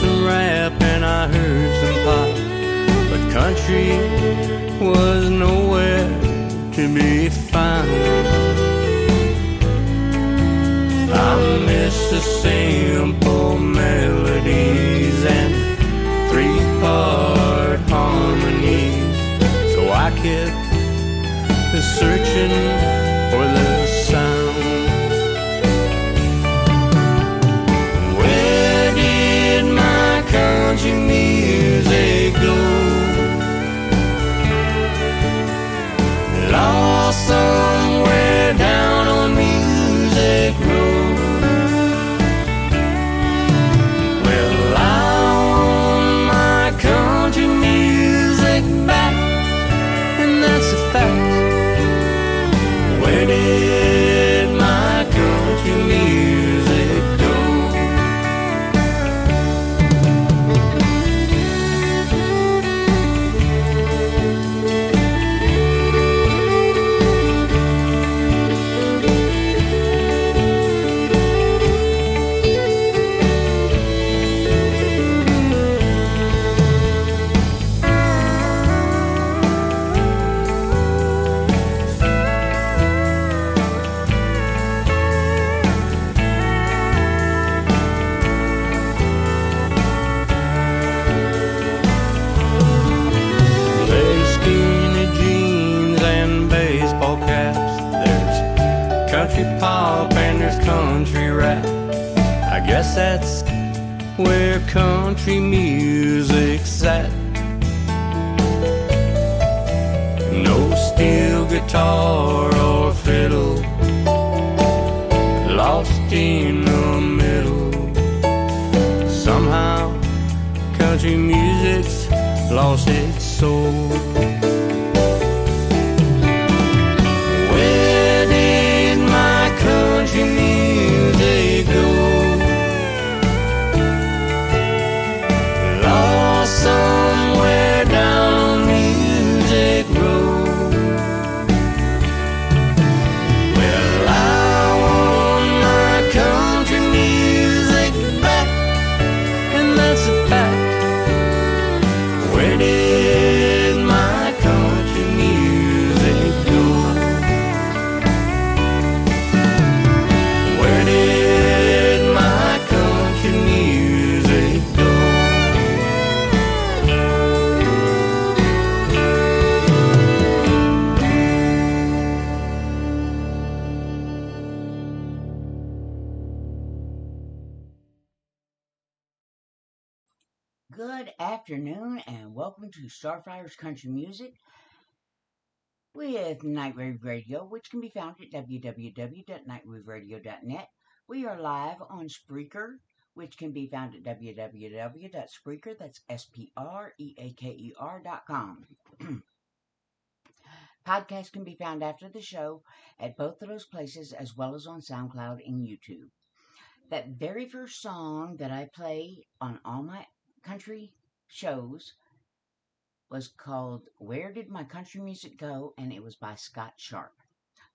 some rap and I heard some pop, but country was nowhere to be found. I miss the simple melodies and three-part harmonies, so I kept searching for the sound. Where did my country music go? Lost somewhere down on Music Road. Well, I want my country music back, and that's a fact. Where did my country music go? Country pop and there's country rap. I guess that's where country music's at. No steel guitar or fiddle, lost in the middle. Somehow country music's lost its soul. Country music go? Lost somewhere down on Music Road. Well, I want my country music back, and that's a fact. Where did my country music go? Good afternoon and welcome to Starfire's Country Music with Nightwave Radio, which can be found at www.nightwaveradio.net. We are live on Spreaker, which can be found at www.spreaker, that's SPREAKER.com. Podcasts can be found after the show at both of those places, as well as on SoundCloud and YouTube. That very first song that I play on all my country shows was called Where Did My Country Music Go? And it was by Scott Sharp.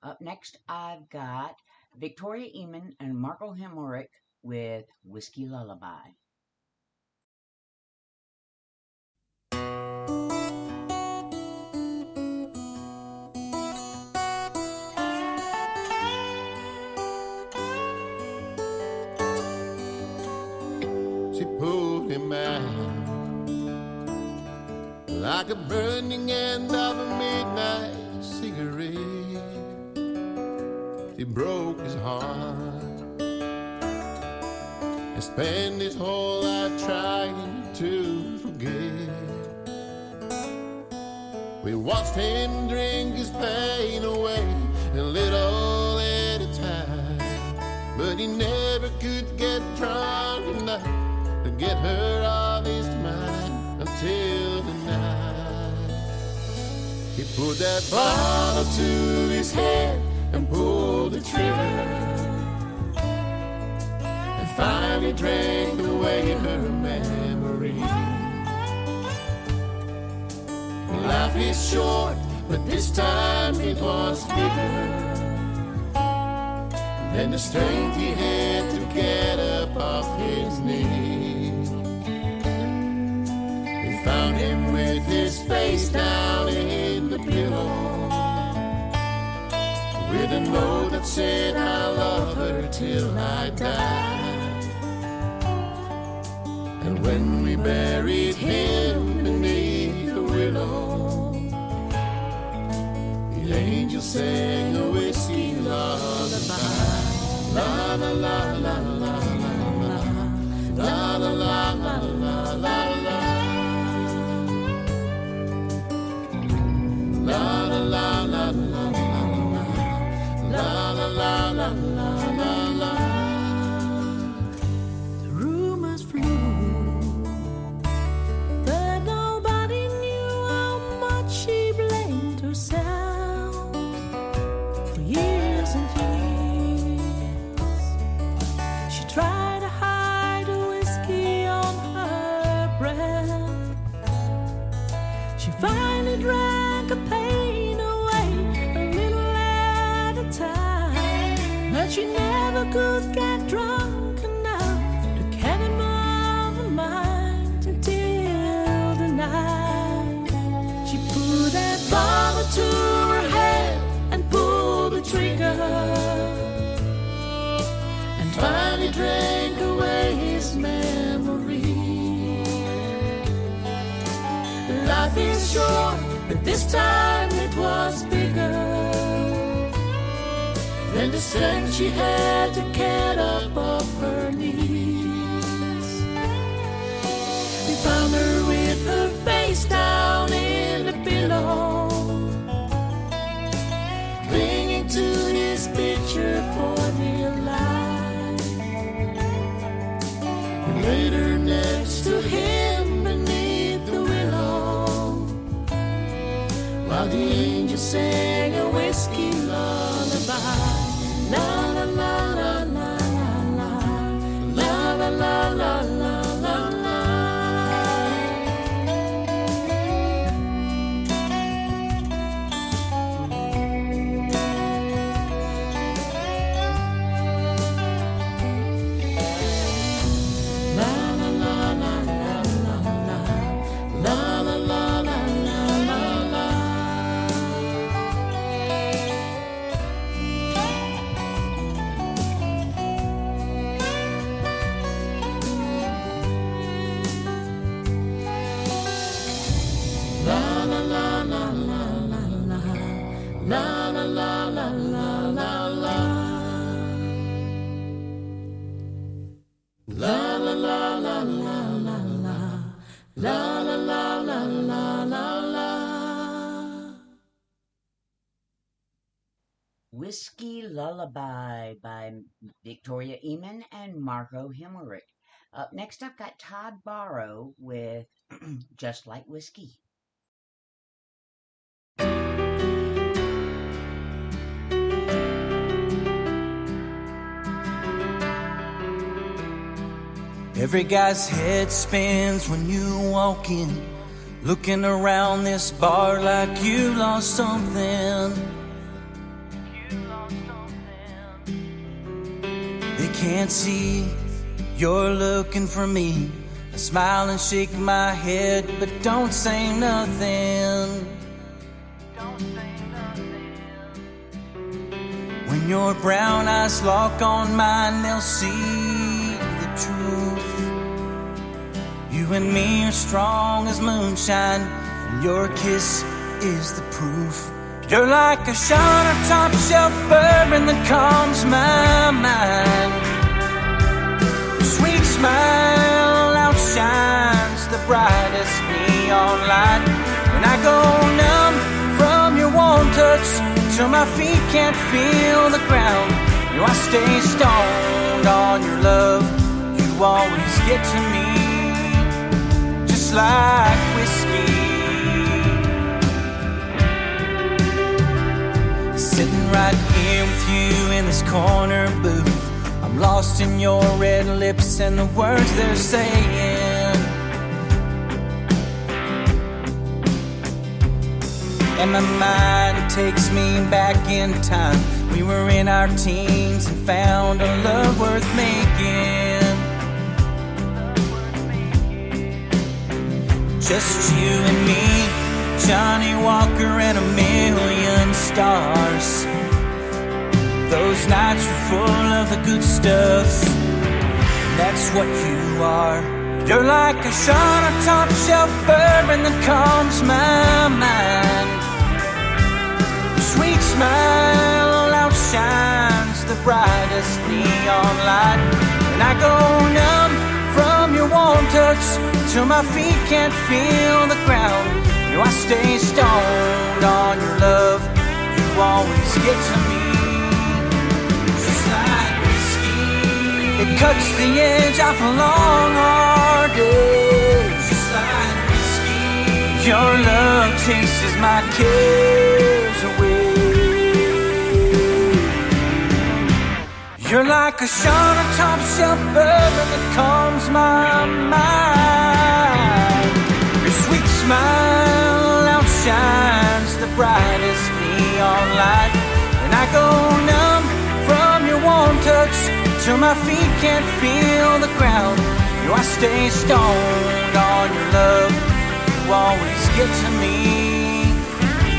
Up next, I've got Victoria Eamon and Marco Hemorick with Whiskey Lullaby. She pulled him out like a burning end of a midnight cigarette. She broke his heart and spent his whole life trying to forget. We watched him drink his pain away a little at a time, but he never could get drunk enough to get her off his mind until the night he put that bottle to his head and pulled the trigger, and finally drank away her memory. Life is short, but this time it was bigger than the strength he had to get up off his knees. that said I love her till I die. And when we buried him beneath the willow, the angel sang a whiskey lullaby. La la la la la la la la la la la la la la. La la la la la la la la la la. The rumors flew, but nobody knew how much she blamed herself for years and years. She tried to hide the whiskey on her breath. She finally drank a pain away a little at a time, but she never could get drunk enough to get him off her mind until the night she put that bottle to her head and pulled the trigger, and finally drank away his memory. Life is short, but this time it was bigger than the strength she had to get up off her knees. We found her with her face down in the pillow, clinging to his picture for dear life. We laid her next to him beneath the willow, while the angel sang a whiskey lullaby. La la la la la la la la la la la la la. Whiskey Lullaby by Victoria Eamon and Marco Himmerich. Up next, I've got Todd Barrow with Just Like Whiskey. Every guy's head spins when you walk in, looking around this bar like you lost something. They can't see you're looking for me. I smile and shake my head, but don't say nothing. When your brown eyes lock on mine, they'll see the truth. You and me are strong as moonshine, and your kiss is the proof. You're like a shot of top shelf bourbon that calms my mind. Your sweet smile outshines the brightest neon light. When I go numb from your warm touch, till my feet can't feel the ground, you know I stay stoned on your love. You always get to me just like whiskey. Sitting right here with you in this corner booth, I'm lost in your red lips and the words they're saying. And my mind takes me back in time. We were in our teens and found a love worth making. Just you and me, Johnny Walker and a million stars. Those nights were full of the good stuff. That's what you are. You're like a shot of top shelf bourbon that calms my mind. Your sweet smile outshines the brightest neon light. And I go numb from your warm touch till my feet can't feel the ground. You know I stay stoned on your love. You always get to me. Just like whiskey, it cuts the edge off a long hard day. Just like whiskey, your love chases my cares away. You're like a shot of top shelf bourbon that calms my mind. Your sweet smile outshines the brightest neon light. And I go numb from your warm touch till my feet can't feel the ground. You know I stay stoned on your love. You always get to me.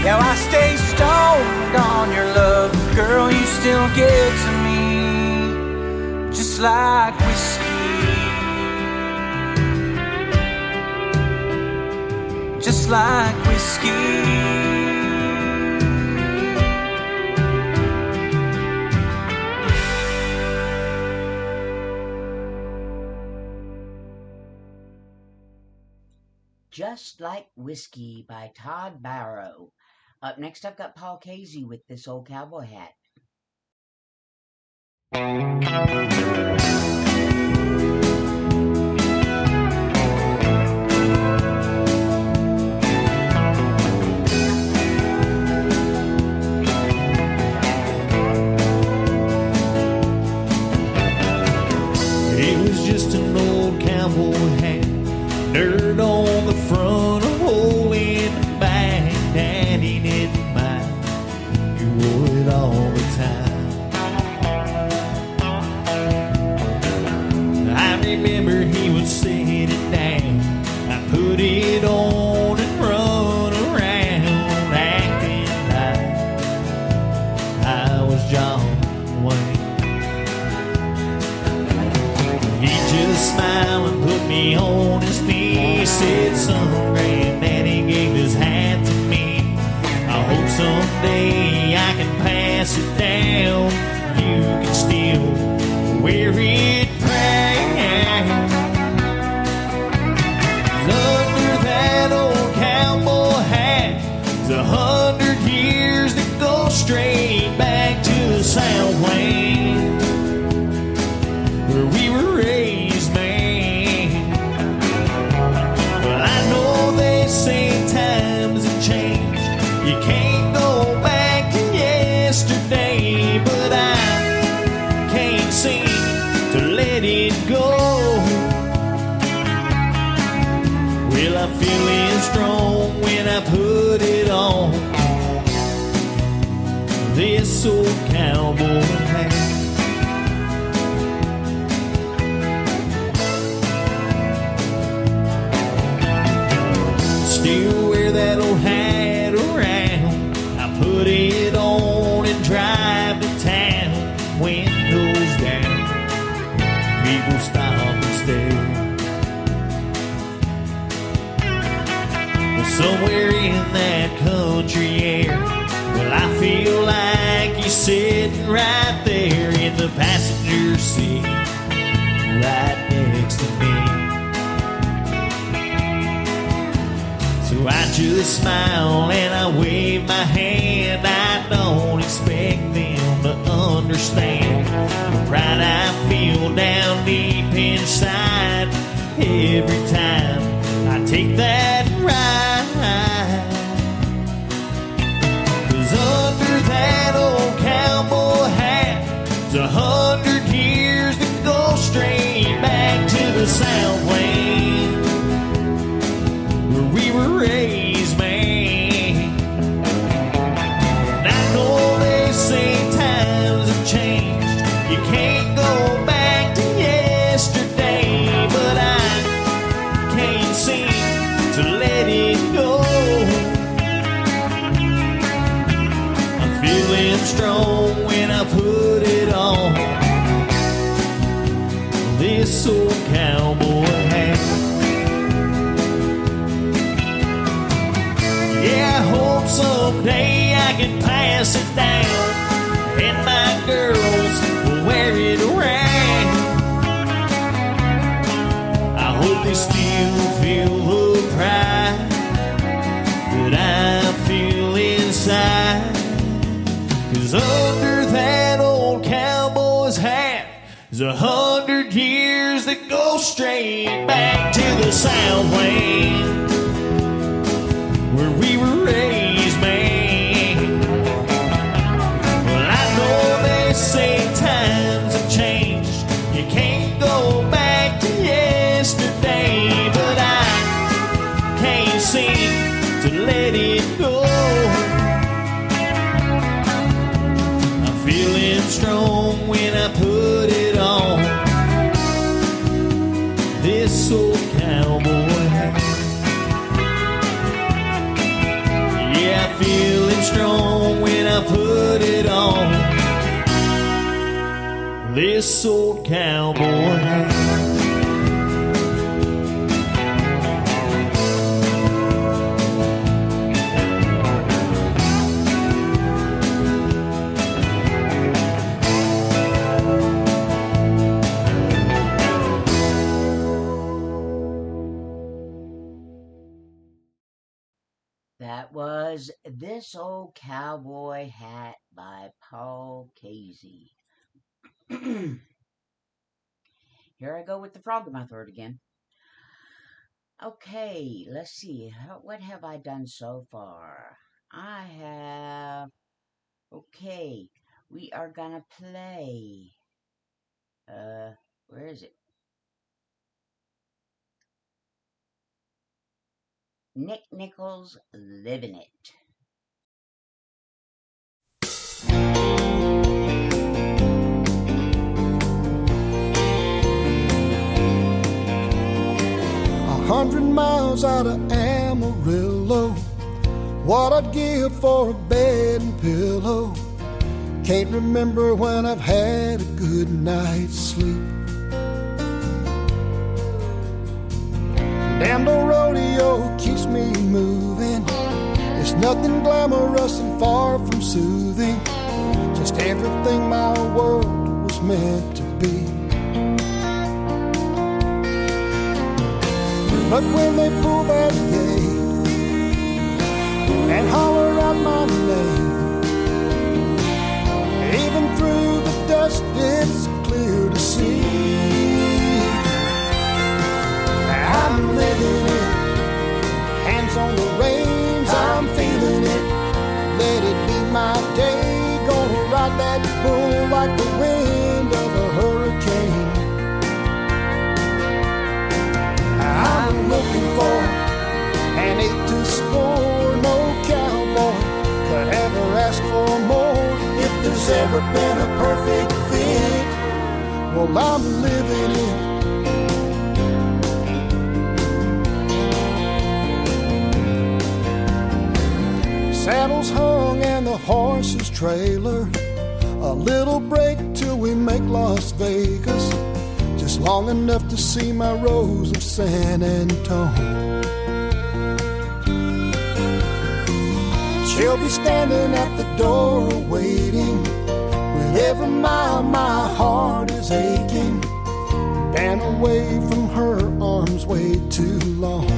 Yeah, I stay stoned on your love. Girl, you still get to me. Just like whiskey, just like whiskey. Just Like Whiskey by Todd Barrow. Up next, I've got Paul Casey with This Old Cowboy Hat. It was just an old cowboy hat, dirt on the front, a hole in the back. Daddy didn't mind, he wore it all the time. I remember he would set it down, I put it on and run around, acting like I was John Wayne. He just smiled and put me on his knee. Said, son, Granddaddy gave his hat to me. I hope someday I can pass it down. You can still wear it proud. Under that old cowboy hat is 100 years that go straight back to the South Wayne, where we were raised, man. Well, I know they say times have changed. You can't go back to yesterday, but I can't seem to let it go. Well, I'm feeling strong when I put it on this old cowboy hat. Still wear that old hat around. I put it on and drive to town. Windows down, people stop and stare. But somewhere in that country air, well, I feel like you're sitting right there in the passenger seat, right next to me. So I just smile and I wave my hand. I don't expect them to understand the pride I feel down deep inside every time I take that ride. 'Cause under that old cowboy hat is 100 years that go straight back to the South Wayne, where we were raised, man. And I know they say times have changed. You can't go back to yesterday, but I can't seem to let it go. I'm feeling strong when I I put it on this old cowboy hat. Yeah, I hope someday I can pass it down and my girls will wear it around. I hope they still feel the pride that I feel inside. 'Cause under that old cowboy's hat is 100 years that go straight back to the Southland where we were raised, man. Well, I know they say times have changed. You can't go back to yesterday, but I can't seem to let it go. I'm feeling strong when I put it on this old cowboy hat. Yeah, I'm feeling strong when I put it on this old cowboy hat. That was This Old Cowboy Hat by Paul Casey. Here I go with the frog in my throat again. Okay, let's see. What have I done so far? I have... Okay, we are gonna play... where is it? Nick Nichols, Living It. 100 miles out of Amarillo, what I'd give for a bed and pillow. Can't remember when I've had a good night's sleep. Damn, the rodeo keeps me moving. It's nothing glamorous and far from soothing, just everything my world was meant to be. But when they pull that gate and holler out my name, even through the dust it's clear to see. I'm living it, hands on the reins, I'm feeling it. Let it be my day, gonna ride that bull like the wind of a hurricane. I'm looking for an 8 to score, no cowboy could ever ask for more. If there's ever been a perfect fit, well, I'm living it. Saddles hung and the horses trailered, a little break till we make Las Vegas, just long enough to see my Rose of San Antone. She'll be standing at the door waiting, with every mile my heart is aching, and away from her arms way too long.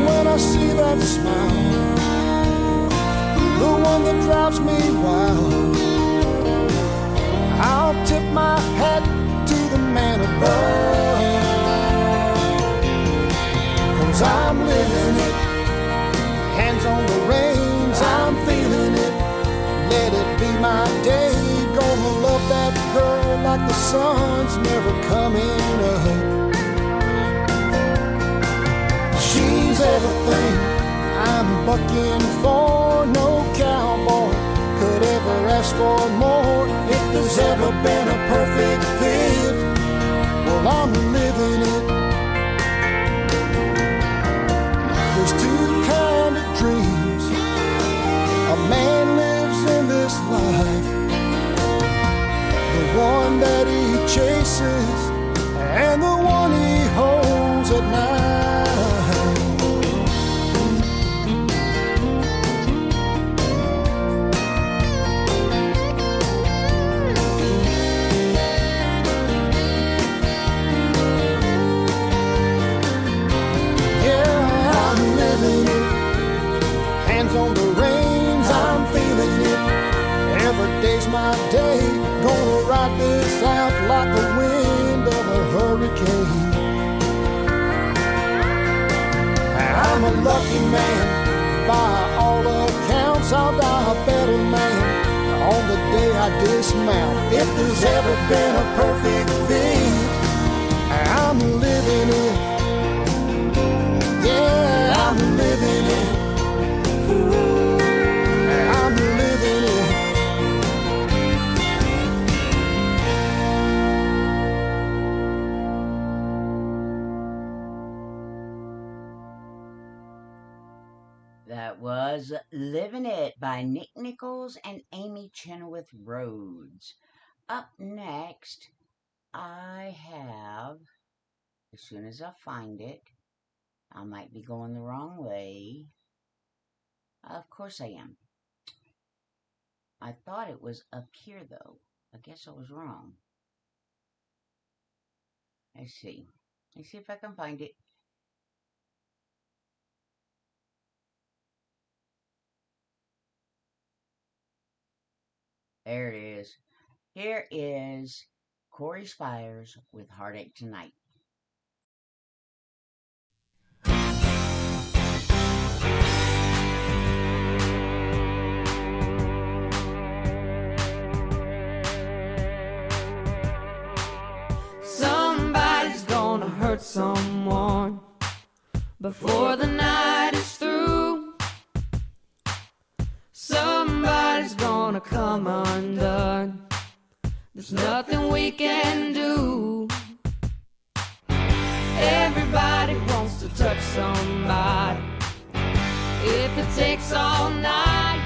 When I see that smile, the one that drives me wild, I'll tip my hat to the man above. 'Cause I'm living it, hands on the reins, I'm feeling it. Let it be my day, gonna love that girl like the sun's never coming up. She's everything I'm bucking for, no cowboy could ever ask for more. If there's ever been a perfect fit, well, I'm living it. There's two kind of dreams, a chases and the one he holds at night. Yeah, I'm living it. Hands on the reins, I'm feeling it. Every day's my day. Gonna ride this out like the wind of a hurricane. I'm a lucky man. By all accounts, I'll die a better man on the day I dismount. If there's ever been a perfect fit, I'm living it. Yeah, I'm living it. I'm living it. That was Living It by Nick Nichols and Amy Chenoweth Rhodes. Up next, I have, as soon as I find it, I might be going the wrong way. Of course I am. I thought it was up here, though. I guess I was wrong. Let's see. Let's see if I can find it. There it is. Here is Corey Spires with Heartache Tonight. Somebody's gonna hurt someone before the night is through. Somebody's gonna come undone. There's nothing we can do. Everybody wants to touch somebody. If it takes all night,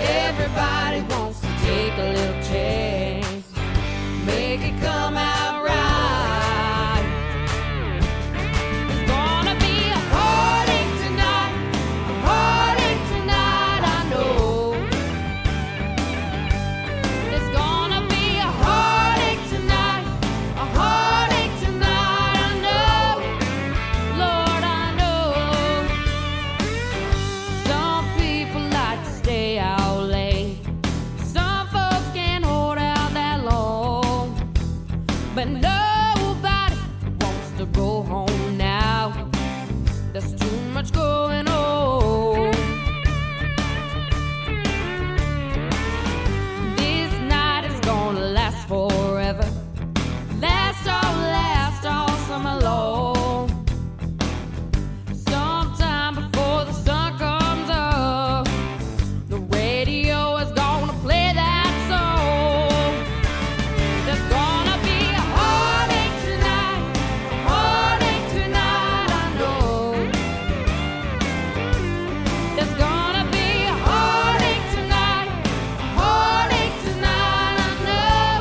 everybody wants to take a little chance, make it come out right. There's gonna be a heartache tonight, a heartache tonight, I know. There's gonna be a heartache tonight, a heartache tonight, I know. Lord, I know. Some people like to stay out late. Some folks can't hold out that long. But nobody wants to go home now. There's too much going on. This night is gonna last forever. Last all summer long. Sometime before the sun comes up, the radio is gonna play that song. There's gonna be a heartache tonight, I know. There's gonna be a heartache tonight, I know.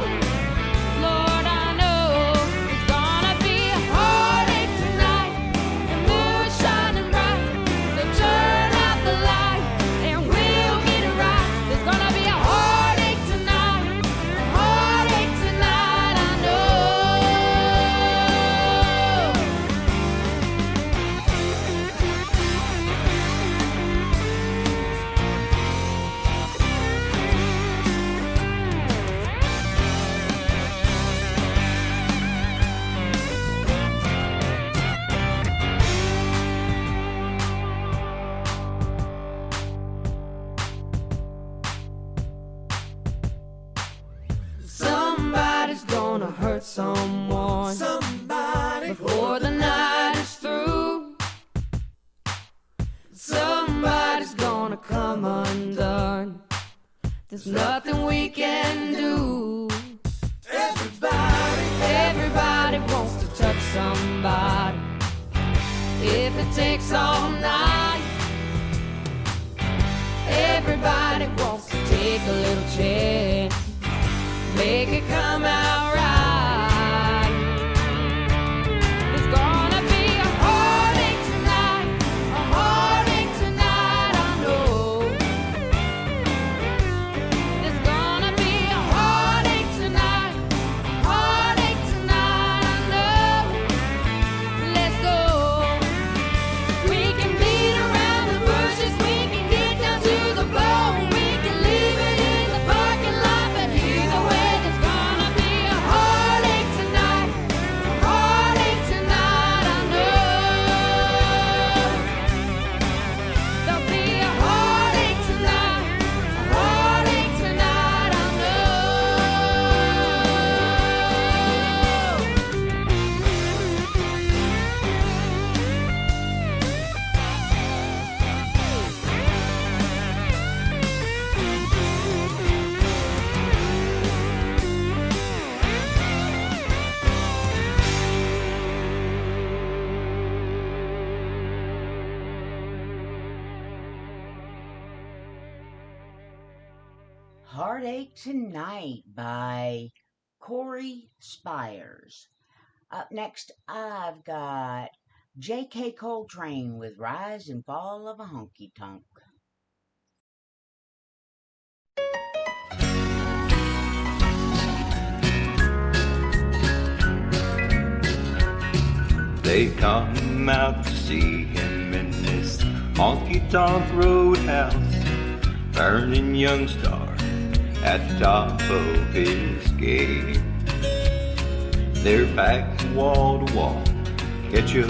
Lord, I know. There's gonna be a heartache tonight, the moon's shining bright, so turn out the light and we'll get it right. There's gonna be a heartache tonight, I know. Somebody's gonna hurt someone. Somebody before the night is through. Somebody's gonna come undone. There's nothing we can do. Everybody wants to touch somebody. If it takes all night, everybody wants to take a little chance, make it Heartache Tonight by Corey Spires. Up next, I've got J.K. Coltrane with Rise and Fall of a Honky Tonk. They come out to see him in this honky-tonk roadhouse, burning young star at the top of his game. They're back wall to wall, catch a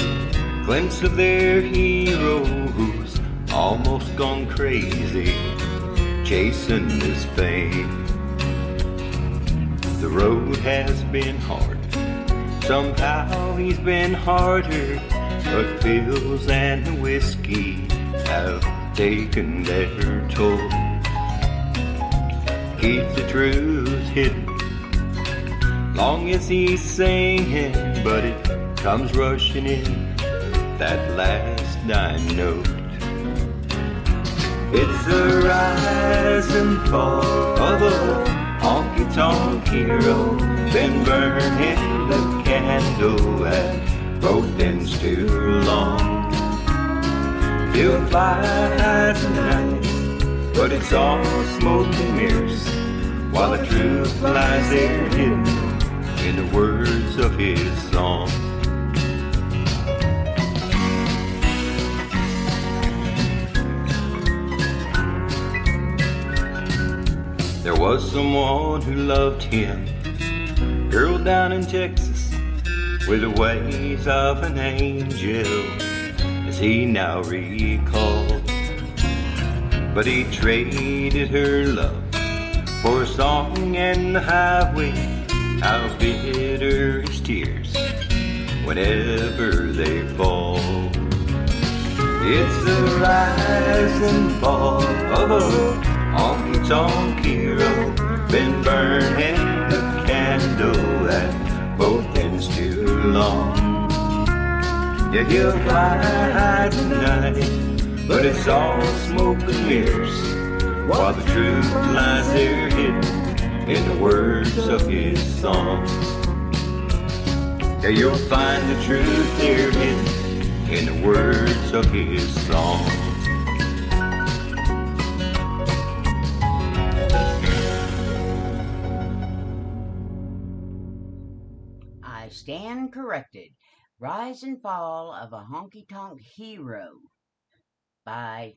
glimpse of their hero who's almost gone crazy, chasing his fame. The road has been hard, somehow he's been harder, but pills and whiskey have taken their toll. Keep the truth hidden, long as he's singing, but it comes rushing in, that last dime note. It's a rise and fall of a honky-tonk hero, been burning the candle at both ends too long. He'll fly tonight, but it's all smoke and mirrors, while the truth lies there hidden in the words of his song. There was someone who loved him, girl down in Texas, with the ways of an angel, as he now recalls. But he traded her love for a song and the highway. How bitter his tears whenever they fall. It's the rise and fall of a honky-tonk hero, been burning the candle at both ends too long. Yeah, he'll fly high tonight, but it's all smoke and mirrors, while the truth lies there hidden in the words of his songs. Yeah, you'll find the truth there hidden in the words of his songs. I stand corrected. Rise and Fall of a Honky-Tonk Hero by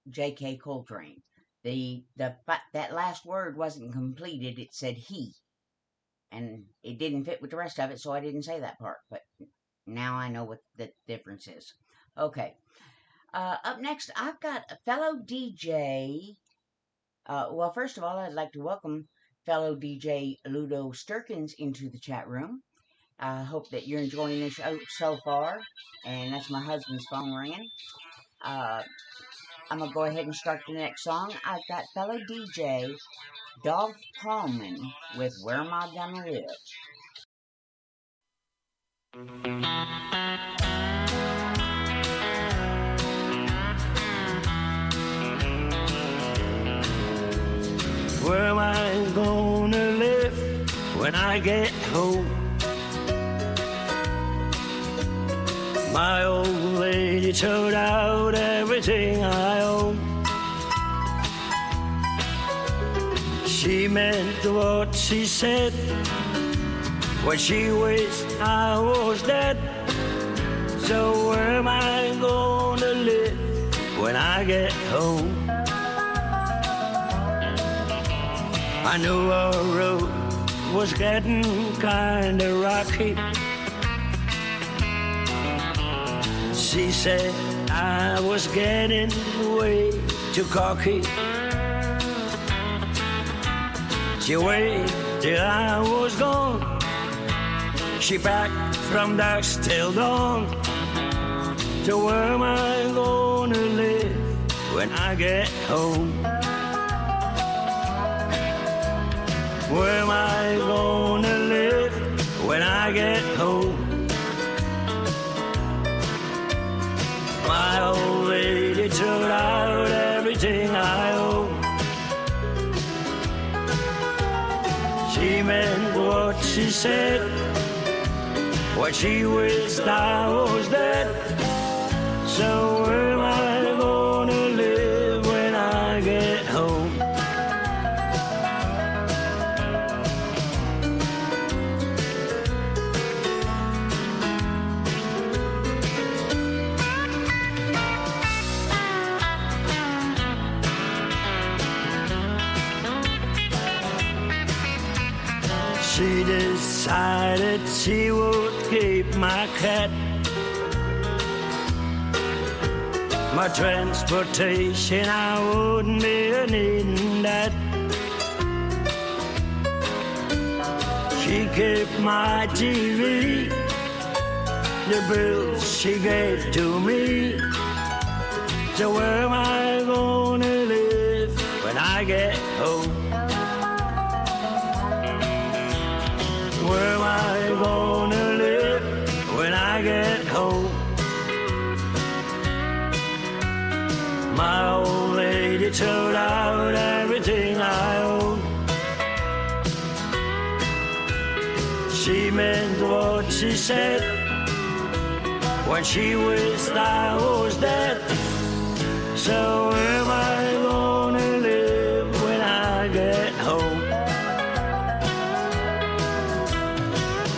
J.K. Coltrane. That last word wasn't completed. It said he, and it didn't fit with the rest of it, so I didn't say that part. But now I know what the difference is. Okay. Up next, I've got a fellow DJ. Well, first of all, I'd like to welcome fellow DJ Ludo Sturkins into the chat room. I hope that you're enjoying the show so far. And that's my husband's phone ringing. I'm going to go ahead and start the next song. I've got fellow DJ Dolph Prallman with Where Am I Gonna Live? Where am I gonna live when I get home? My old lady took out everything I own. She meant what she said when she wished I was dead. So where am I gonna live when I get home? I knew our road was getting kinda rocky. She said I was getting way too cocky. She waited till I was gone. She packed from dusk till dawn. So where am I gonna live when I get home? Where am I gonna live when I get home? My old lady took out everything I own. She meant what she said. What she wished I was dead. So where am I gonna live when I get home? She decided she would keep my cat, my transportation. I wouldn't be needing that. She kept my TV, the bills she gave to me. So where am I gonna live when I get home? Where am I gonna live when I get home? My old lady sold out everything I own. She meant what she said when she wished I was dead. So where am I gonna live when I get home?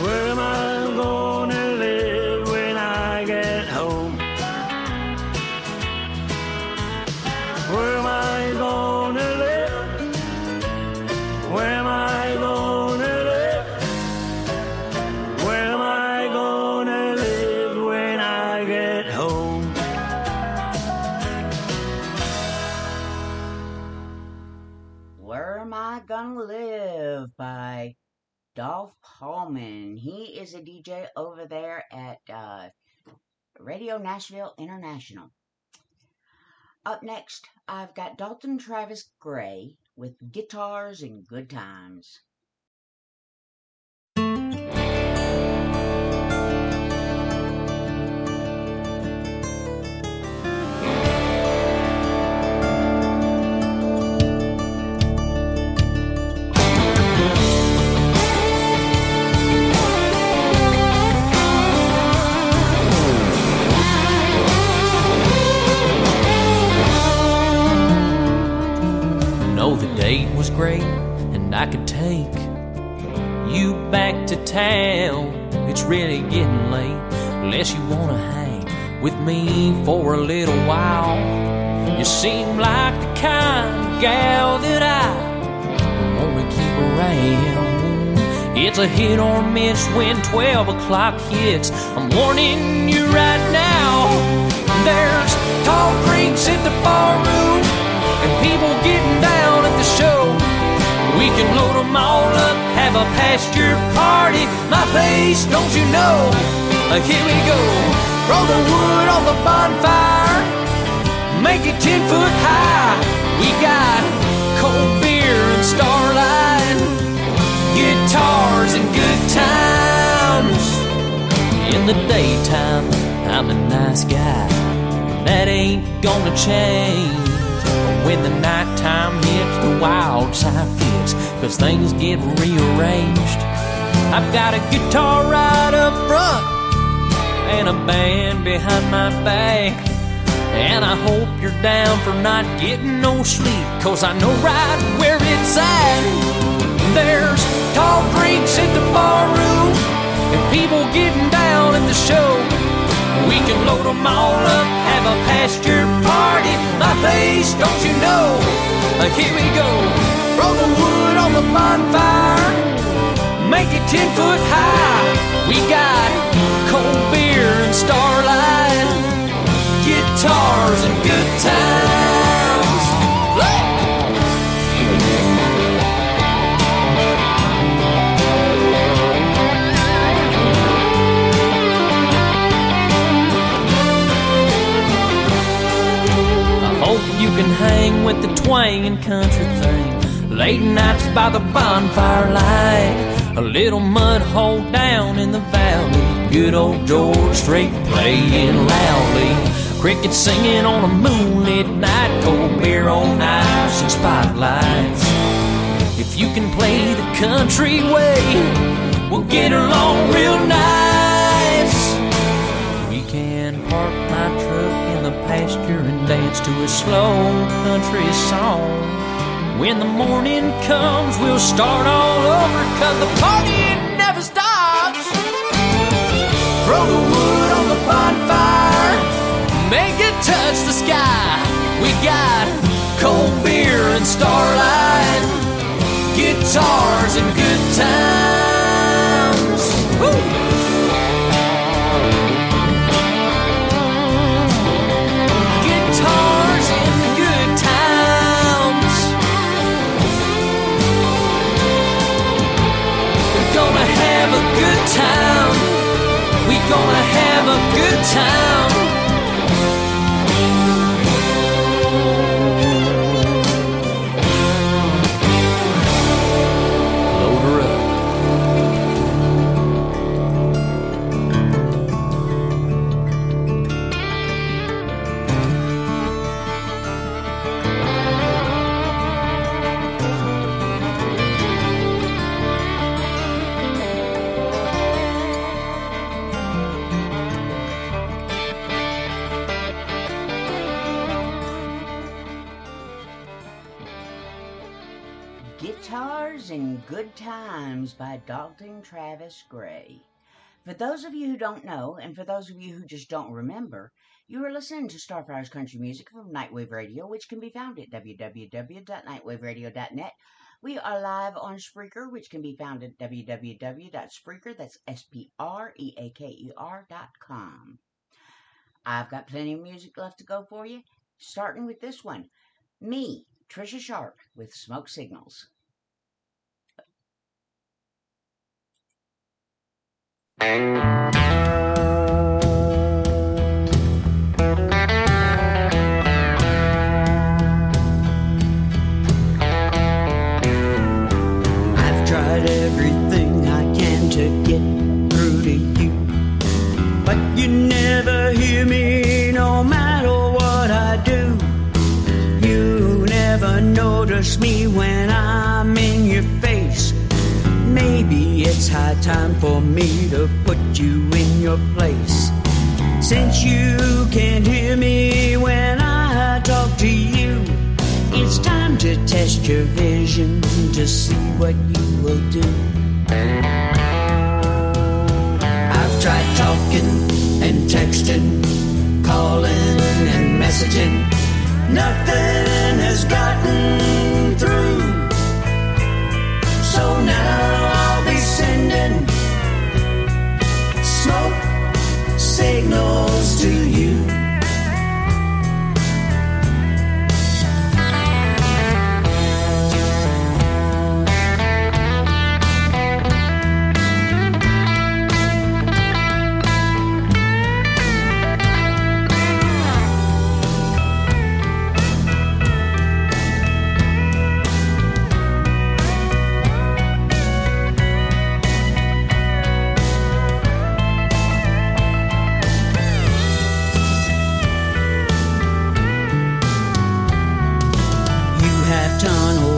Where am I gonna live when I get home? Where am I gonna live? Where am I gonna live? Where am I gonna live when I get home? Where Am I Gonna Live by Dolph Hallman. He is a DJ over there at Radio Nashville International. Up next, I've got Dalton Travis Gray with Guitars and Good Times. The date was great, and I could take you back to town. It's really getting late, unless you wanna hang with me for a little while. You seem like the kind of gal that I wanna keep around. It's a hit or miss when 12 o'clock hits. I'm warning you right now. There's tall drinks at the bar room and people getting down at the show. We can load them all up, have a pasture party. My place, don't you know? Here we go. Roll the wood on the bonfire, make it 10 foot high. We got cold beer and starlight, guitars and good times. In the daytime, I'm a nice guy. That ain't gonna change. When the nighttime hits, the wild side fits, 'cause things get rearranged. I've got a guitar right up front and a band behind my back. And I hope you're down for not getting no sleep, 'cause I know right where it's at. There's tall drinks at the bar room and people getting down at the show. We can load them all up, have a pasture party. My place, don't you know? Here we go. Roll the wood on the bonfire, make it 10 foot high. We got cold beer and starlight, guitars and good times. You can hang with the twang and country thing. Late nights by the bonfire light, a little mud hole down in the valley. Good old George Strait playing loudly. Crickets singing on a moonlit night. Cold beer on ice and spotlights. If you can play the country way, we'll get along real nice. We can park my truck in the pasture and dance to a slow country song. When the morning comes, we'll start all over, 'cause the party never stops. Throw the wood on the bonfire, make it touch the sky. We got cold beer and starlight, guitars and good times. Woo! Guitars and good times. We're gonna have a good time. We're gonna have a good time. Load her up. Guitars and Good Times by Dalton Travis Gray. For those of you who don't know, and for those of you who just don't remember, you are listening to Starfire's Country Music from Nightwave Radio, which can be found at www.nightwaveradio.net. We are live on Spreaker, which can be found at www.spreaker, that's SPREAKER.com. I've got plenty of music left to go for you, starting with this one. Me, Trisha Sharp, with Smoke Signals. I've tried everything I can to get through to you, but you never hear me no matter what I do. You never notice me when I'm in your face. Maybe it's high time for me to put you in your place. Since you can't hear me when I talk to you, it's time to test your vision to see what you will do. I've tried talking and texting, calling and messaging. Nothing has gotten through. So now I'll be sending smoke signals to you.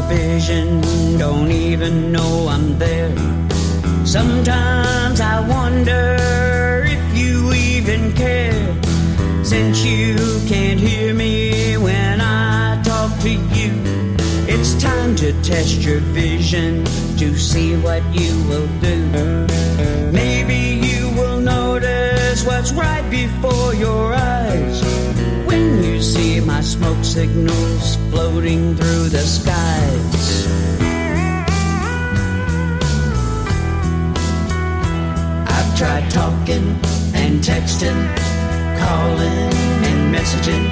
Vision, don't even know I'm there. Sometimes I wonder if you even care. Since you can't hear me when I talk to you, it's time to test your vision to see what you will do. Maybe you will notice what's right before your eyes when you see my smoke signals floating through the skies. I've tried talking and texting, calling and messaging.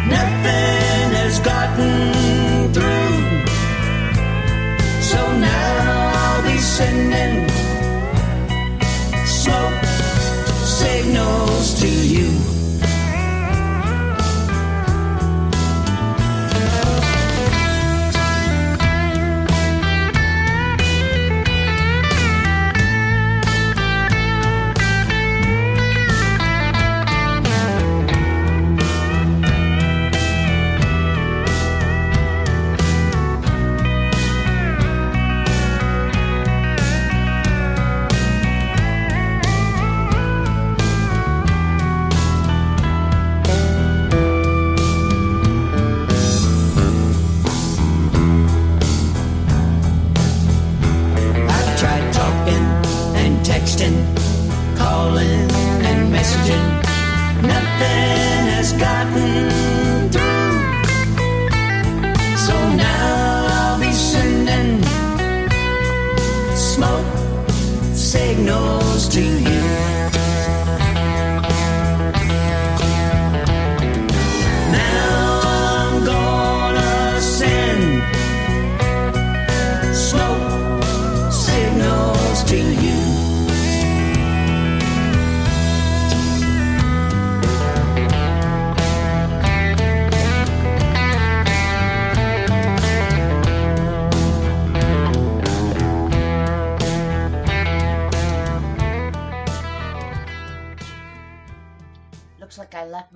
Nothing has gotten through. So now I'll be sending smoke signals to you.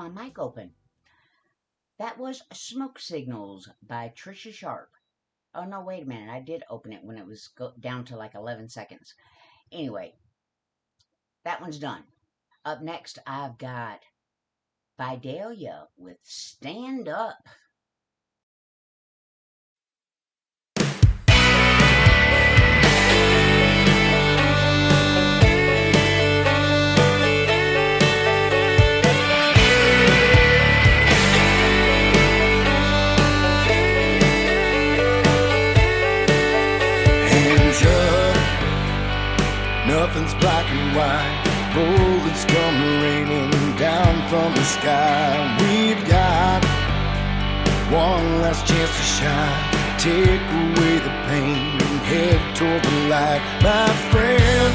my mic open. That was Smoke Signals by Trisha Sharp. Oh, no, wait a minute. I did open it when it was down to like 11 seconds. Anyway, that one's done. Up next, I've got Vidalia with Stand Up. Nothing's black and white. Bullets come raining down from the sky. We've got one last chance to shine. Take away the pain and head toward the light. My friend,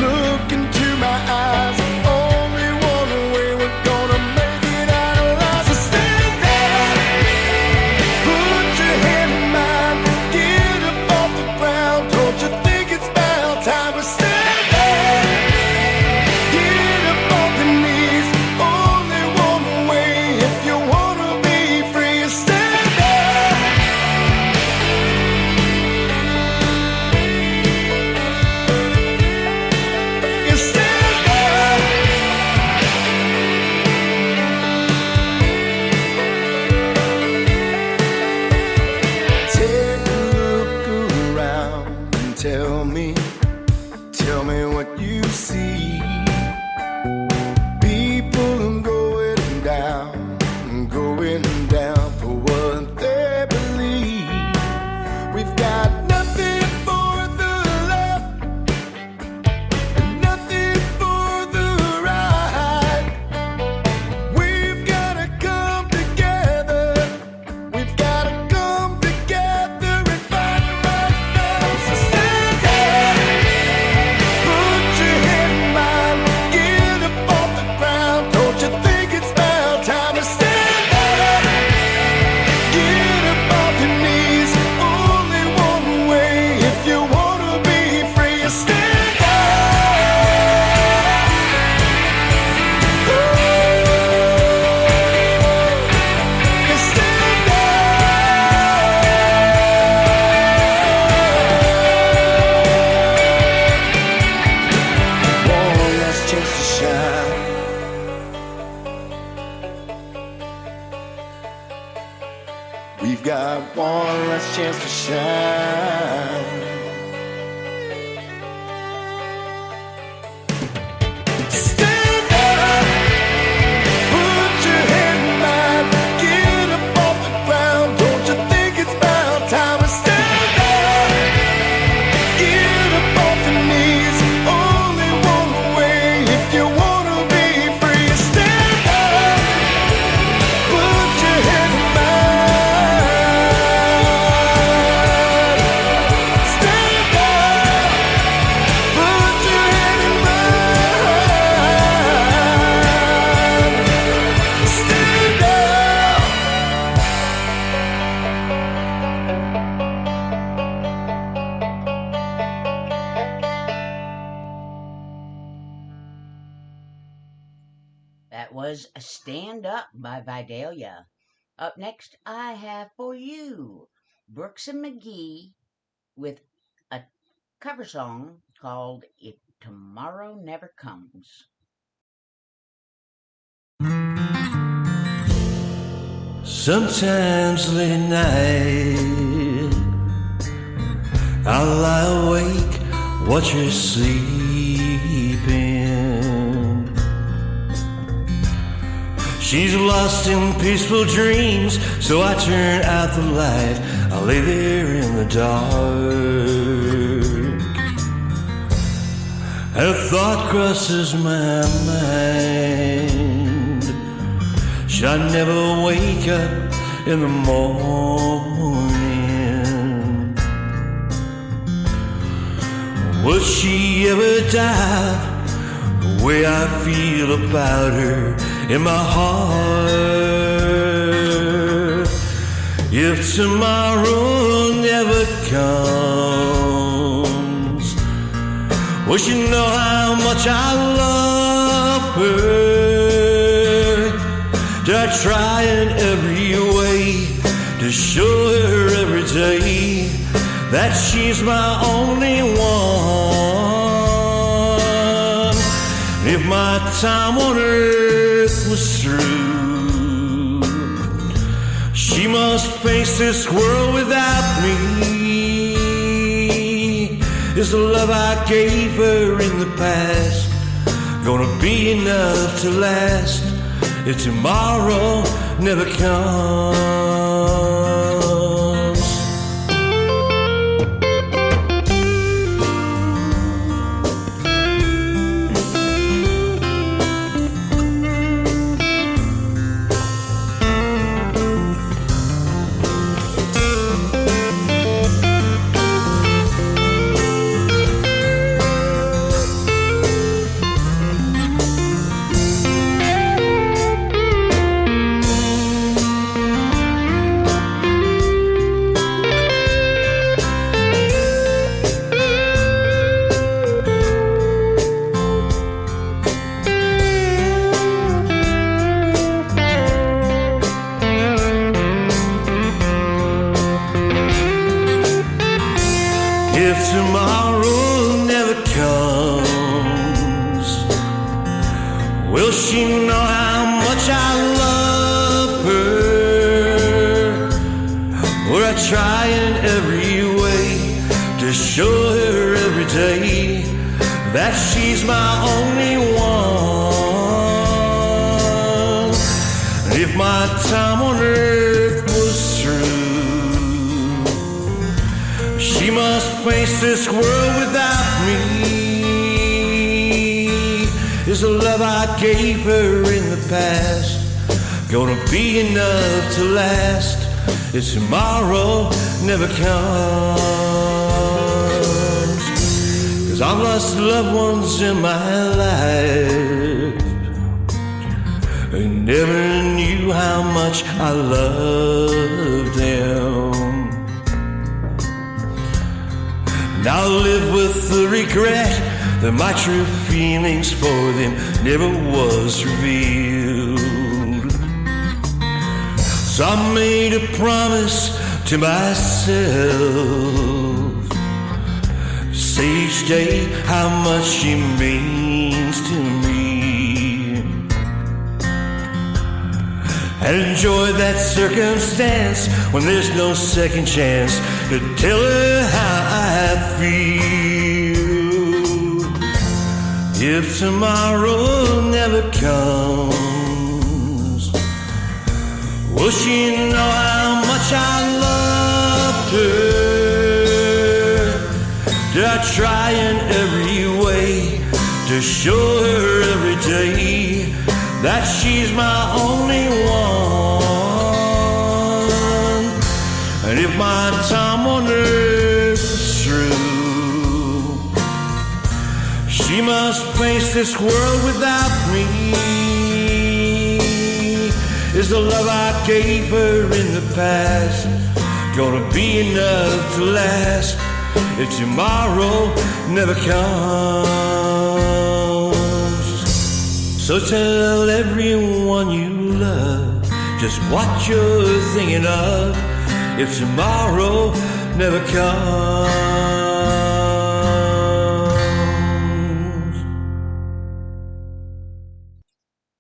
look into my eyes. Only one way we're gonna make it out alive. So stand there, put your hand in mine. Get up off the ground. Don't you think it's about time to stand there? Get up off your knees. Only one way if you wanna be free. Stand there. You stand there. Take a look around and tell me what you see. People going down for what they believe. We've got nothing for the left and nothing for the right. We've gotta come together. We've gotta come together and fight right now. So stand there, put your head in mine, get up off the ground. Don't you think it's about time to stand there? Get up off your knees. Only one way if you wanna be free. Stand there. You stand there. One last chance to shine. We've got one last chance to shine. Stand up, put your head in mine, get up off the ground. Don't you think it's about time to stand up? Get up off your knees. Only one way if you wanna be free. Stand up, put your head in mine. Stand up, put your head in mine. Stand up. That was Stand Up by Vidalia. Up next, I have for you Brooks and McGee with a cover song called If Tomorrow Never Comes. Sometimes late at night I'll lie awake, watch her sleeping. She's lost in peaceful dreams, so I turn out the light. I lay there in the dark. A thought crosses my mind. Should I never wake up in the morning? Will she ever die the way I feel about her in my heart? If tomorrow never comes, will she know how much I love her? I try in every way to show her every day that she's my only one. If my time on earth was through, she must face this world without me. Is the love I gave her in the past gonna be enough to last if tomorrow never comes? If tomorrow never comes, will she know how much I love her? Or I try in every way to show her every day that she's my only one. And if my time on earth was through, she must face this world without me. Is the love I gave her in the past gonna be enough to last if tomorrow never comes? 'Cause I've lost loved ones in my life and never knew how much I loved them. I'll live with the regret that my true feelings for them never was revealed. So I made a promise to myself, say each day how much she means to me, and enjoy that circumstance when there's no second chance to tell her how I feel. If tomorrow never comes, will she know how much I loved her? Did I try in every way to show her every day that she's my only one? And if my time on earth is through, she must face this world without me. Is the love I gave her in the past gonna be enough to last if tomorrow never comes? So tell everyone you love just what you're thinking of if tomorrow never comes.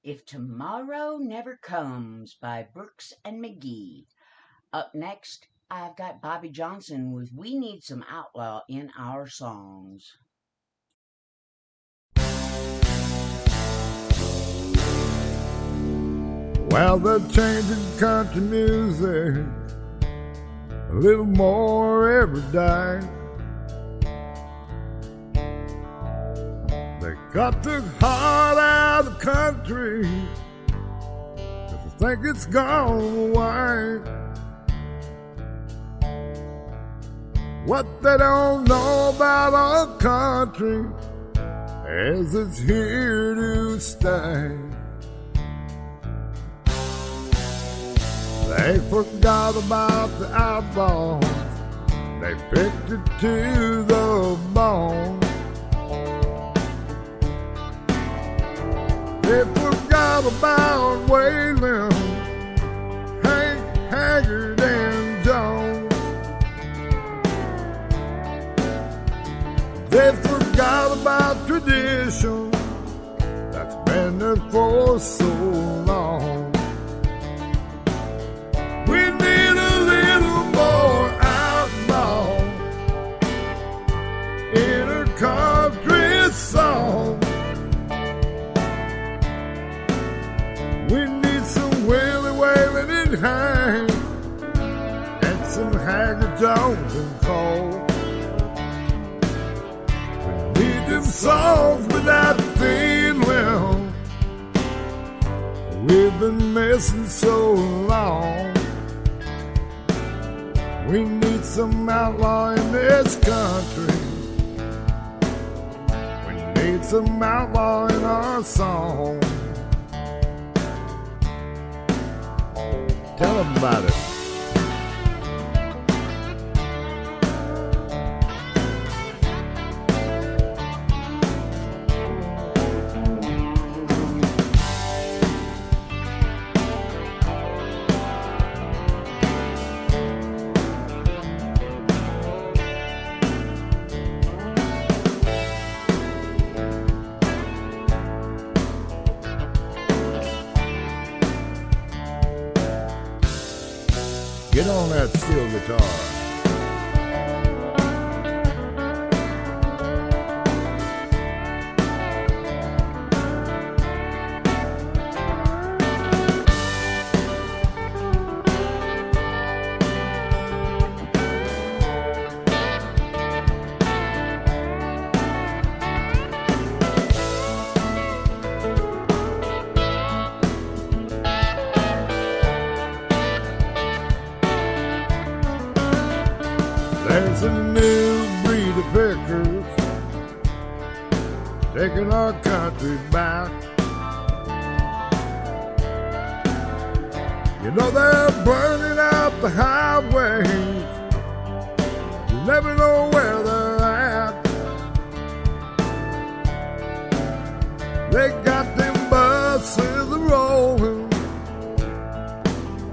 If Tomorrow Never Comes by Brooks and McGee. Up next, I've got Bobby Johnson with We Need Some Outlaw in Our Songs. Well, they're changing country music a little more every day. They cut the heart out of the country 'cause I think it's gone away. What they don't know about our country is it's here to stay. They forgot about the outlaws. They picked it to the bone. They forgot about whaling. They forgot about tradition that's been there for so long. We need a little more outlaw in a country song. We need some Willie Whalen and Hank and some Haggard Jones and Cole. Need them songs without feeling we've been missing so long. We need some outlaw in this country. We need some outlaw in our song. Tell them about it. Get on that steel guitar. There's a new breed of pickers taking our country back. You know they're burning out the highways. You never know where they're at. They got them buses rolling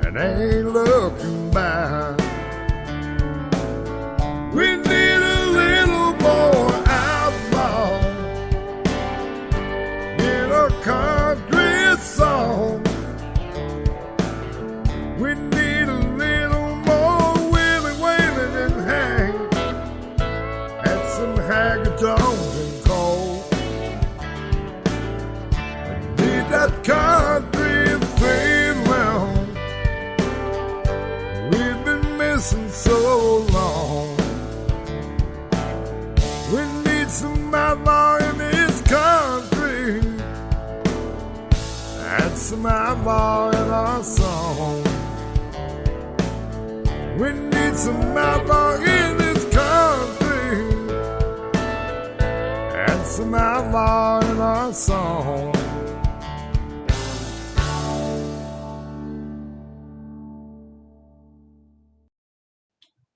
and they ain't looking back. We need a little more outlaw in a country song. We need a little more Willie Whalen and Hank and some Haggard Jones and Cole. We need that country feeling we've been missing so long. We need some outlaw in this country and some outlaw in our song. We need some outlaw in this country and some outlaw in our song.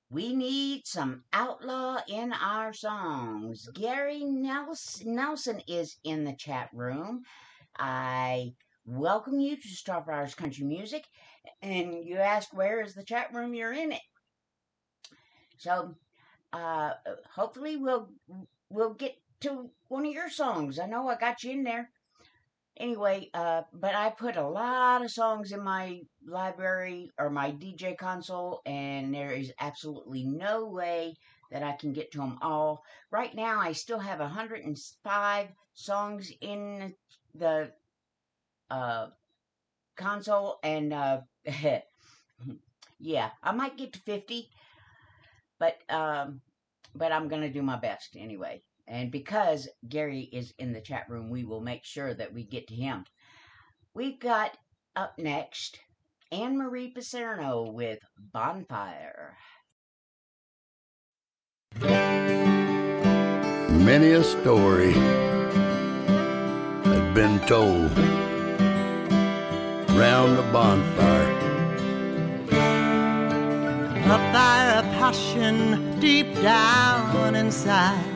We need some outlaw in our songs. Gary Nelson is in the chat room. I welcome you to Starfire's Country Music. And you ask, where is the chat room? You're in it. So, hopefully we'll get to one of your songs. I know I got you in there. Anyway, but I put a lot of songs in my library or my DJ console, and there is absolutely no way that I can get to them all. Right now, I still have 105 songs in the console, and yeah, I might get to 50, but I'm gonna do my best anyway. And because Gary is in the chat room, we will make sure that we get to him. We've got up next Anne Marie Paserno with Bonfire. Many a story had been told round the bonfire. A fire of passion deep down inside.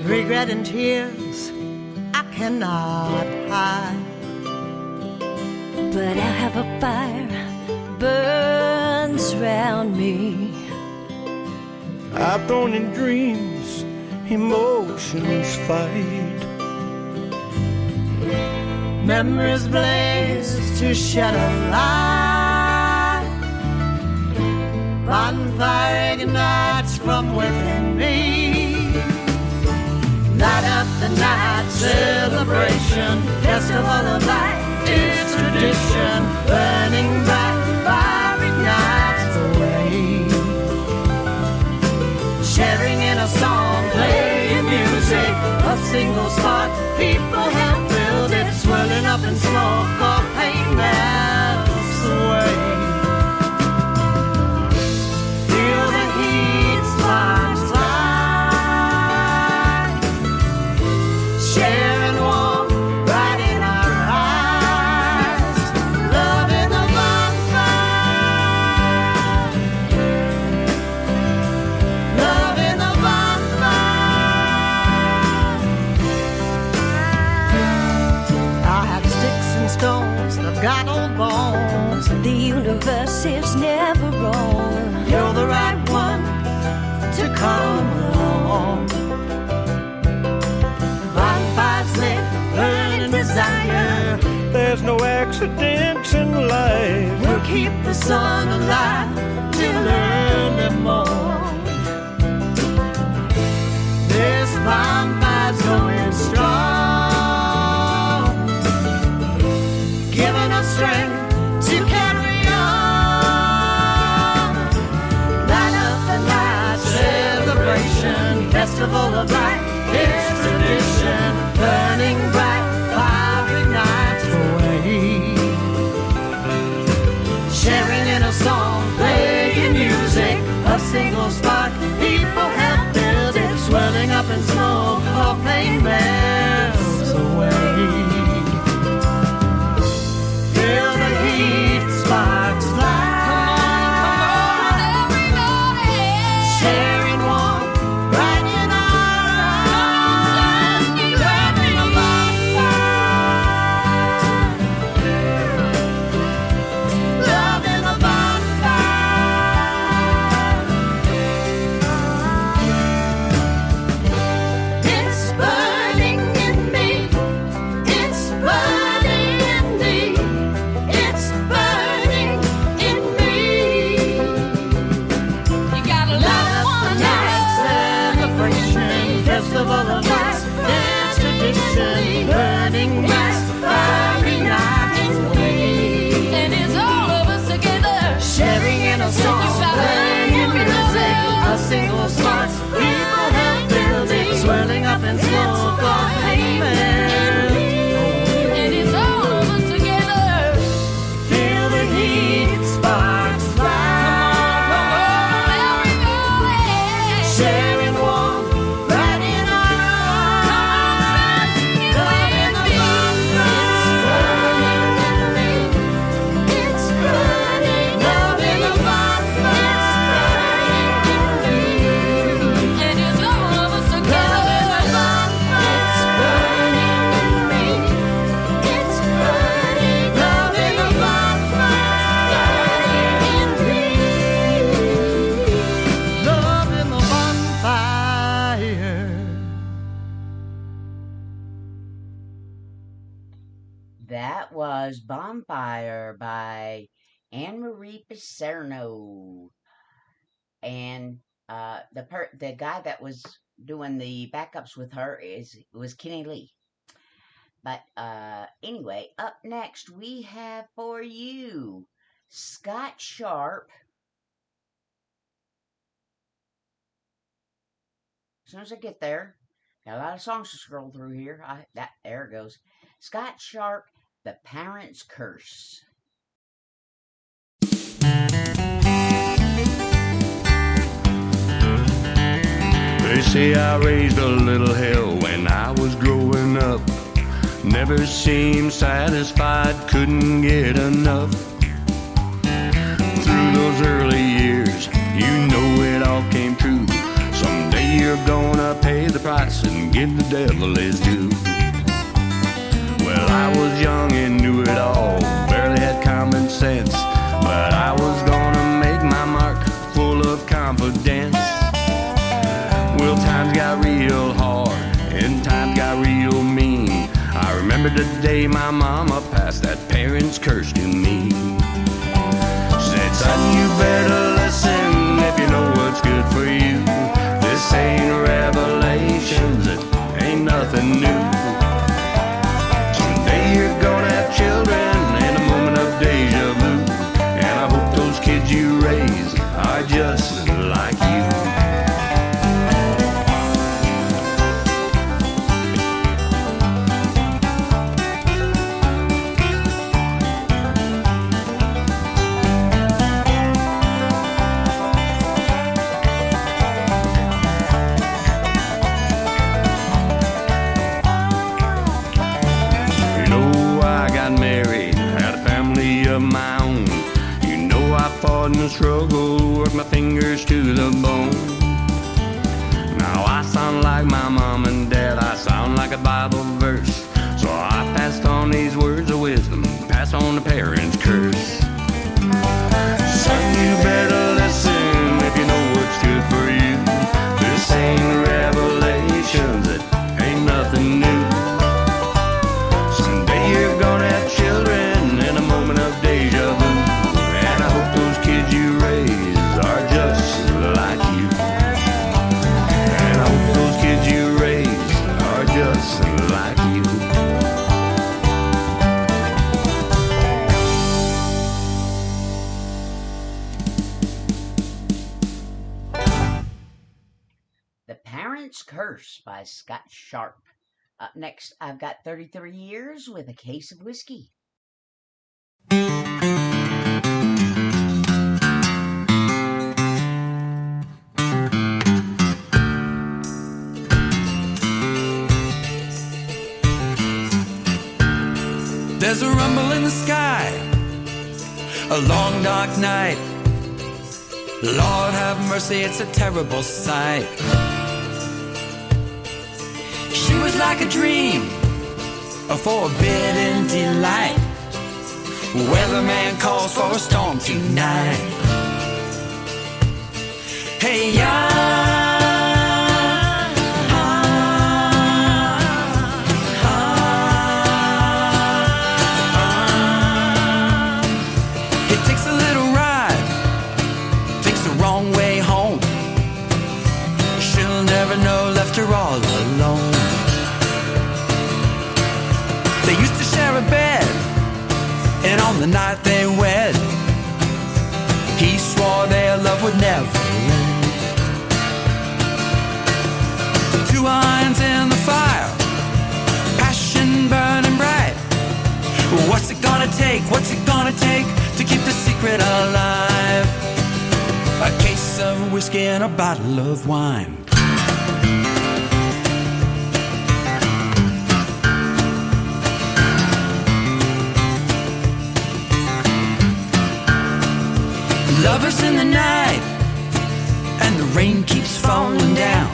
Regret and tears I cannot hide. But I have a fire burns round me. I've thrown in dreams, emotions fight. Memories blaze to shed a light. Bonfire ignites from within me. Light up the night celebration, festival of light, it's tradition. Burning bright, fire ignites the way. Sharing in a song, playing music, a single spark, people help build it. Swirling up in smoke, or pain melts away. Feel the heat, sparks fly. Sharing warmth right in our eyes. Love in the bonfire. Love in the stones, I've got old bones. The universe is never wrong. You're the right one to come along. Bonfires lit, burning desire. There's no accidents in life. We'll keep the sun alive till early morn. This bonfire's going strong, giving us strength to carry on. Light up the night celebration, festival of light, it's tradition. Burning bright, fire ignites the way. Sharing in a song, playing music, a single spark, people help build it. Swirling up in smoke, or pain melts away. Feel the heat, sparks fly. Come on, everybody. Sharing warmth right in our eyes. Love in a bonfire. Love in a bonfire. It's burning in me. It's burning in me. It's burning in me. You gotta love one Night another. celebration, festival of lights, it's tradition. Burning bright, fiery nights away. And it's all of us together. Sharing in a song, playing music, a single spark, people help building. Swirling up in smoke, or pavement. And it's all of us together. Feel the heat, sparks fly. Come on, everybody. Sharing warmth right in our eyes. Love in the bonfire. It's burning. Love in the bonfire. And it's all of us together. It's burning in me. It's burning. Love in the bonfire. In me. Love in the bonfire. That was Bonfire by Anne Marie Picerno. And the guy that was doing the backups with her was Kenny Lee. But anyway, up next we have for you Scott Sharp. As soon as I get there, got a lot of songs to scroll through here. There it goes. Scott Sharp, The Parent's Curse. They say I raised a little hell when I was growing up. Never seemed satisfied, couldn't get enough. Through those early years, you know it all came true. Someday you're gonna pay the price and give the devil his due. Well, I was young and knew it all, barely had common sense, but I was gonna make my mark full of confidence. got real hard and times got real mean, I remember the day my mama passed that parent's curse to me. Said, son, you better listen if you know what's good for you. This ain't revelations, it ain't nothing new. Someday you're gonna have children in a moment of deja vu, and I hope those kids you raise are just like you. In the struggle, work my fingers to the bone. Now I sound like my mom and dad, I sound like a Bible verse. So I passed on these words of wisdom, pass on the parents' curse. Son, you better listen if you know what's good for you. This ain't revelations, it ain't nothing new. Someday you're gonna have children in a moment of deja vu, and I hope those kids you raise are just like you. And I hope those kids you raise are just like you. The Parent's Curse by Scott Sharp. Up next, I've got 33 Years with a Case of Whiskey. There's a rumble in the sky, a long dark night. Lord have mercy, it's a terrible sight. She was like a dream, a forbidden delight. Weatherman calls for a storm tonight. Hey, yeah. All alone. They used to share a bed, and on the night they wed, he swore their love would never end. Two irons in the fire, passion burning bright. What's it gonna take? What's it gonna take to keep the secret alive? A case of whiskey and a bottle of wine. Lovers in the night, and the rain keeps falling down.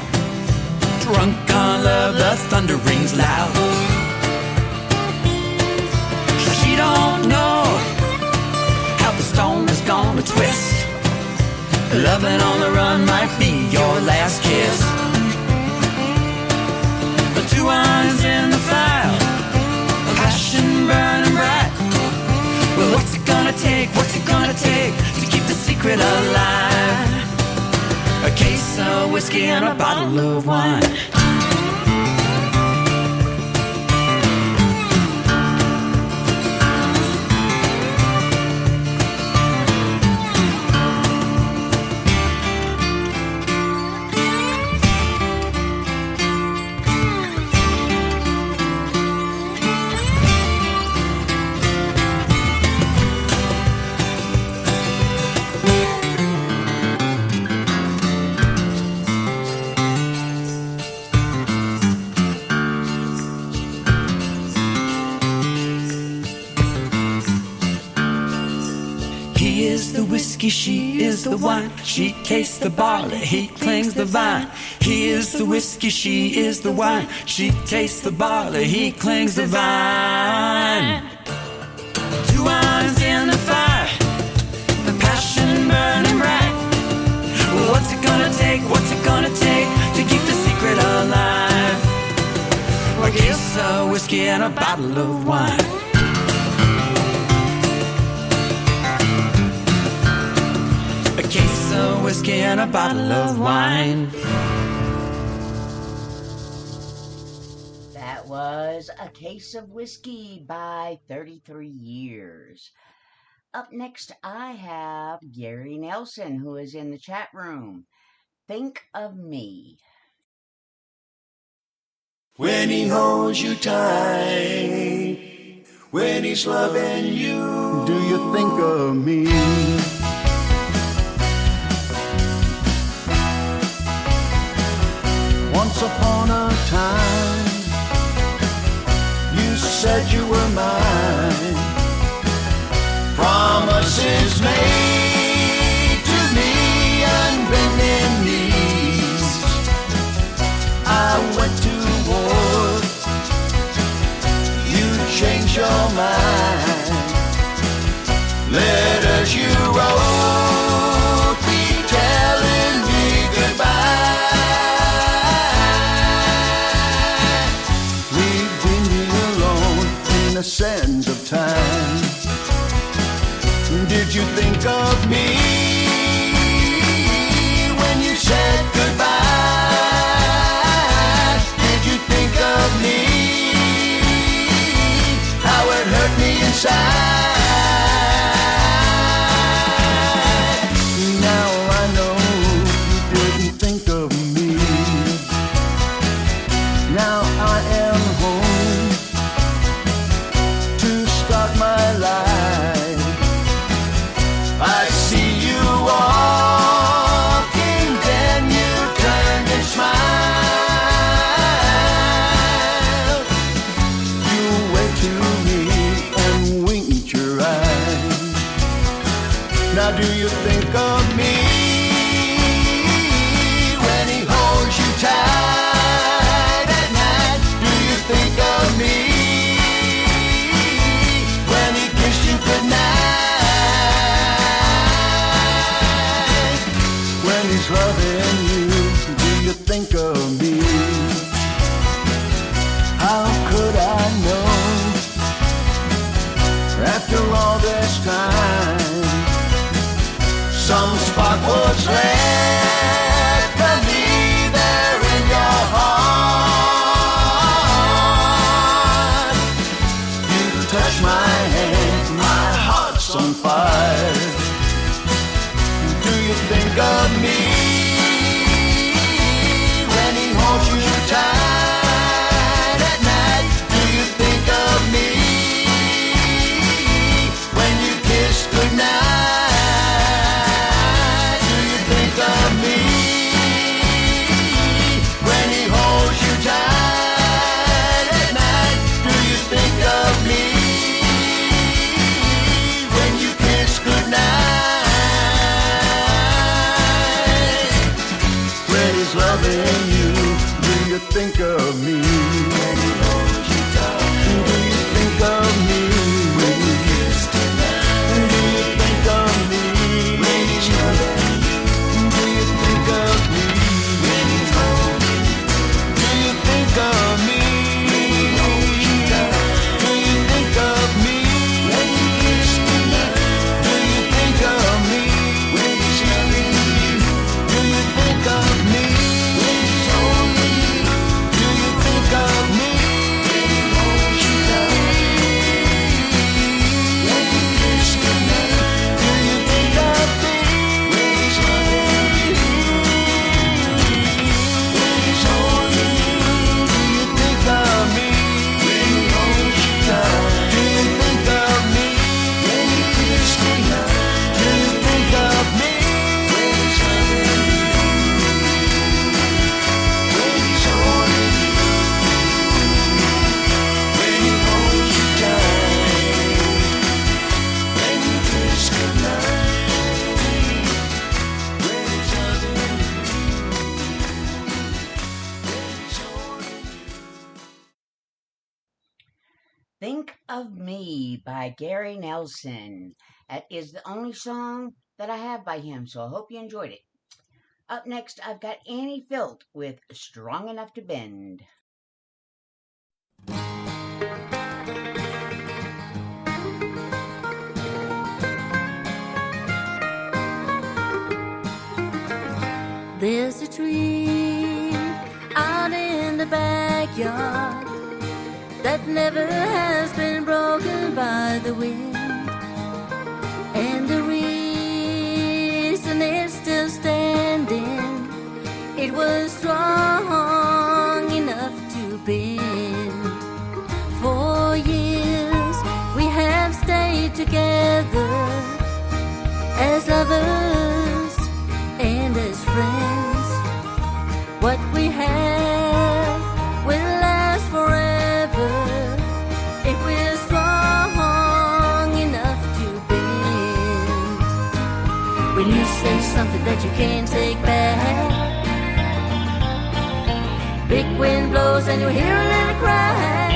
Drunk on love, the thunder rings loud. She don't know how the storm is gonna twist. Loving on the run might be your last kiss. But two irons in the fire, passion burning bright. Well, what's it gonna take? What's it gonna take to keep the secret alive? A case of whiskey and a bottle of wine. She is the wine, she tastes the barley, he clings the vine. He is the whiskey, she is the wine, she tastes the barley, he clings the vine. Two irons in the fire, the passion burning bright. What's it gonna take, what's it gonna take to keep the secret alive? case of whiskey and a bottle of wine. A case of whiskey and a bottle of wine. That was A Case of Whiskey by 33 Years. Up next, I have Gary Nelson, who is in the chat room. Think of Me. When he holds you tight, when he's loving you, Do you think of me? once upon a time, you said you were mine. Promises made to me on bending knees. I went to war, you changed your mind. Letters you wrote me telling me goodbye. We've been here alone in the sands of time. Did you think of me when you said goodbye? Did you think of me? How it hurt me inside. Now I know you didn't think of me. Now I am home to start my life. I see you walking, then you turned and smiled. You waved to me and winked your eyes. Now do you think of me when he holds you tight at night? Do you think of me when he kissed you goodnight? When he's loving you, do you think of me? How could I know after all this time? Some spark was left of me there in your heart. You touch my hand, my heart's on fire. Do you think of me when he holds you tight at night? Do you think of me when you kiss goodnight? Do you think of me when he holds you tight at night? Do you think of me when you kiss goodnight? When he's loving you, do you think of me? When he holds you tight, do you think of me? When you kiss goodnight, do you think of me? When he's loving you, do you think of me? When he's holding you, do you think of me? When he holds you tight, do you think of me? When you kiss goodnight, do you think of me? When he's loving you, do you think of me? When he's holding you, do you think of me? When he holds you tight, when you kiss goodnight, do you think of me? When he's loving you, when he's holding you, do you think of me? When he holds you tight, do you think of me? When you kiss goodnight, do you think of me? When he's loving you, when he's holding you, when he holds you tight, when you kiss goodnight, when he's loving you, when he's holding you. Think of Me by Gary Nelson. That is the only song that I have by him, so I hope you enjoyed it. Up next, I've got Annie Filt with Strong Enough to Bend. There's a tree out in the backyard that never has been broken by the wind. And the reason it's still standing, it was strong enough to bend. For years we have stayed together as lovers and as friends. What we have will last forever if we're strong enough to bend. When you say something that you can't take back, big wind blows and you hear a little crack.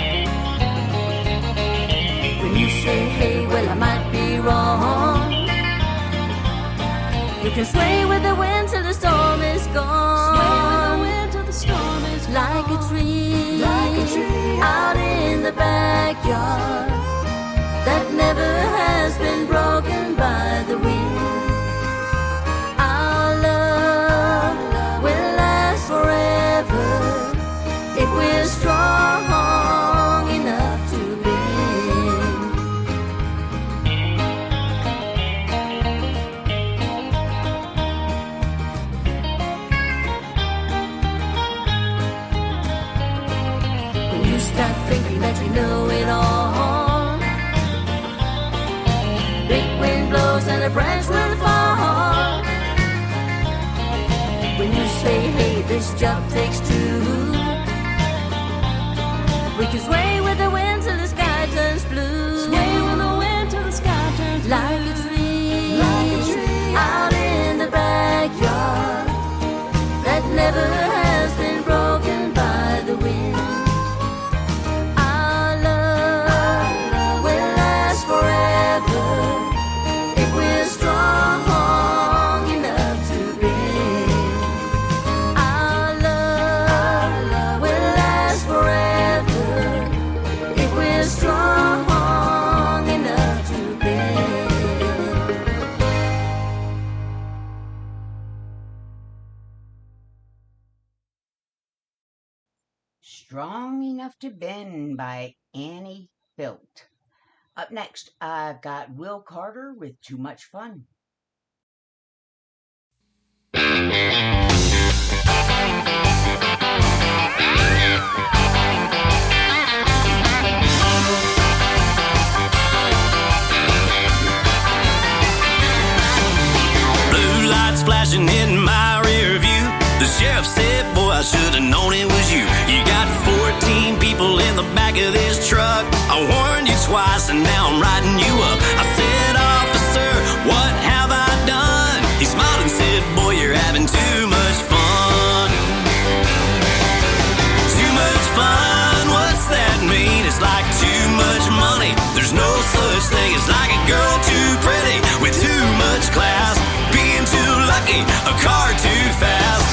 When you say, hey, well, I might be wrong, you can sway with the wind till the storm is gone. Sway with the wind till the storm is gone. Like a tree out in the backyard that never has been broken by the wind. Our love will last forever if we're strong enough to bend. When you start thinking that you know it all, big wind blows and a branch will fall. When you say, hey, this job takes two, we can sway with the wind till the sky turns blue. Sway with the wind till the sky turns blue. Like a tree out in the backyard that never has been broken by the wind. Our love will last forever if we're strong enough to bend. Our love will last forever if we're strong enough to bend. Strong Enough to Bend by Annie Built. Up next, I've got Will Carter with Too Much Fun. Blue lights flashing in my rear view. The sheriff said, boy, I should have known it was you. You got 14 people in the back of this truck. I warned you twice and now I'm riding you up. I said, officer, what have I done? He smiled and said, boy, you're having too much fun. Too much fun, what's that mean? It's like too much money. There's no such thing as like a girl too pretty with too much class. Being too lucky, a car too fast.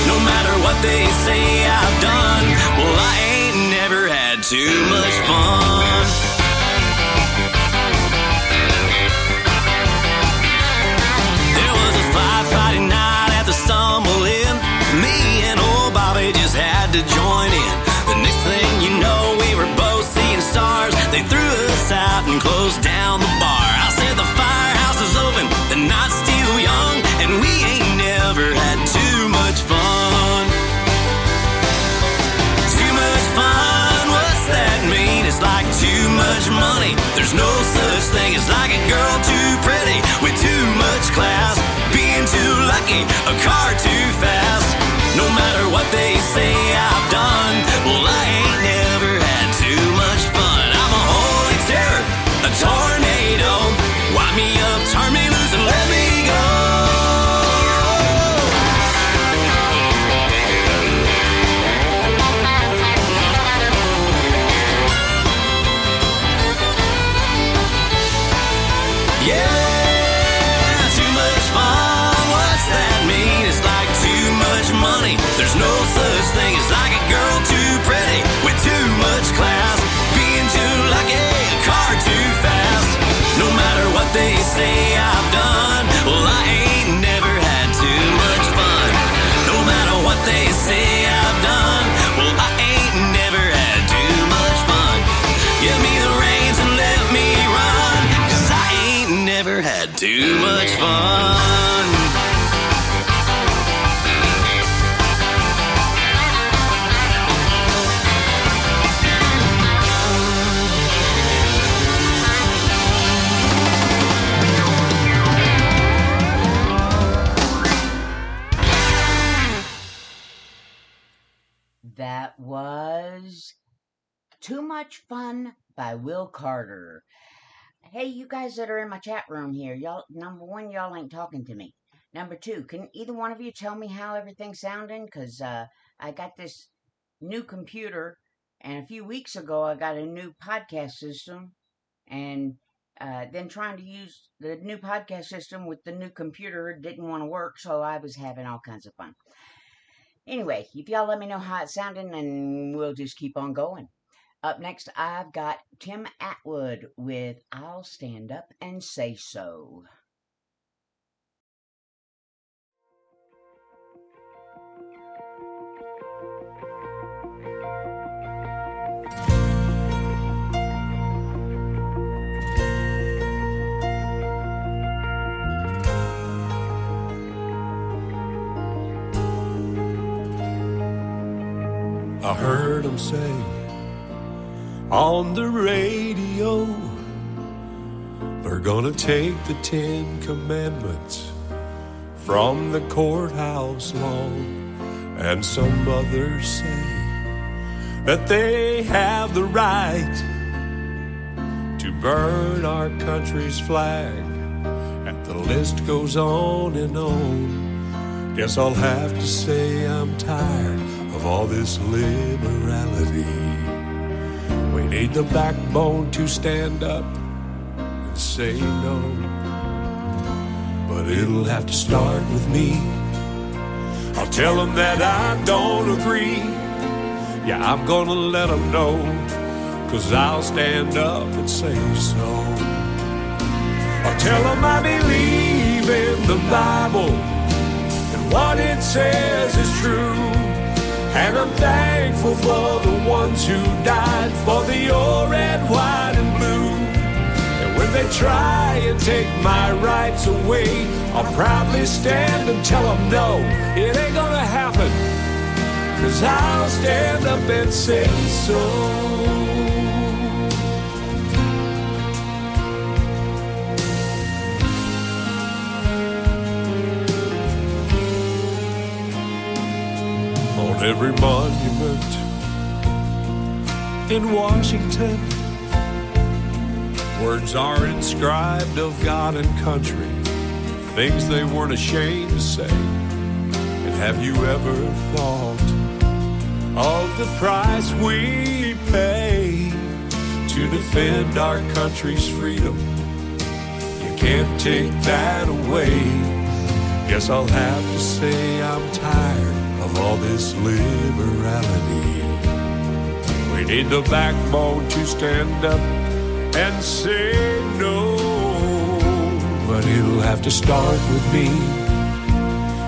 No matter what they say I've done, well, I ain't never had too much fun. There was a fight Friday night at the Stumble Inn. Me and old Bobby just had to join in. The next thing you know, we were both seeing stars. They threw us out and closed down the bar. I said the firehouse is open, the night's still young, and we ain't never had too much fun. Too much fun, what's that mean? It's like too much money. There's no such thing as like a girl too pretty with too much class. Being too lucky, a car too fast. No matter what they say I've done, well, I ain't never had too much fun. I'm a holy terror, a tornado. Wind me up, turn me loose and let me go. Yeah, too much fun, what's that mean? It's like too too much fun. That was Too Much Fun by Will Carter. Hey, you guys that are in my chat room here, y'all, number one, y'all ain't talking to me. Number two, can either one of you tell me how everything's sounding? Because I got this new computer, and a few weeks ago I got a new podcast system, and then trying to use the new podcast system with the new computer didn't want to work, so I was having all kinds of fun. Anyway, if y'all let me know how it's sounding, and we'll just keep on going. Up next, I've got Tim Atwood with I'll Stand Up and Say So. I heard him say on the radio, they're gonna take the 10 Commandments from the courthouse lawn. And some others say that they have the right to burn our country's flag. And the list goes on and on. Guess I'll have to say I'm tired of all this liberality. We need the backbone to stand up and say no. But it'll have to start with me. I'll tell them that I don't agree. Yeah, I'm gonna let them know, 'cause I'll stand up and say so. I'll tell them I believe in the Bible, and what it says is true. And I'm thankful for the ones who died for the old, red, white, and blue. And when they try and take my rights away, I'll proudly stand and tell them no, it ain't gonna happen, 'cause I'll stand up and say so. Every monument in Washington, words are inscribed of God and country, things they weren't ashamed to say. And have you ever thought of the price we pay to defend our country's freedom? You can't take that away. Guess I'll have to say I'm tired of all this liberality. We need the backbone to stand up and say no. But it'll have to start with me.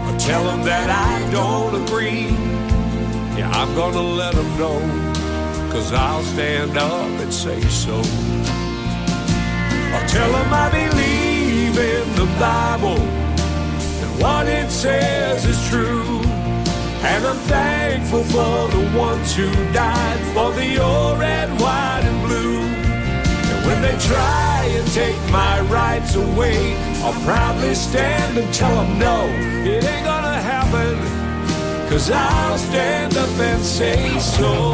I'll tell them that I don't agree. Yeah, I'm gonna let them know, 'cause I'll stand up and say so. I'll tell them I believe in the Bible, and what it says is true. And I'm thankful for the ones who died for the old, red, white, and blue. And when they try and take my rights away, I'll proudly stand and tell them no, it ain't gonna happen, 'cause I'll stand up and say so.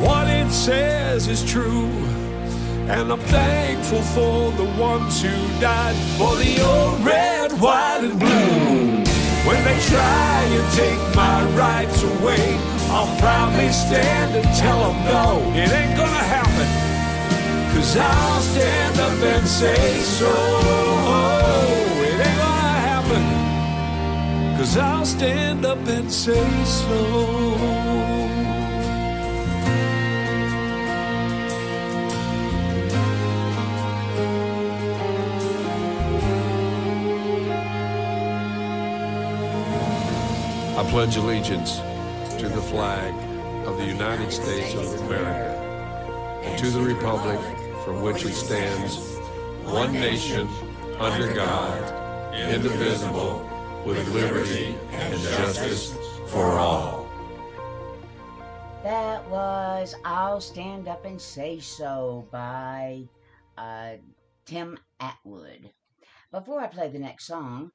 What it says is true, and I'm thankful for the ones who died for the old, red, white, and blue. When they try and take my rights away, I'll proudly stand and tell them no, it ain't gonna happen, 'cause I'll stand up and say so. It ain't gonna happen, 'cause I'll stand up and say so. I pledge allegiance to the flag of the United States of America and to the republic for which it stands, one nation, under God, indivisible, with liberty and justice for all. That was I'll Stand Up and Say So by Tim Atwood. Before I play the next song,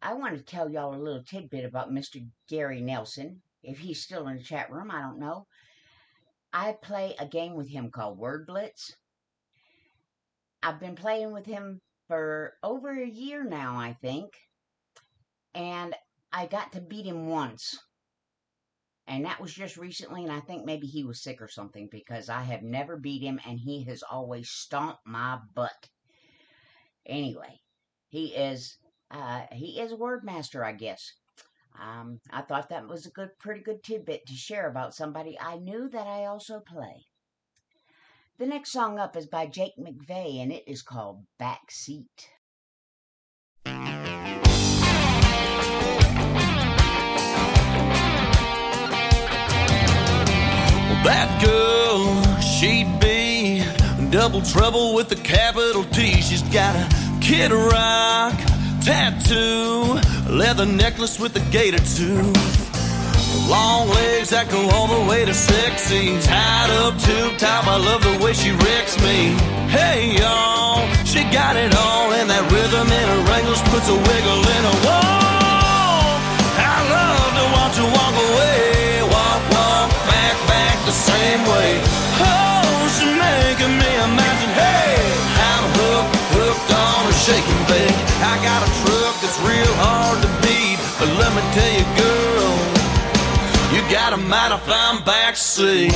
I want to tell y'all a little tidbit about Mr. Gary Nelson. If he's still in the chat room, I don't know. I play a game with him called Word Blitz. I've been playing with him for over a year now, I think. And I got to beat him once. And that was just recently, and I think maybe he was sick or something, because I have never beat him, and he has always stomped my butt. Anyway, he is a word master, I guess. I thought that was a pretty good tidbit to share about somebody I knew that I also play. The next song up is by Jake McVeigh, and it is called Backseat. That girl, she'd be double trouble with a capital T. She's got a Kid Rock tattoo, leather necklace with a gator tooth, long legs that go all the way to sexy, tied up tube top. I love the way she wrecks me. Hey y'all, she got it all, and that rhythm in her wrangles puts a wiggle in her wall. I love to watch her walk away, walk, walk, back, back the same way. Oh, she's making me imagine, hey, I'm hooked on her shaking bake. I got a truck that's real hard to beat, but let me tell you, girl, you got a mighty fine backseat.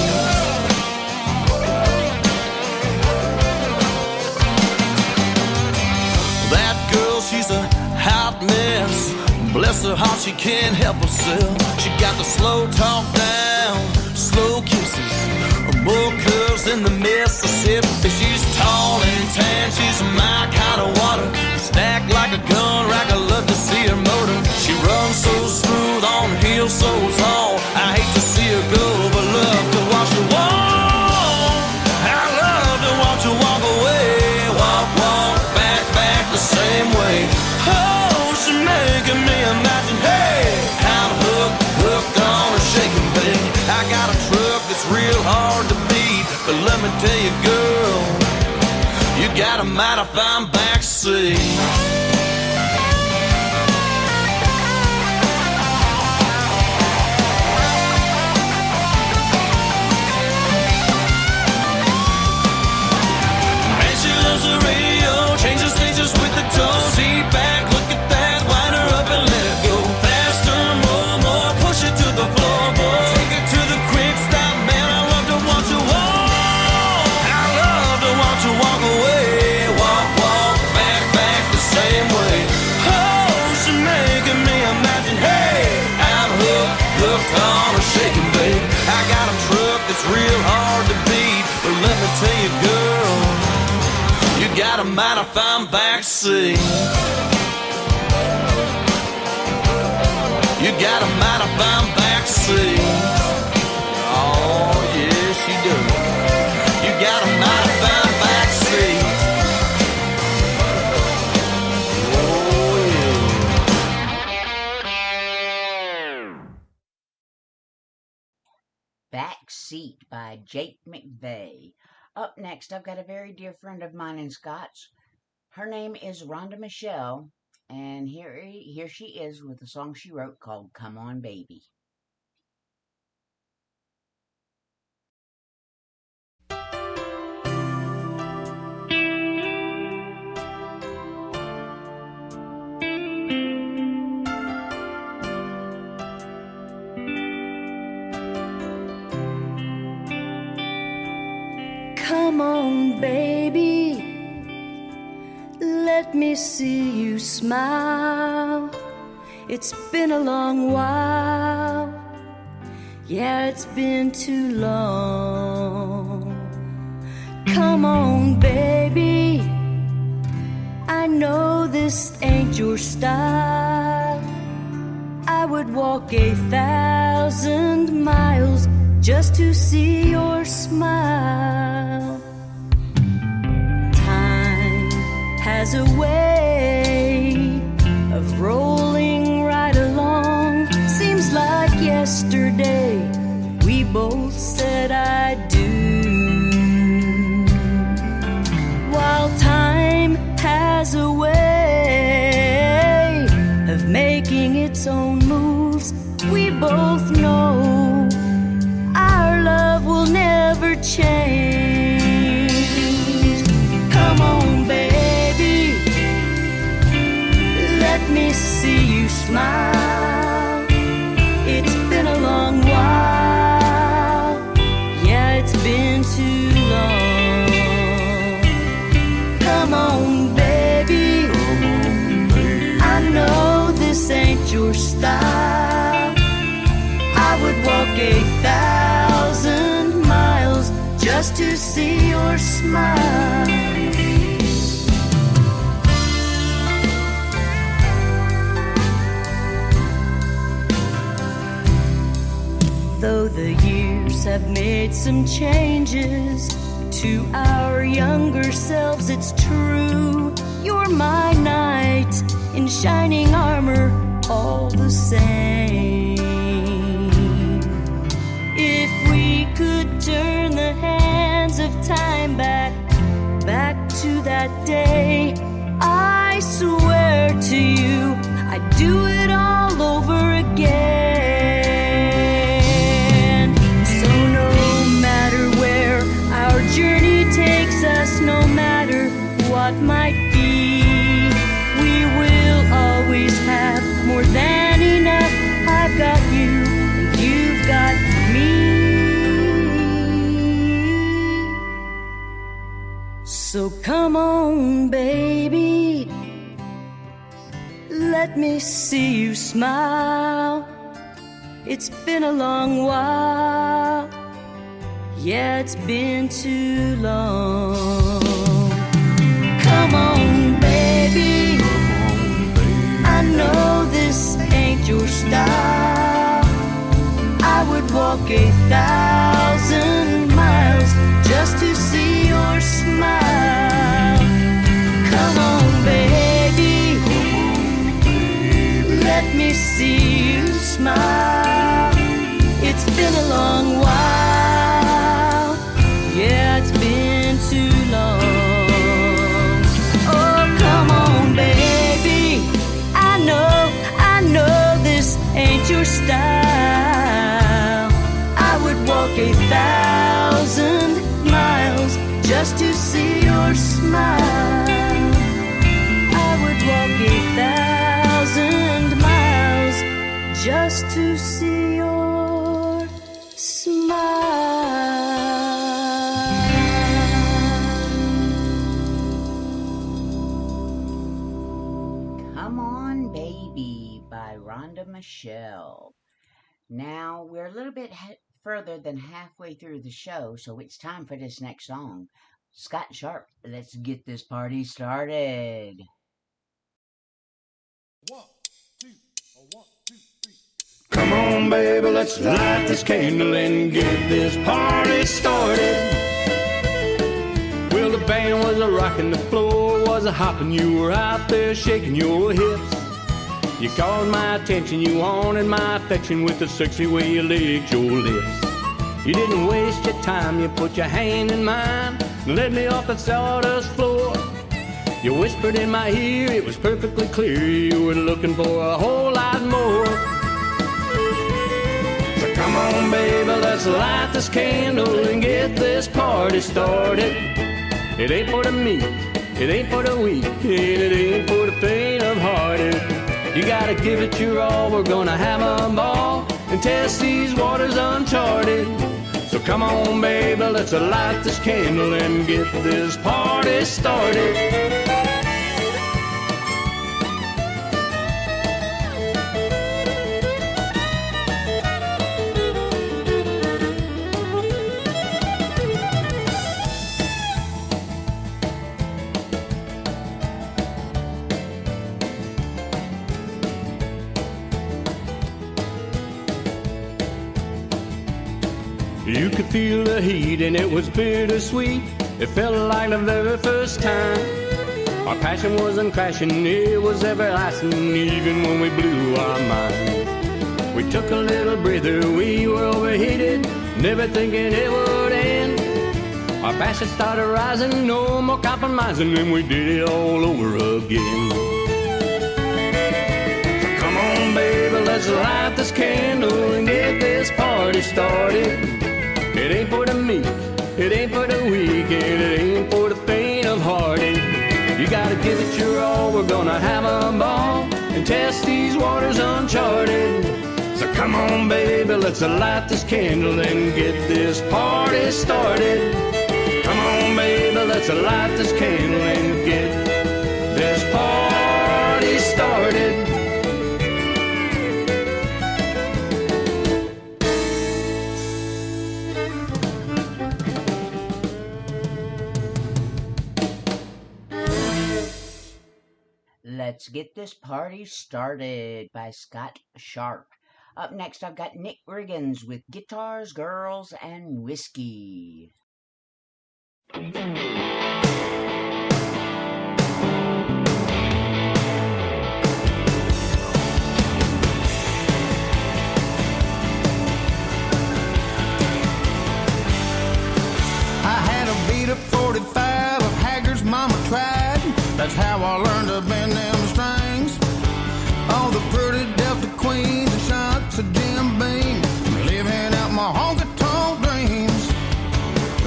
That girl, she's a hot mess. Bless her heart, she can't help herself. She got the slow talk down, slow kisses, more curves than the Mississippi. She's tall and tan, she's my kind of water. Stacked like a gun rack, I love to see her motor. She runs so smooth on heels so tall. I hate to see her go, but love to watch her walk. I love to watch her walk away, walk, walk, back, back the same way. Oh, she's making me imagine, hey, I'm hooked on her shaking bake. I got a truck that's real hard to beat, but let me tell you, girl, you got a mighty fine backseat. And she loves the radio, changes stages with the tone. Seat back, look at that, wind her up and let it go. Faster, more, push it to the floor, boy. Take it to the quick stop, man, I love to watch her walk. I love to watch her walk away, walk, walk, back, back the same way. Oh, she's making me imagine, hey, I'm hooked on her shaking bake. I got a truck that's real hard to beat, but let me tell you, girl, you got a mighty fine backseat. You got a mighty fine backseat. Oh, yes, you do. You got a mighty fine backseat. Oh, yeah. Backseat by Jake McVeigh. Up next, I've got a very dear friend of mine in Scotch. Her name is Rhonda Michelle, and here she is with a song she wrote called Come On Baby. Come on, baby, let me see you smile. It's been a long while, yeah, it's been too long. Come on, baby, I know this ain't your style. I would walk 1,000 miles just to see your smile. Time has a way of rolling right along. Seems like yesterday we both said I do. While time has a way of making its own moves, we both know our love will never change. Come on, baby, let me see you smile. It's been a long while, yeah, it's been too long. Come on, baby, I know this ain't your style. I would walk 1,000 miles just to see your smile. Though the years have made some changes to our younger selves, it's true. You're my knight in shining armor, all the same. If we could turn the hands of time back to that day, I swear to you, I'd do it all over again. So no matter where our journey takes us, no matter what might be, we will always have more than enough. I've got you and you've got me. So come on, baby, let me see you smile. It's been a long while, yeah, it's been too long. Come on, baby, I know this ain't your style. I would walk 1,000 miles just to see your smile. Come on, baby, let me see you smile. It's been a long while, yeah, it's been too long. Oh, come on, baby, I know this ain't your style. I would walk 1,000 miles just to see your smile. I would walk 1,000 miles just to see your smile. Come On Baby by Rhonda Michelle. Now, we're a little bit further than halfway through the show, so it's time for this next song. Scott Sharp, let's get this party started. 1, 2, 1, 2, 3. Come on, baby, let's light this candle and get this party started. Well, the band was a rocking, the floor was a hopping. You were out there shaking your hips. You caught my attention, you wanted my affection with the sexy way you licked your lips. You didn't waste your time, you put your hand in mine and led me off the sawdust floor. You whispered in my ear, it was perfectly clear you were looking for a whole lot more. So come on, baby, let's light this candle and get this party started. It ain't for the meek, it ain't for the weak, and it ain't for the faint of hearted. You gotta give it your all, we're gonna have a ball and test these waters uncharted. So come on, baby, let's light this candle and get this party started. You could feel the heat and it was bittersweet. It felt like the very first time. Our passion wasn't crashing, it was everlasting, even when we blew our minds. We took a little breather, we were overheated, never thinking it would end. Our passion started rising, no more compromising, and we did it all over again. So come on, baby, let's light this candle and get this party started. It ain't for the meek, it ain't for the weak, and it ain't for the faint of hearted. You gotta give it your all, we're gonna have a ball and test these waters uncharted. So come on, baby, let's light this candle and get this party started. Come on, baby, let's light this candle and get this party started. Let's Get This Party Started by Scott Sharp. Up next, I've got Nick Riggins with Guitars, Girls, and Whiskey. I had a beat up 45 of Haggard's Mama Tried. That's how I learned to bend them strings. All the pretty Delta Queens and shots of Jim Beam, living out my honky-tonk dreams.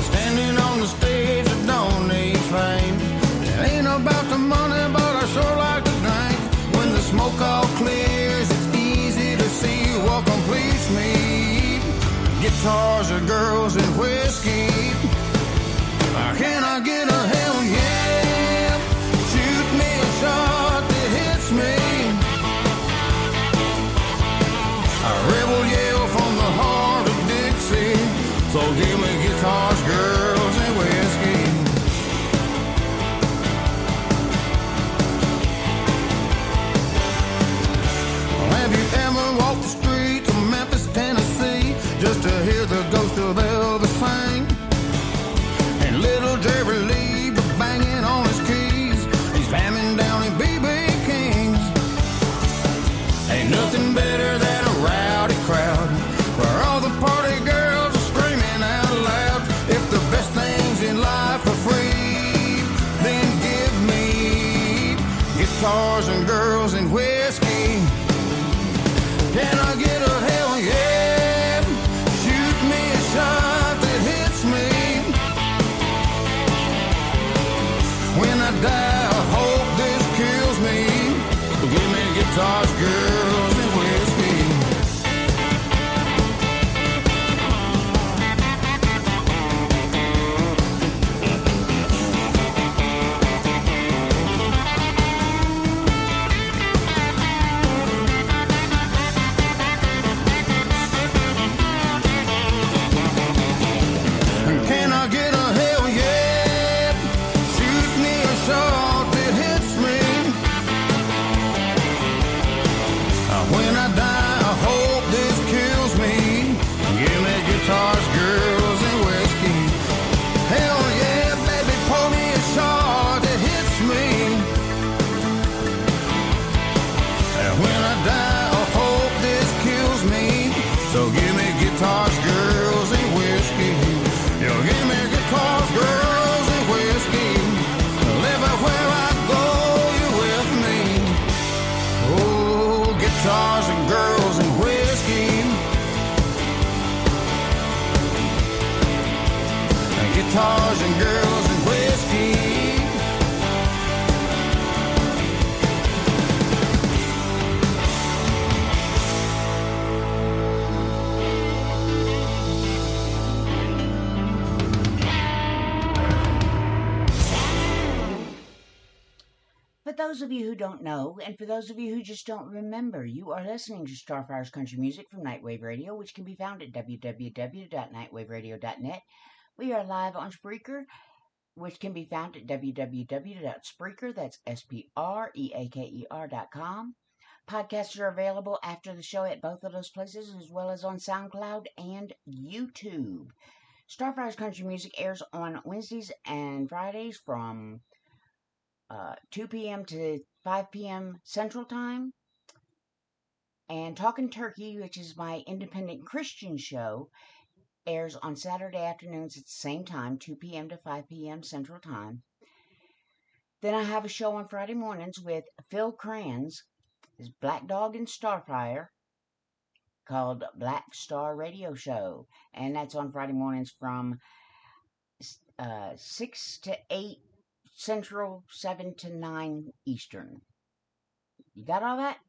Standing on the stage that don't need fame. It ain't about the money, but I sure like to drink. When the smoke all clears, it's easy to see what completes me. Guitars or girls and whiskey. Can I get a hell yeah? Shoot me a shot that hits me. A rebel yell from the heart of Dixie. So give me guitars, girls, and whiskey. Well, have you ever walked the streets of Memphis, Tennessee, just to hear the ghost of Elvis sing? And little Jerry Lee banging on his keys, he's slamming down in B.B. King's. Ain't nothing better than a rowdy crowd, where all the party girls are screaming out loud. If the best things in life are free, then give me guitars and girls and whiskey. Can I get a hell yeah? Shoot me a shot that hits me. When I die, I hope this kills me. Give me guitars, girls, and whiskey. Can I get a hell yeah? Shoot me a shot that hits me. When I die, I hope this kills me. Give me guitars, girls, and whiskey. Hell yeah, baby, pour me a shot that hits me. When I die, I hope this kills me. So give me guitars, girls, and whiskey. You give me guitars, girls, and whiskey. Everywhere I go, you're with me. Oh, guitars and girls and whiskey. Guitars and girls and whiskey. For those of you who don't know, and for those of you who just don't remember, you are listening to Starfire's Country Music from Nightwave Radio, which can be found at www.nightwaveradio.net. We are live on Spreaker, which can be found at www.spreaker, that's Spreaker.com. Podcasts are available after the show at both of those places, as well as on SoundCloud and YouTube. Starfire's Country Music airs on Wednesdays and Fridays from 2 p.m. to 5 p.m. Central Time. And Talkin' Turkey, which is my independent Christian show, airs on Saturday afternoons at the same time, 2 p.m. to 5 p.m. Central Time. Then I have a show on Friday mornings with Phil Kranz, his Black Dog and Starfire, called Black Star Radio Show. And that's on Friday mornings from 6 to 8 Central, 7 to 9 Eastern. You got all that?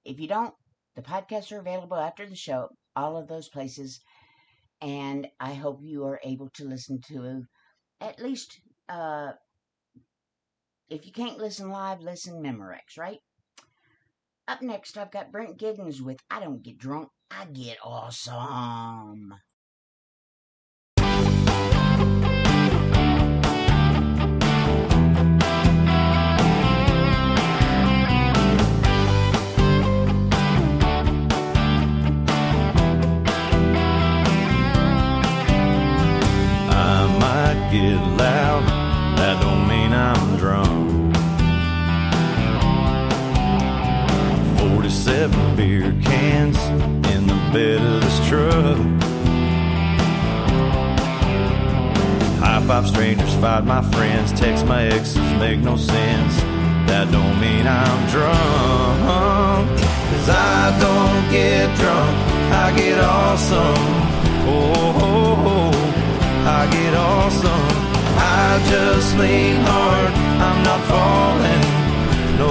If you don't, the podcasts are available after the show, all of those places. And I hope you are able to listen to at least, if you can't listen live, listen Memorex, right? Up next, I've got Brent Giddens with I Don't Get Drunk, I Get Awesome. I might get loud, that don't mean I'm drunk. 47 beer cans in the bed of this truck. High five strangers, fight my friends, text my exes, make no sense. That don't mean I'm drunk. 'Cause I don't get drunk, I get awesome. Oh, I get awesome. I just lean hard, I'm not falling. No,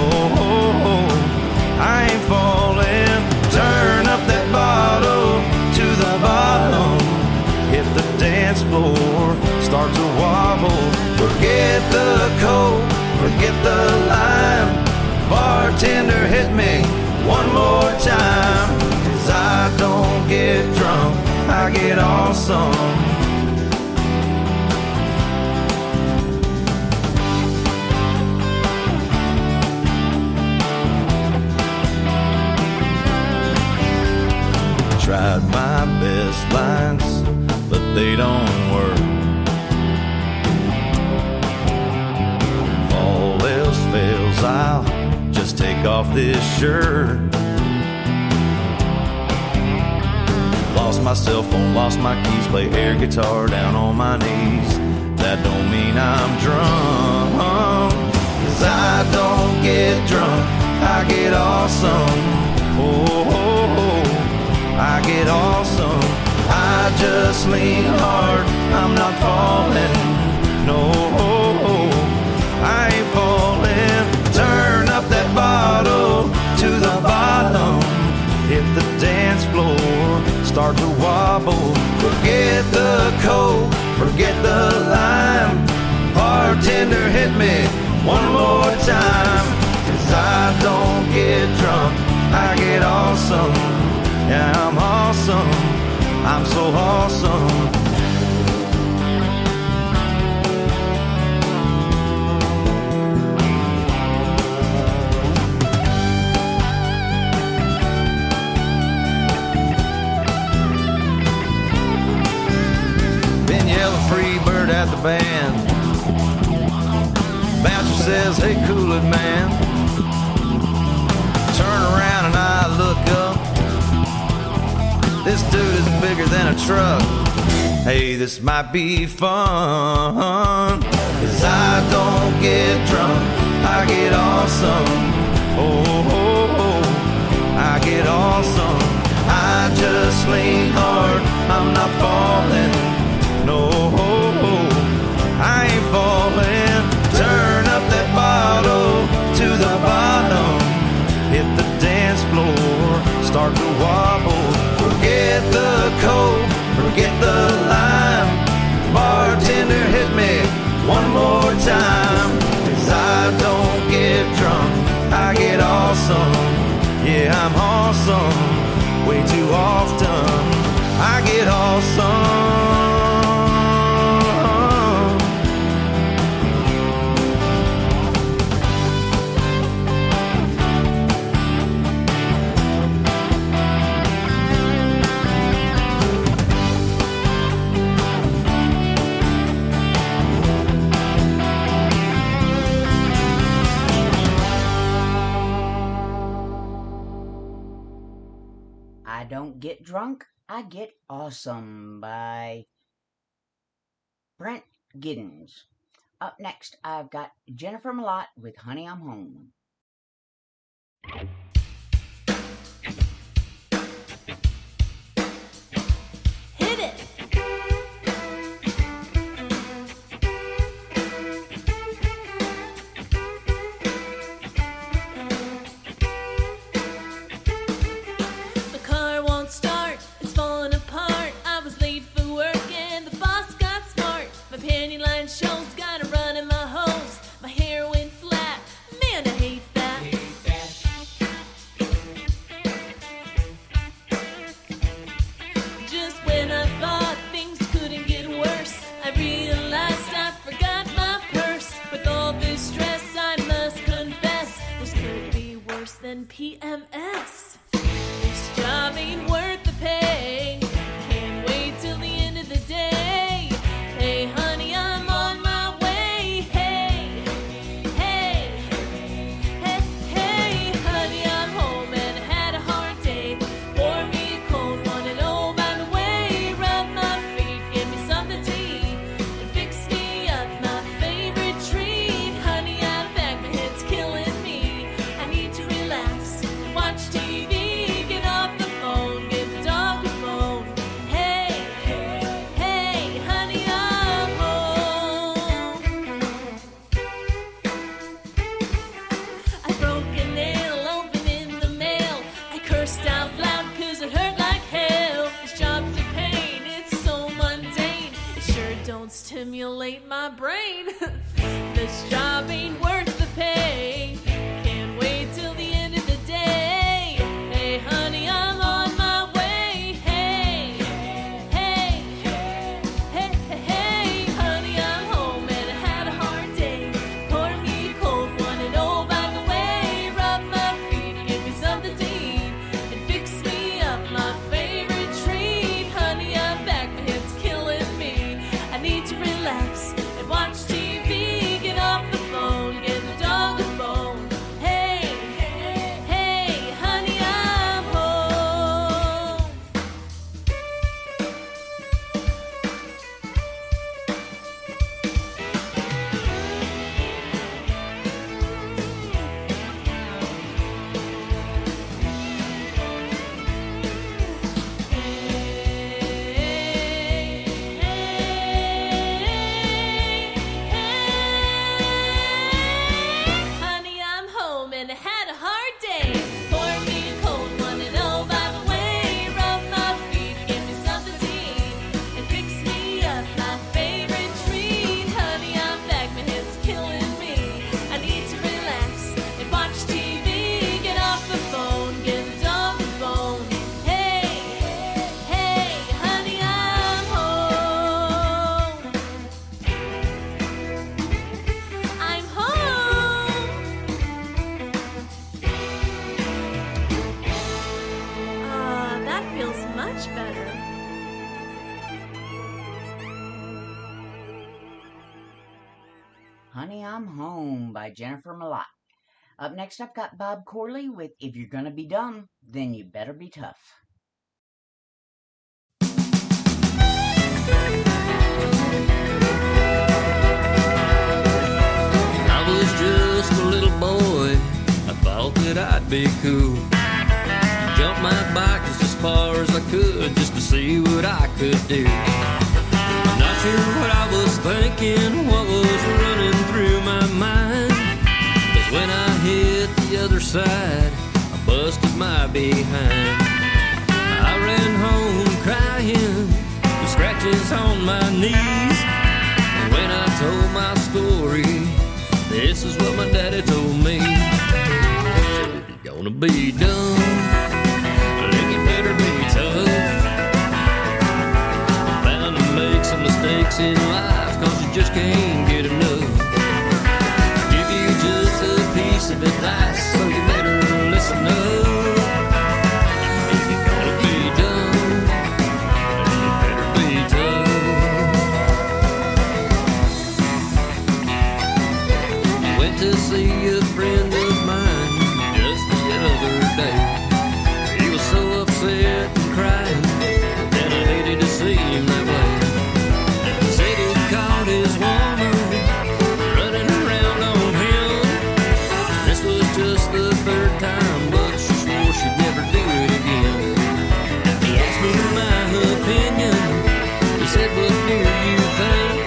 I ain't falling. Turn up that bottle to the bottom. Hit the dance floor, start to wobble. Forget the coke, forget the lime. Bartender, hit me one more time. 'Cause I don't get drunk, I get awesome. Tried my best lines, but they don't work. If all else fails, I'll just take off this shirt. Lost my cell phone, lost my keys, play air guitar down on my knees. That don't mean I'm drunk. 'Cause I don't get drunk, I get awesome. Oh, I get awesome. I just lean hard, I'm not falling. No, I ain't falling. Turn up that bottle to the bottom. Hit the dance floor, start to wobble. Forget the coke, forget the lime. Bartender, hit me one more time. 'Cause I don't get drunk, I get awesome. Yeah, I'm awesome, I'm so awesome. Been yelling free bird at the band. Bouncer says, hey, cool it, man. Turn around and I look up. This dude is bigger than a truck. Hey, this might be fun. 'Cause I don't get drunk, I get awesome. Oh, I get awesome. I just lean hard, I'm not falling. No, I ain't falling. Turn up that bottle to the bottom. Hit the dance floor, start to wobble. Forget the coke, forget the lime. Bartender, hit me one more time. 'Cause I don't get drunk, I get awesome. Yeah, I'm awesome, way too often. I get awesome. I Don't Get Drunk, I Get Awesome by Brent Giddens. Up next, I've got Jennifer Malott with Honey, I'm Home. Hit it! The car won't start, it's falling apart. I was late for work and the boss got smart. My panty line shows, got a run in my hose. My hair went flat, man, I hate that. Just when I thought things couldn't get worse, I realized I forgot my purse. With all this stress, I must confess, this could be worse than PMS. This job ain't worth the pay. Can't wait till the end of the day. Hey, honey, I'm on my way. Hey, hey, hey, hey, honey, I'm home and I had a hard day. Pour me a cold one and oh, by the way, rub my feet, give me something to eat, and fix me up my favorite treat. Honey, I'm back, my head's killing me. I need to relax, watch TV, get off the phone, give the dog a bone. Hey, hey, honey, I'm home. I broke a nail opening the mail. I cursed out loud cause it hurt like hell. This job's a pain, it's so mundane. It sure don't stimulate my brain. This job ain't worth the pay. Can't wait till the end of the day. Hey, honey, I'm on my way. Hey, hey, hey, hey, honey, I'm home and I had a hard day. Pour me a cold one and oh, by the way, rub my feet, give me something to eat, and fix me up my favorite treat. Honey, I'm back, my head's killing me. I need to relax and watch TV, get off the phone, give the dog a bone. Hey, hey, honey, I'm home. Honey, I'm home and I had a hard day. Pour me a cold one and oh, by the way, rub my feet, give me something to eat, and fix me up my favorite treat. Honey, I'm back, my head's killing me. I need to relax and watch TV, get off the phone, give the dog a bone. Hey, hey, honey, I'm home. I'm home. That feels much better. Honey, I'm Home by Jennifer Malott. Up next, I've got Bob Corley with If You're Gonna Be Dumb, Then You Better Be Tough. I was just a little boy, I thought that I'd be cool. Jumped my bike just as far as I could, just to see what I could do. I'm not sure what I was thinking, what was running through my mind. 'Cause when I hit the other side, I busted my behind. I ran home crying, with scratches on my knees. And when I told my story, this is what my daddy told me. Said, if you're gonna be dumb, then you better be tough. Bound to make some mistakes in life, 'cause you just can't get enough. Give you just a piece of advice, so you better listen up. If you're gonna be dumb, then you better be tough. Went to see a friend of mine just the other day. He was so upset third time, but she swore she'd never do it again. He asked me my opinion. He said, what do you think?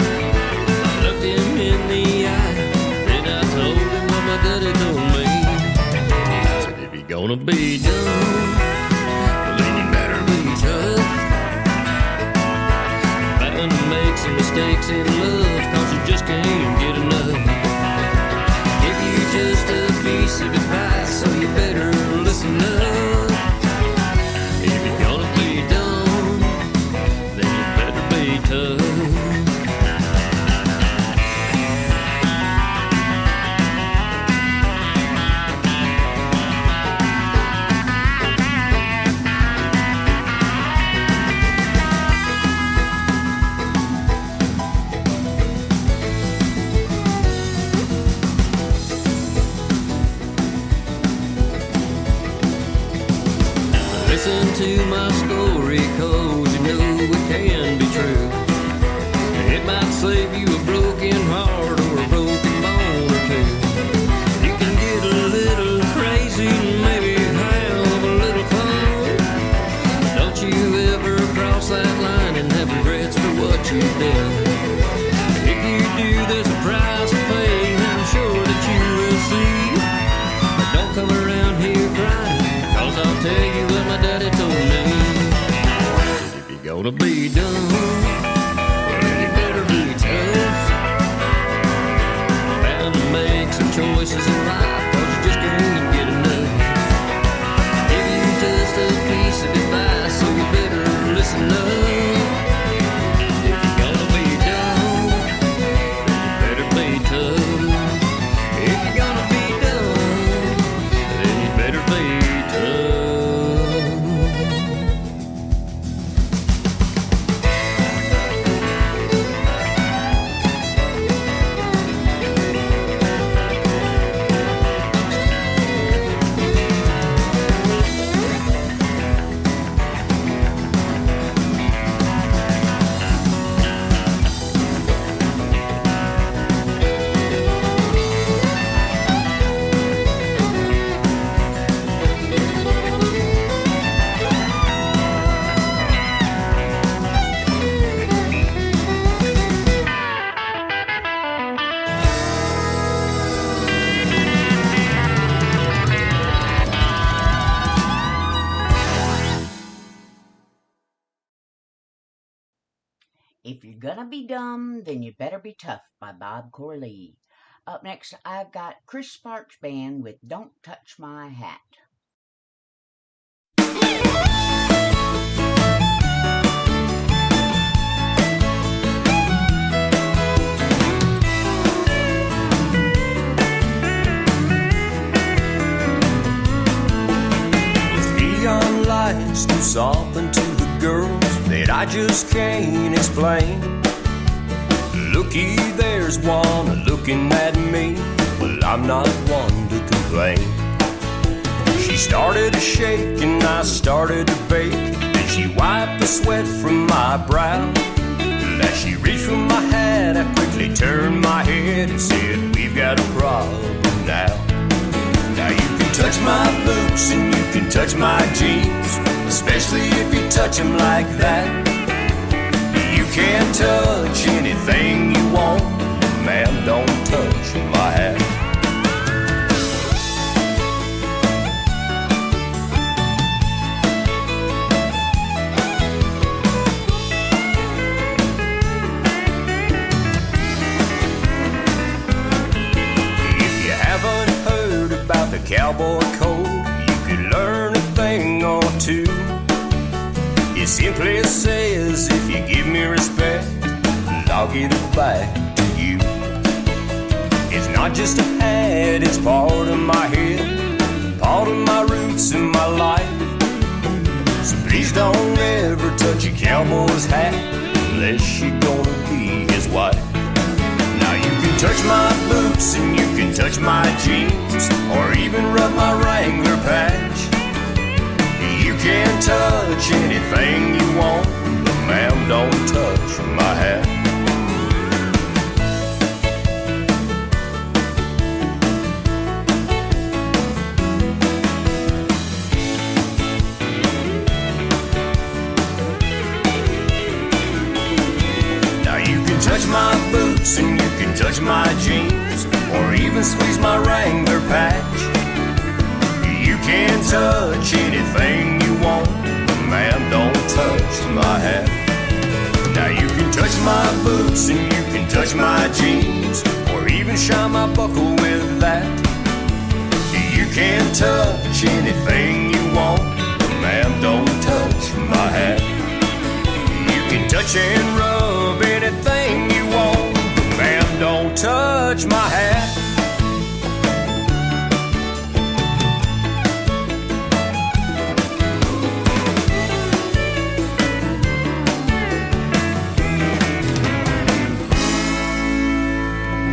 I looked him in the eye, then I told him what my daddy told me. I said, if you're gonna be dumb, then you better be tough. Bound to make some mistakes in love, cause you just can't get enough. Give you just a piece of advice, so you better listen up. If you're gonna be dumb, then you better be tough. Listen to my story, cause you know it can be true. It might save you a broken heart or a broken bone or two. You can get a little crazy and maybe have a little fun. Don't you ever cross that line and have regrets for what you've done. If you do, there's a price to pay, I'm sure that you will see. But don't come around here crying, cause I'll tell you what my daddy told me. If you're gonna be dumb, well then you better be tough. Bound to make some choices in life, cause you just can't get enough. Give you just a piece of advice, so you better listen up. If you're gonna be dumb, then you better be tough. If you're gonna be dumb, then you better be tough. If you're gonna be dumb, then you better be tough by Bob Corley. Up next, I've got Chris Sparks Band with Don't Touch My Hat. Neon lights do something to the girls that I just can't explain. Looky, there's one looking at me. Well, I'm not one to complain. She started to shake and I started to bake. Then she wiped the sweat from my brow. As she reached for my hat, I quickly turned my head and said, we've got a problem now. Now you can touch my boots and you can touch my jeans, especially if you touch them like that. You can't touch anything you want, ma'am, don't touch my hat. If you haven't heard about the cowboy code, you could learn a thing or two. It simply says, if you give me respect, I'll give it back to you. It's not just a hat, it's part of my head, part of my roots and my life. So please don't ever touch a cowboy's hat unless you're gonna be his wife. Now you can touch my boots and you can touch my jeans, or even rub my Wrangler patch. You can touch anything you want, but ma'am, don't touch my hat. touch my jeans or even squeeze my Wrangler patch. You can touch anything you want, but man, don't touch my hat. Now you can touch my boots and you can touch my jeans or even shine my buckle with that. You can touch anything you want, but man, don't touch my hat. You can touch and rub anything you want, but man, don't touch my hat.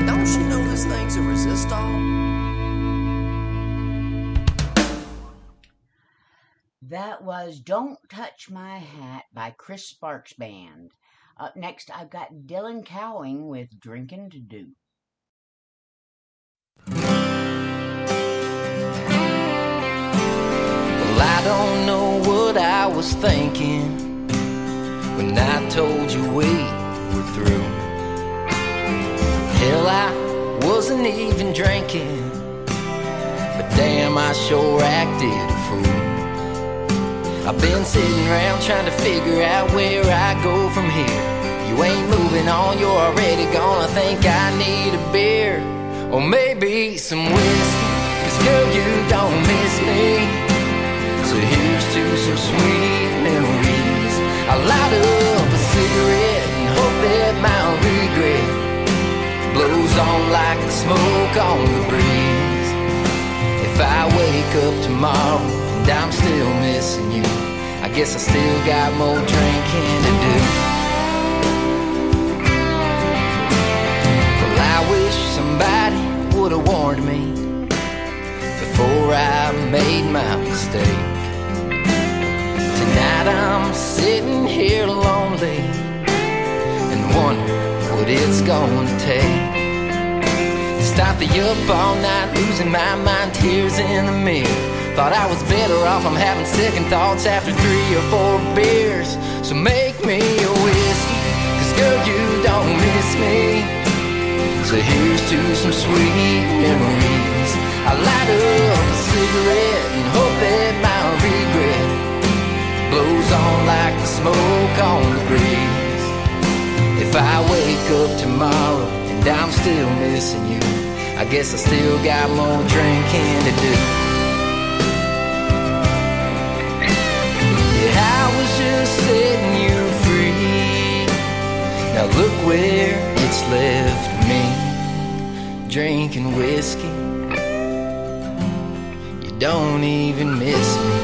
Don't you know this thing's a resistol? That was Don't Touch My Hat by Chris Sparks Band. Up next, I've got Dylan Cowing with Drinking to Do. Well, I don't know what I was thinking when I told you we were through. Hell, I wasn't even drinking, but damn, I sure acted a fool. I've been sitting around trying to figure out where I go from here. You ain't moving on, you're already gone. I think I need a beer, or maybe some whiskey, 'cause girl, you don't miss me. So here's to some sweet memories. I light up a cigarette and hope that my regret blows on like the smoke on the breeze. If I wake up tomorrow and I'm still missing you, I guess I still got more drinking to do. Well, I wish somebody would have warned me before I made my mistake. Tonight I'm sitting here lonely and wonder what it's gonna take to stop the up all night, losing my mind, tears in the mirror. Thought I was better off, I'm having second thoughts after 3 or 4 beers. So make me a whiskey, 'cause girl, you don't miss me. So here's to some sweet memories. I light up a cigarette and hope that my regret blows on like the smoke on the breeze. If I wake up tomorrow and I'm still missing you, I guess I still got more drinking to do. I was just setting you free. Now look where it's left me, drinking whiskey. You don't even miss me.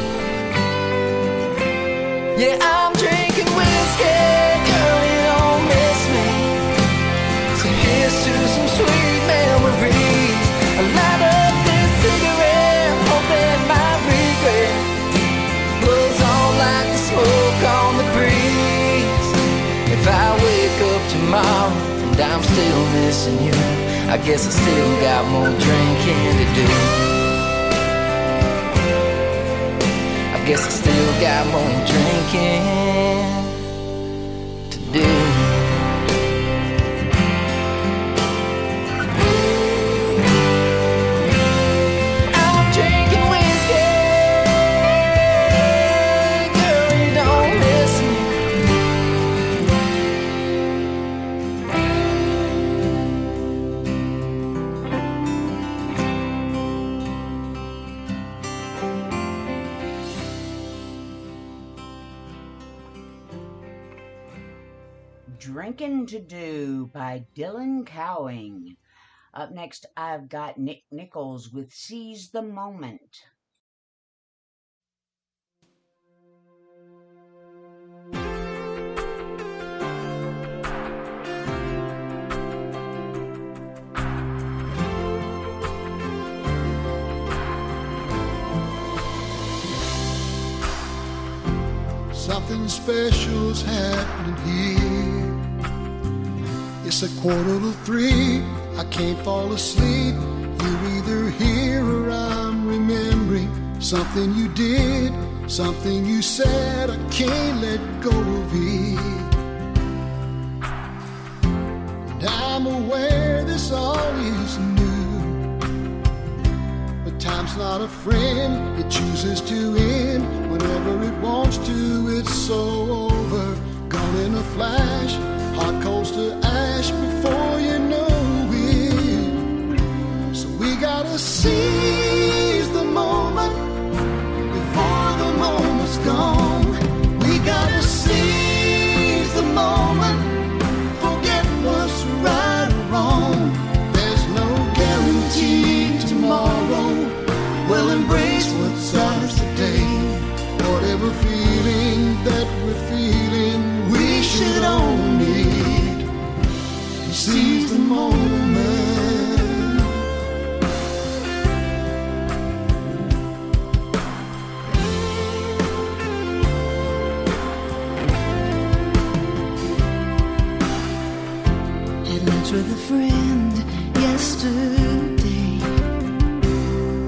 Yeah, I'm drinking whiskey, girl, you don't miss me. So here's to some sweet memories. I light up this cigarette, hope that my regret blows on like the smoke on the breeze. If I wake up tomorrow and I'm still missing you, I guess I still got more drinking to do. I guess I still got more drinking to do. Drinking to Do by Dylan Cowing. Up next, I've got Nick Nichols with Seize the Moment. Something special's happening here. It's 2:45. I can't fall asleep. You're either here or I'm remembering something you did, something you said. I can't let go of it. And I'm I'm aware this all is new, but time's not a friend. It chooses to end whenever it wants to. It's so over, gone in a flash, hot coals to ash before you know it. So we gotta seize the moment before the moment's gone. We gotta seize the moment, forget what's right or wrong. There's no guarantee tomorrow. We'll embrace what's ours today. Whatever feeling that we're feeling, we should own it and seize the moment. With a friend yesterday,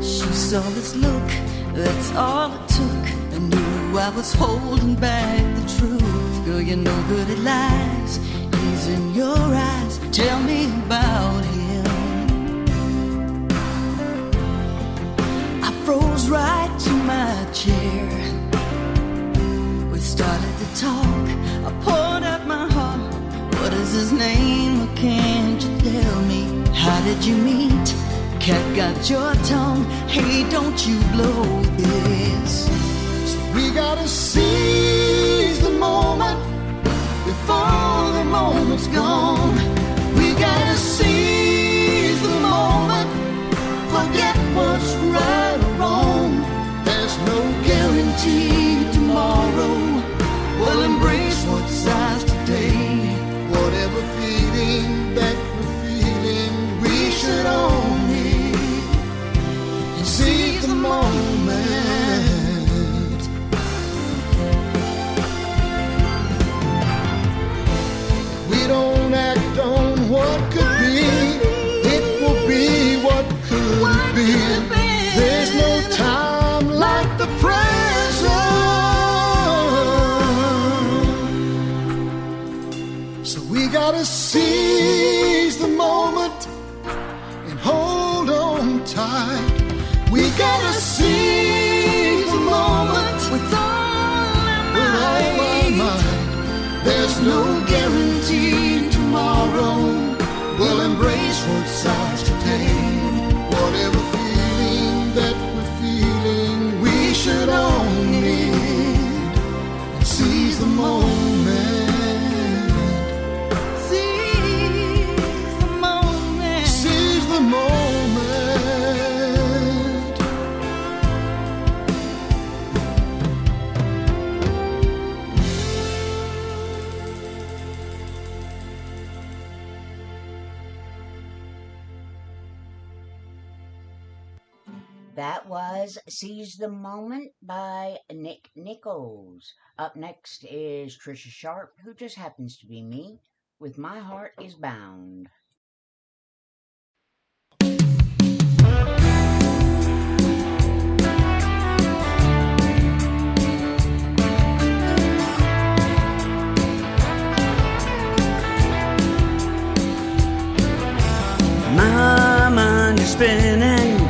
she saw this look, that's all it took. I knew I was holding back the truth. Girl, you're no good at lies, he's in your eyes. Tell me about him. I froze right to my chair. We started to talk, I poured out my heart. What is his name, or can't you tell me? How did you meet? Cat got your tongue, hey, don't you blow this. So we gotta seize the moment before the moment's gone. We gotta seize the moment, forget what's right or wrong. There's no guarantee tomorrow. We'll embrace what's ours today. Whatever feeling that we're feeling, we should own it and seize the moment. We don't act on what could be, it will be what could have been. There's no time like the present. So we gotta seize the moment and hold on tight. We gotta seize the moment with all our might. There's no guarantee tomorrow. We'll embrace what's ours today. Whatever feeling that we're feeling, we should own it and seize the moment. That was Seize the Moment by Nick Nichols. Up next is Trisha Sharp, who just happens to be me, with My Heart is Bound. My mind is spinning,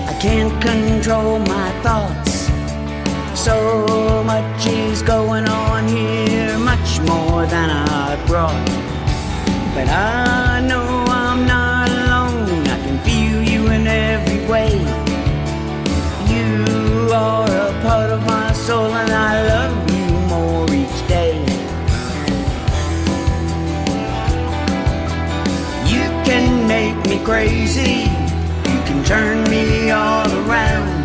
I can't control my thoughts. So much is going on here, much more than I brought. But I know I'm not alone, I can feel you in every way. You are a part of my soul and I love you more each day. You can make me crazy, you can turn me all around.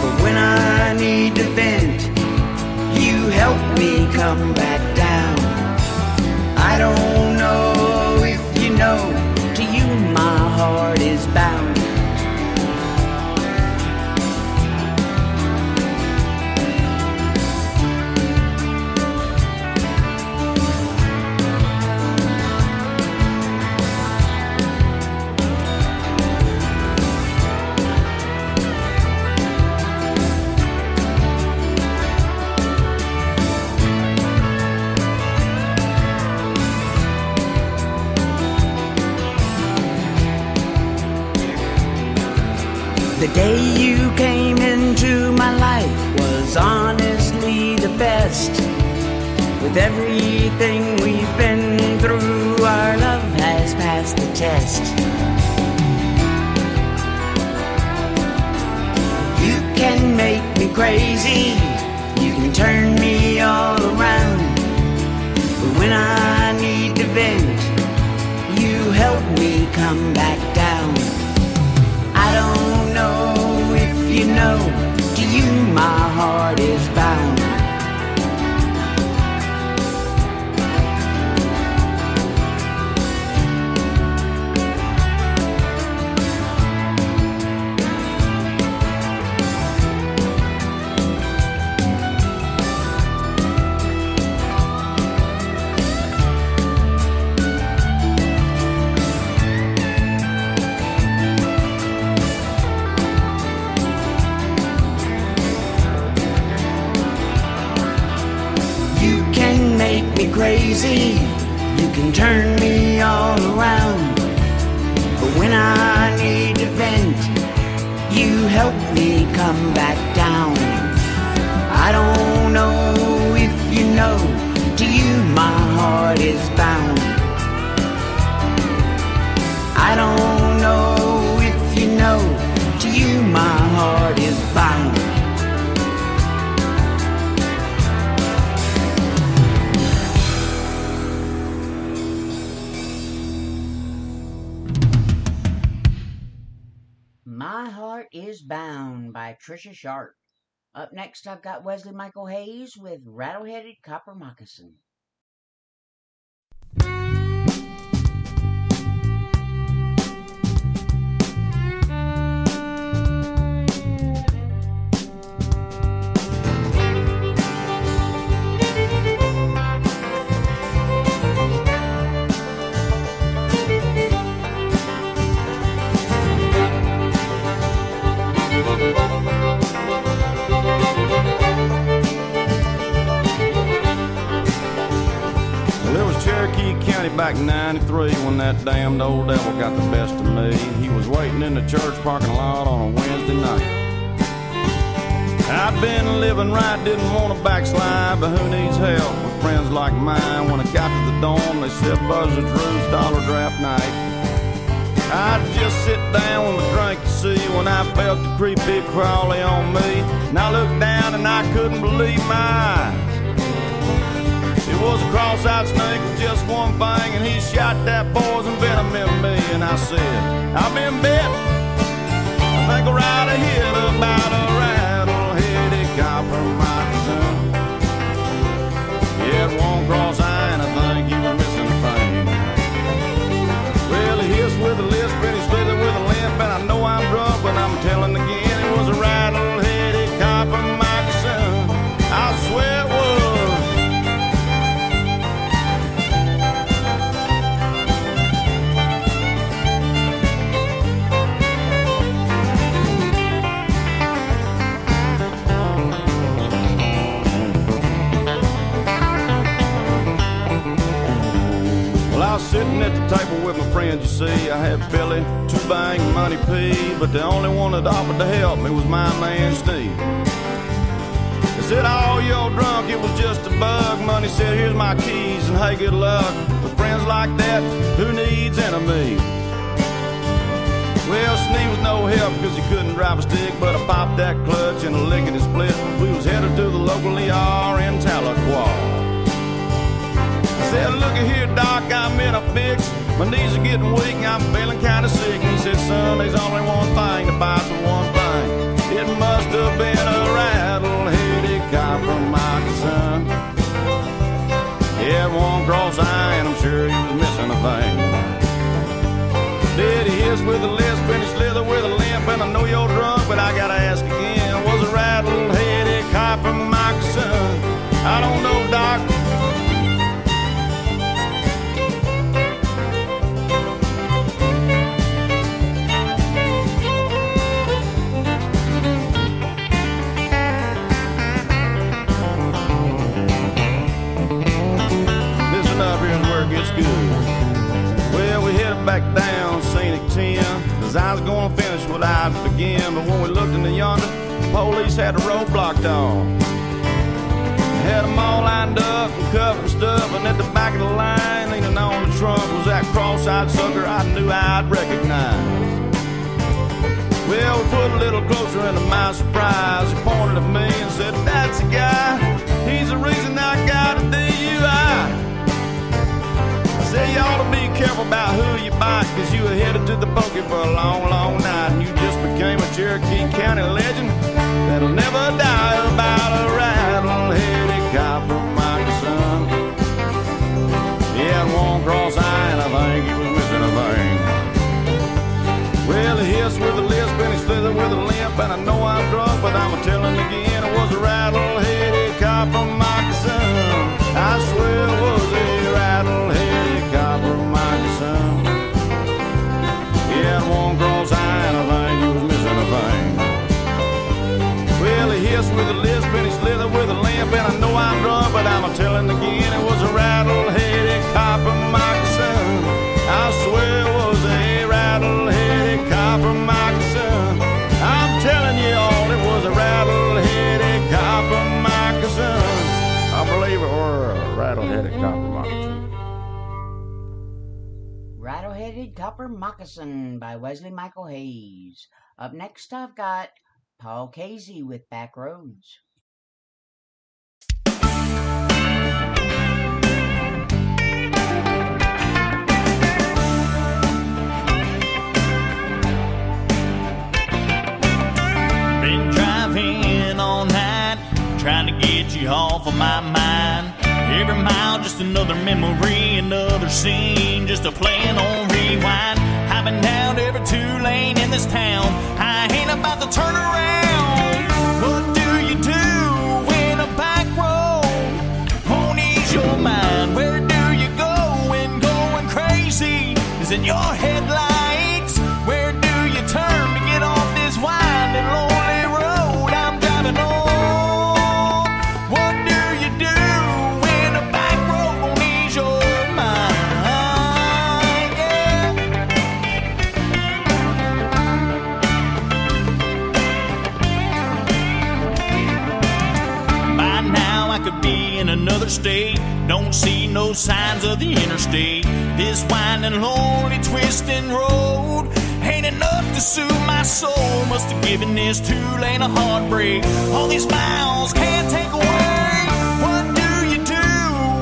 But when I need to vent, you help me come back down. I don't know if you know, to you my heart is bound. day you came into my life was honestly the best. With everything we've been through, our love has passed the test. You can make me crazy, you can turn me all around, but when I need to vent, you help me come back down. I don't know if you know, to you my heart is bound. Crazy, you can turn me all around, but when I need to vent, you help me come back down. I don't know if you know, to you my heart is bound. I don't know if you know, to you my heart is bound. My Heart is Bound by Trisha Sharp. Up next, I've got Wesley Michael Hayes with Rattle-Headed Copper Moccasin. Back in '93 when that damned old devil got the best of me. He was waiting in the church parking lot on a Wednesday night. I'd been living right, didn't want to backslide, but who needs help with friends like mine? When I got to the dorm, they said Buzzard Drew's dollar draft night. I'd just sit down with my drink to see when I felt the creepy crawly on me. And I looked down and I couldn't believe my eyes. It was a cross-eyed snake with just one thing, and he shot that poison venom in me. And I said, I've been bit. I think I'll write a hit about a rattle-headed copper moccasin. He had one cross-eye, and I think he was missing a thing. Well, he hissed with a lisp, and he slithered with a limp, and I know I'm drunk, but I'm telling again, it was a rattle-headed copper moccasin. I swear it was. I was sitting at the table with my friends, you see. I had Billy, Two Bang, and Money P, but the only one that offered to help me was my man Steve. They said, oh, you're drunk, it was just a bug. Money said, here's my keys, and hey, good luck. With friends like that, who needs enemies? Well, Steve was no help because he couldn't drive a stick, but I popped that clutch and a lickety split. We was headed to the local ER in Tahlequah. I said, look at here, Doc, I'm in a fix. My knees are getting weak and I'm feeling kind of sick. And he said, son, there's only one thing to buy for one thing. It must have been a rattle-headed copper moccasin. He had one cross-eye and I'm sure he was missing a thing. Did he hiss with a lisp and he slithered with a limp? And I know you're drunk, but I gotta ask again, was a rattle-headed copper moccasin? I don't know, Doc. Back down Scenic 10, cause I was gonna finish what I'd begin. But when we police had the road blocked off. Had them all lined up and covered and stuff, and at the back of the line, leaning on the trunk, was that cross-eyed sucker I knew I'd recognize. Well, we put a little closer, and to my surprise, he pointed at me and said, "That's the guy. He's the reason I got a DUI." I said, "You ought to be careful about who you bite, 'cause you were headed to the bogey for a long, long night, and you just became a Cherokee County legend that'll never die about a rattle-headed copper moccasin." Yeah, and one cross-eye, and I think he was missing a thing. Well, he hissed with a lisp and he slithered with a limp, and I know I'm drunk, but I'm a-telling again, it was a rattle-headed copper moccasin. I swear it was a rattle-headed copper moccasin. Yeah, and one cross-eye, and I think he was missing a thing. Well, he hissed with a lisp and he slithered with a limp, and I know I'm drunk, but I'm a-telling again, it was a rattle-headed copper moccasin. I swear it was a rattle-headed copper moccasin. I'm telling you all, it was a rattle-headed copper moccasin. I believe it were a rattle-headed copper moccasin. Rattle-Headed Copper Moccasin by Wesley Michael Hayes. Up next, I've got Paul Casey with Back Roads. Been driving all night, trying to get you off of my mind. Every mile just another memory, another scene, just a playing on rewind. I've been down every 2-lane in this town, I ain't about to turn around. What do you do when a back road won't ease your mind? Where do you go when going crazy is in your headlights? Where do you turn to get off this winding lonely road I'm driving on? What do you do when a back road won't ease your mind? Yeah. By now I could be in another state, don't see no signs of the interstate. This winding, lonely, twisting road ain't enough to soothe my soul. Must have given this 2-lane a heartbreak. All these miles can't take away. What do you do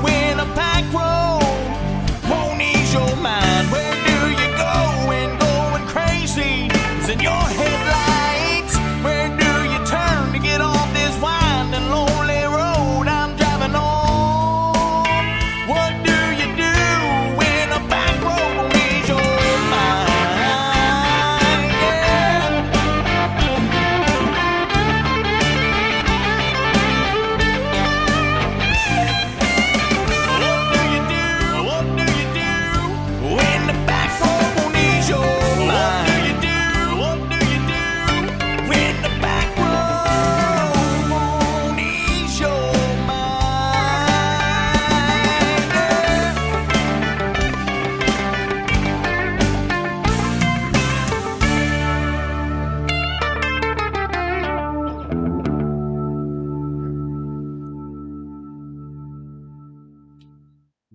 when a back road won't ease your mind? Where do you go when going crazy is in your headlights? Where do you turn to get off this winding, lonely road I'm driving on? What do you do when a back road won't ease your mind?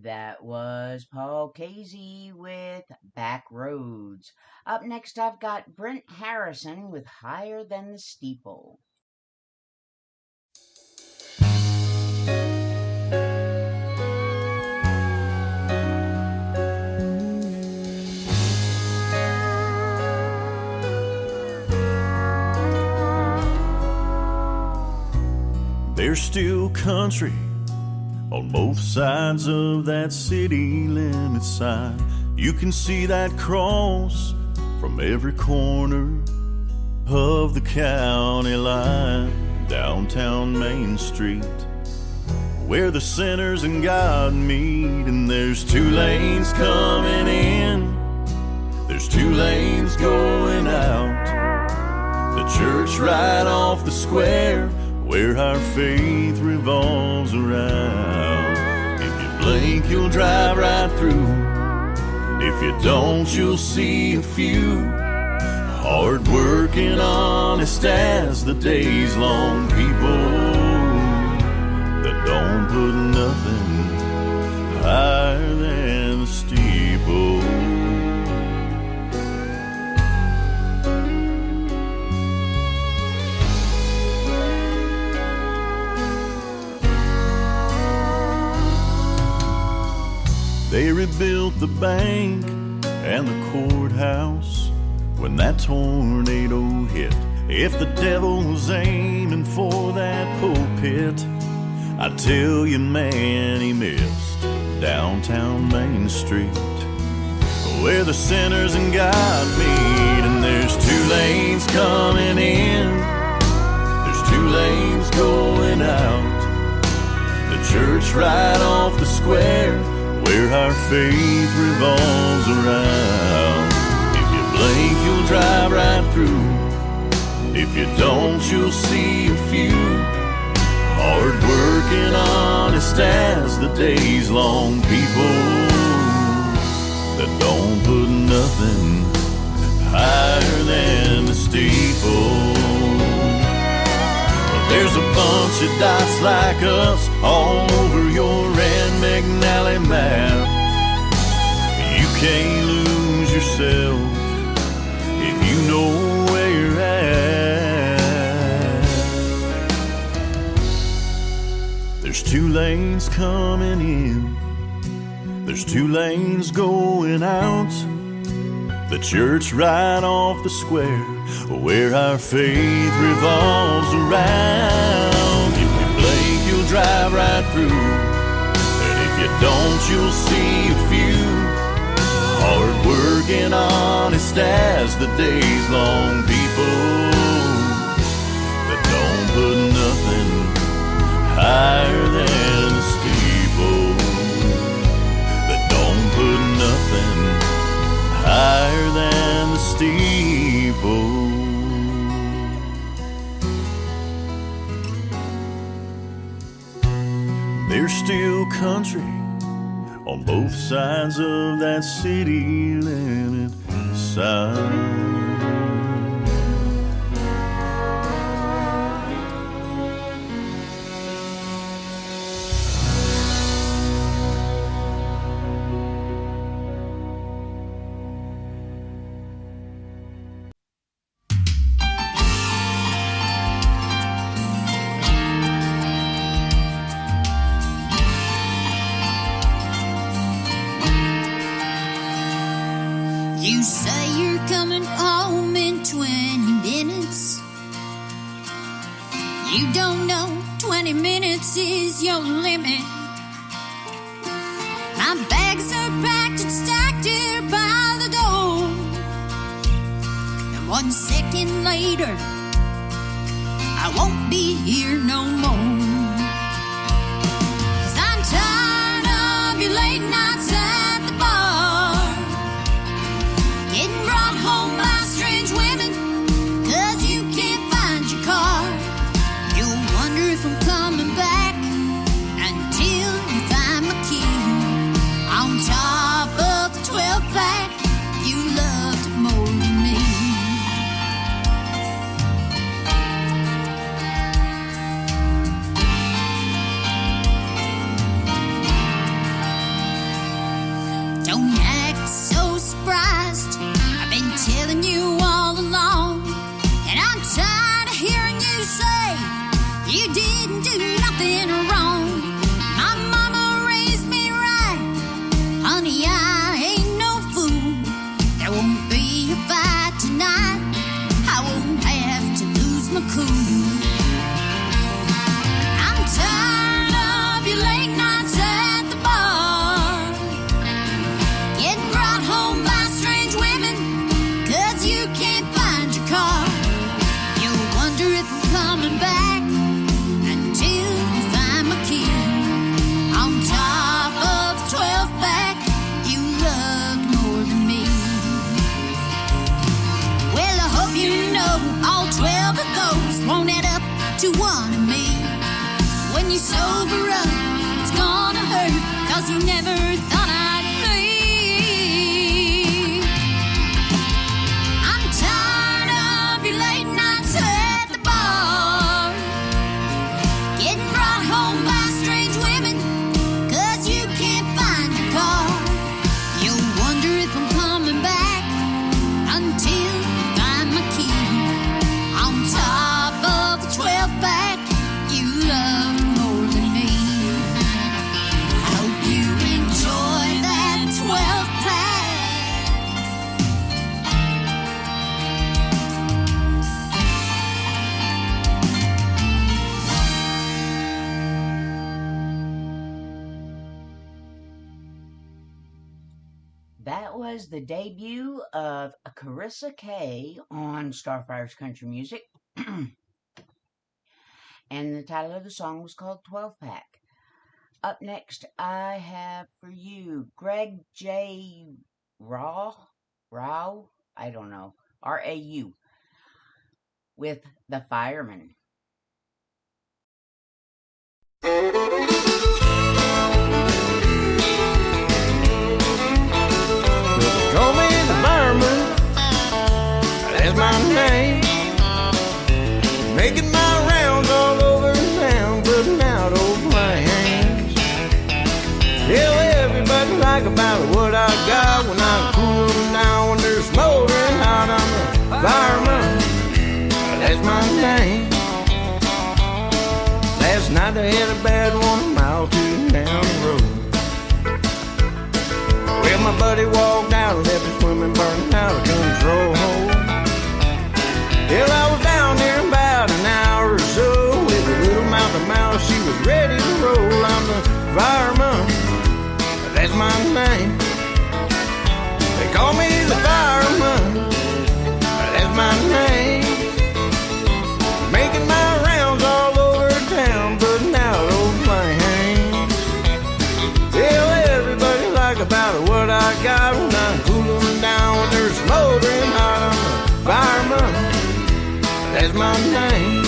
That was Paul Casey with Back Roads. Up next, I've got Brent Harrison with Higher Than the Steeple. There's still country on both sides of that city limit sign. You can see that cross from every corner of the county line. Downtown Main Street, where the sinners and God meet. And there's 2 lanes coming in, there's 2 lanes going out. The church right off the square, where our faith revolves around. If you blink, you'll drive right through. If you don't, you'll see a few hard working, honest as the days long people that don't put nothing higher than the steeple. They rebuilt the bank and the courthouse when that tornado hit. If the devil was aiming for that pulpit, I tell you, man, he missed downtown Main Street, where the sinners and God meet. And there's 2 lanes coming in, there's 2 lanes going out. The church right off the square, where our faith revolves around. If you blink, you'll drive right through. If you don't, you'll see a few hard working, honest as the days long people that don't put nothing higher than the steeple. There's a bunch of dots like us all over your Rand McNally map. You can't lose yourself if you know where you're at. There's 2 lanes coming in, there's 2 lanes going out. The church right off the square, where our faith revolves around. If you blink, you'll drive right through, and if you don't, you'll see a few hard working, honest as the days long people that don't put nothing higher than the steeple, that don't put nothing higher than the steeple. There's still country on both sides of that city limit sign. You say you're coming home in 20 minutes. You don't know 20 minutes is your limit. My bags are packed and stacked here by the door. And 1 second later, I won't be here no more. 'Cause I'm tired of your late nights at the bar, getting brought home by strange women 'cause you can't find your car. You'll wonder if I'm coming back until you find my key. On top of the 12-pack, you loved it more than me. Don't act so surprised, I've been telling you all along, and I'm tired of hearing you say you didn't do nothing wrong. My mama raised me right, honey, I ain't no fool. There won't be a fight tonight, I won't have to lose my cool. I'm tired of your late nights at the bar, getting brought home by strange women 'cause you can't find your car. You'll wonder if I'm coming back until you find my key. On top of the 12-pack, you loved more than me. Well, I hope you know all 12 of those won't add up to one of me. When you sober up, it's gonna hurt 'cause you never thought I'd leave. I'm tired That was the debut of Carissa Kay on Starfire's Country Music. And the title of the song was called 12 Pack. Up next, I have for you Greg J. Rau, I don't know, R-A-U, with The Fireman. Call me the fireman, that's my name. Making my rounds all over town, putting out old flames. Tell everybody like about what I got when I cool them down when they're smoldering hot. I'm the fireman, that's my name. Last night I had a bad one a mile or two down the road. Well, my buddy walked out and left his women burning out of control. Well, I was down there about an hour or so with a little mouth to mouth. She was ready to roll. I'm the fireman, that's my name. They call me the fireman, that's my name. Making my rounds all over town, putting out old flames. Tell everybody like about what I got when I cool them down when they're smoldering hot. I'm the fireman, that's my name.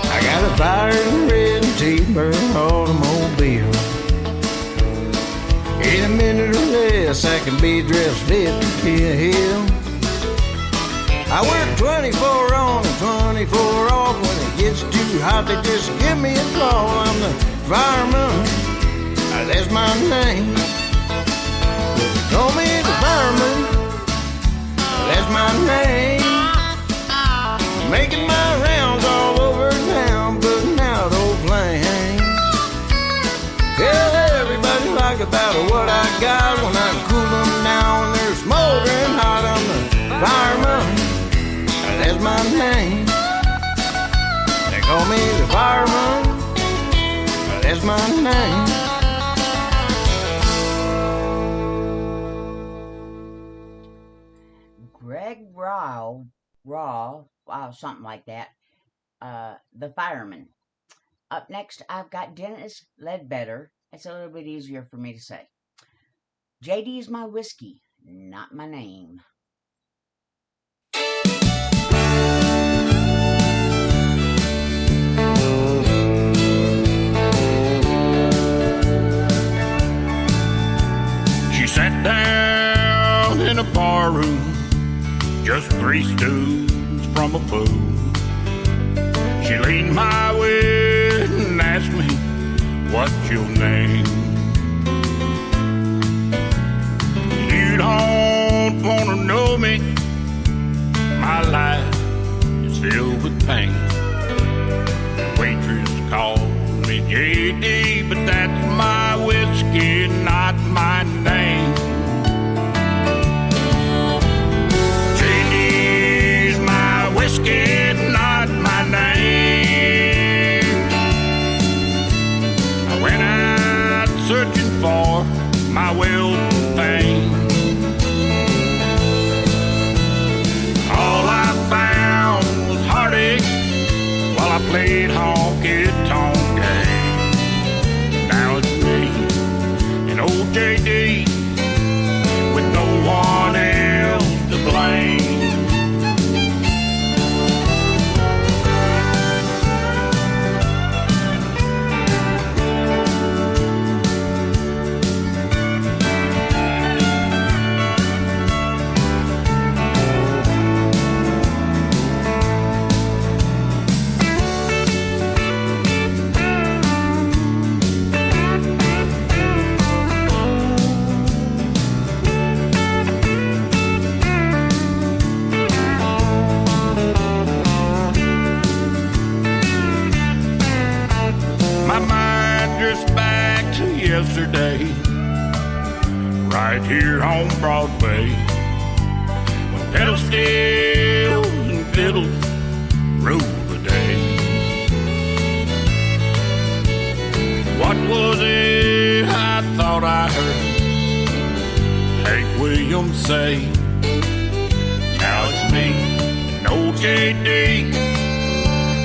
I got a fire and red and T-bird automobile. In a minute or less, I can be dressed fit to kill. I work 24 on and 24 off. When it gets too hot, they just give me a call. I'm the fireman, that's my name. Call me the fireman, that's my name. Making my rounds all over town, putting out old flames. Tell everybody like about what I got when I cool them down when they're smoldering hot. I'm the fireman, that's my name. They call me the fireman, that's my name. Greg Rau, something like that. The Fireman. Up next, I've got Dennis Ledbetter. It's a little bit easier for me to say. JD's my whiskey, not my name. She sat down in a bar room, just 3 stools from a pool. She leaned my way and asked me, what's your name? You don't wanna know me, my life is filled with pain. The waitress called me JD, but that's my whiskey, not my name. JD's my whiskey, not my name. I went out searching for my wealth and fame. All I found was heartache while I played honky-tonk game. Now it's me right here on Broadway. When pedal stills and fiddles rule the day. What was it I thought I heard Hank Williams say? Now it's me and old JD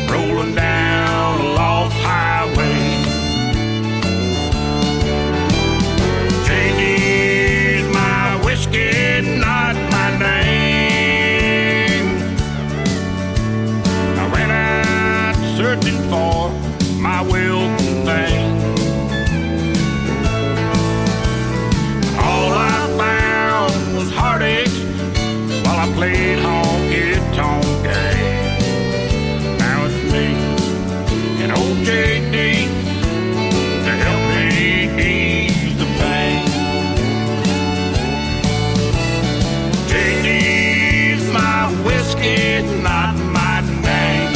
rolling down a lost highway. JD's my whiskey, not my name. I went out searching for my Wilton thing. All I found was heartache while I played honky-tonk game. Now it's me and old JD to help me ease the pain. JD's my whiskey, not my name.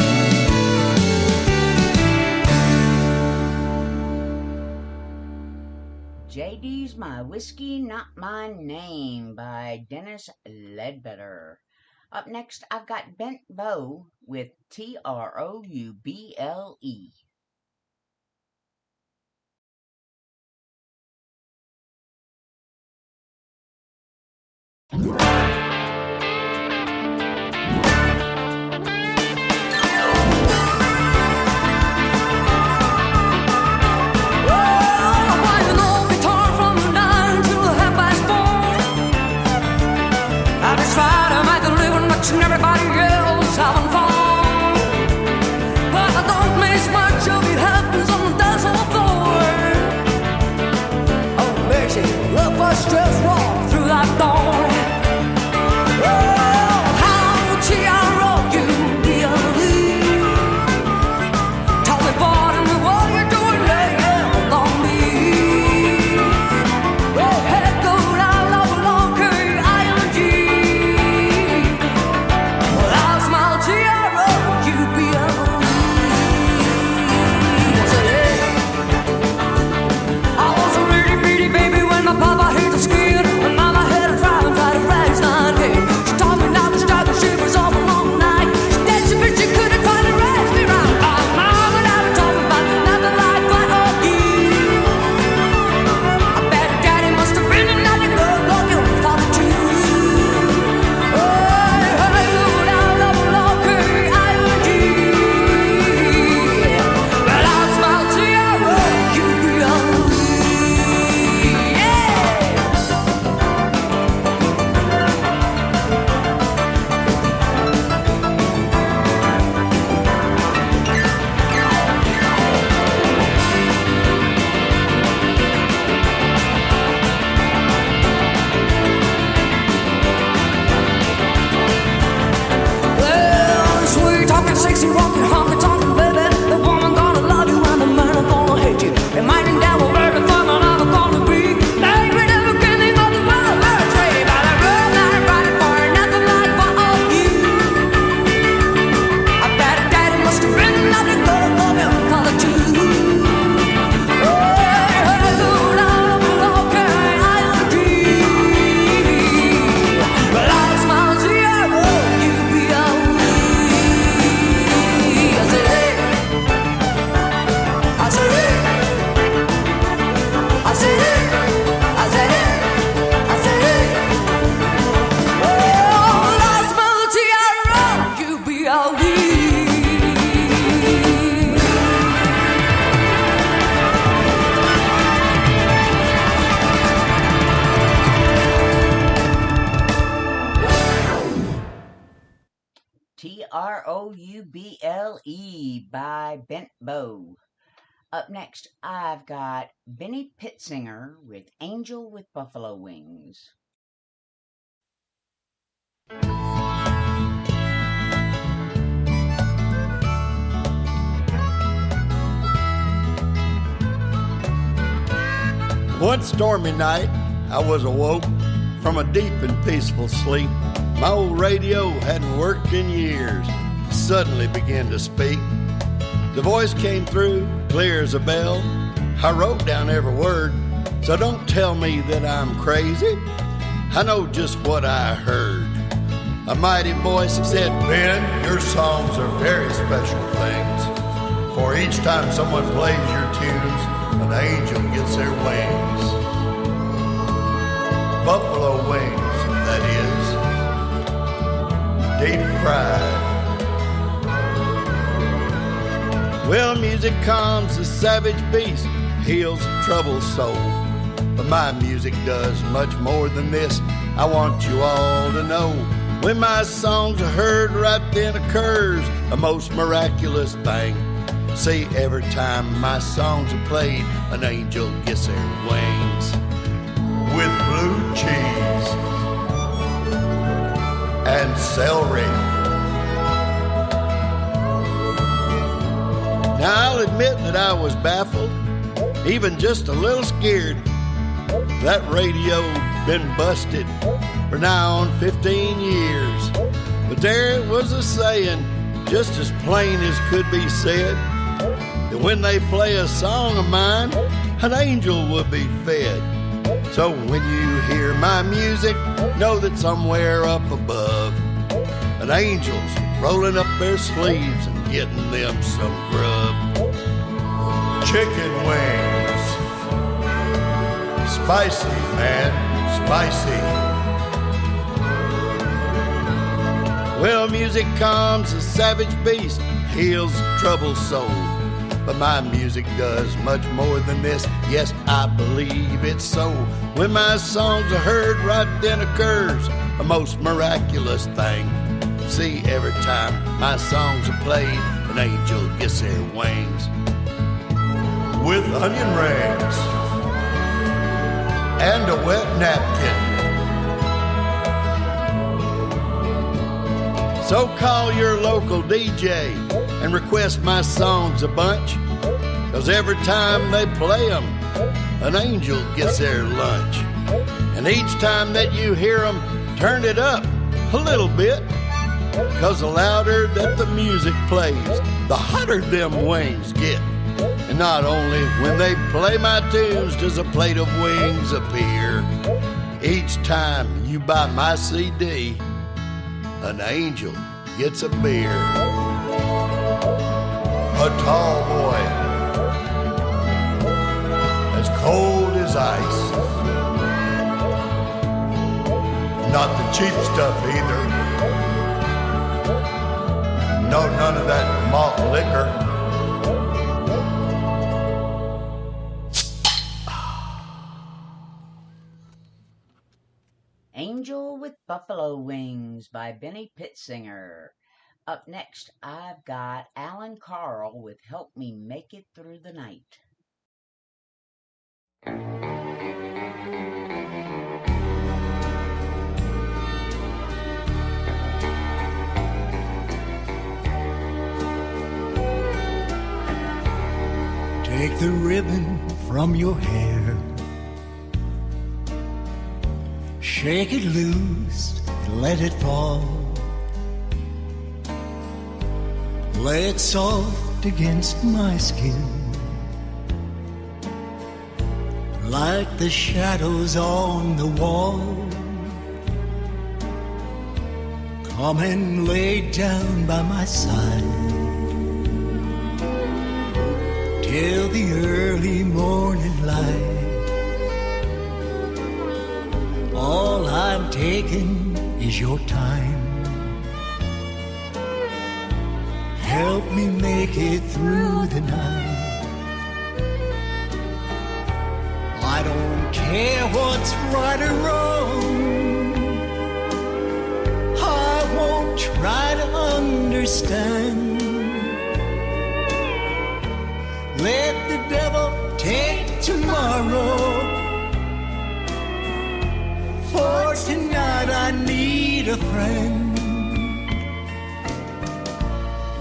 JD's My Whiskey, Not My Name by Dennis Ledbetter. Up next, I've got Bent Bow with Trouble. And everybody else having fun, but I don't miss much of it happens on the dance floor. Oh, Mercy, look us just walk through that door. Oh, how T-R-O-U believe. Tell me, boy, what you're doing laying on me. Oh, head go down, low, low, K-I-N-G. Papa hit the skin, and Mama had a fire and tried to rise on again. She told me not to stop, and she was all alone night. She danced, but she couldn't find a rise me right. Mama never told me about nothing like what of you. I bet Daddy must have been another good looking father too. Oh, hey, go down, double K-I-N-G. Well, I'll smile to your road, you be alone. Sexy, walking, honky, tonkin', baby. The woman gonna love you and the man are gonna hate you. It might end down with every fun I'm ever gonna be. Baby, never can think of the world where it's free. But I run out riding for nothing like one of you. I bet Daddy must have been another good looking father too. Oh, hey, go down, K-I-N-G. Well, I smile to your road, you be alone. Trouble by Bent Bow. Up next, I've got Benny Pittsinger with Angel with Buffalo Wings. One stormy night, I was awoke from a deep and peaceful sleep. My old radio hadn't worked in years, suddenly began to speak. The voice came through, clear as a bell. I wrote down every word, So don't tell me that I'm crazy. I know just what I heard. A mighty voice said, Ben, your songs are very special things. For each time someone plays your tunes, an angel gets their wings. Buffalo wings, that is. Deep fried. Well, music calms the savage beast, heals a troubled soul. But my music does much more than this. I want you all to know. When my songs are heard, right then occurs a most miraculous thing. See, every time my songs are played, an angel gets their wings. With blue cheese and celery. Now, I'll admit that I was baffled, even just a little scared. That radio been busted for now on 15 years. But there it was a saying, just as plain as could be said, that when they play a song of mine, an angel will be fed. So when you hear my music, know that somewhere up above, an angel's rolling up their sleeves and getting them some grub. Chicken wings. Spicy, man, spicy. Well, music calms a savage beast, heals a troubled soul. But my music does much more than this. Yes, I believe it's so. When my songs are heard, right then occurs a most miraculous thing. See, every time my songs are played, an angel gets their wings. With onion rings and a wet napkin. So call your local DJ and request my songs a bunch, 'cause every time they play them, an angel gets their lunch. And each time that you hear them, turn it up a little bit, 'cause the louder that the music plays, the hotter them wings get. And not only when they play my tunes does a plate of wings appear. Each time you buy my CD, an angel gets a beer. A tall boy, as cold as ice. Not the cheap stuff either. No, none of that malt liquor. Angel with Buffalo Wings by Benny Pittsinger. Up next, I've got Alan Carl with Help Me Make It Through the Night. Take the ribbon from your hair, shake it loose, let it fall. Lay it soft against my skin, like the shadows on the wall. Come and lay down by my side till the early morning light. All I'm taking is your time. Help me make it through the night. I don't care what's right or wrong. I won't try to understand. Let the devil take tomorrow. For tonight I need a friend.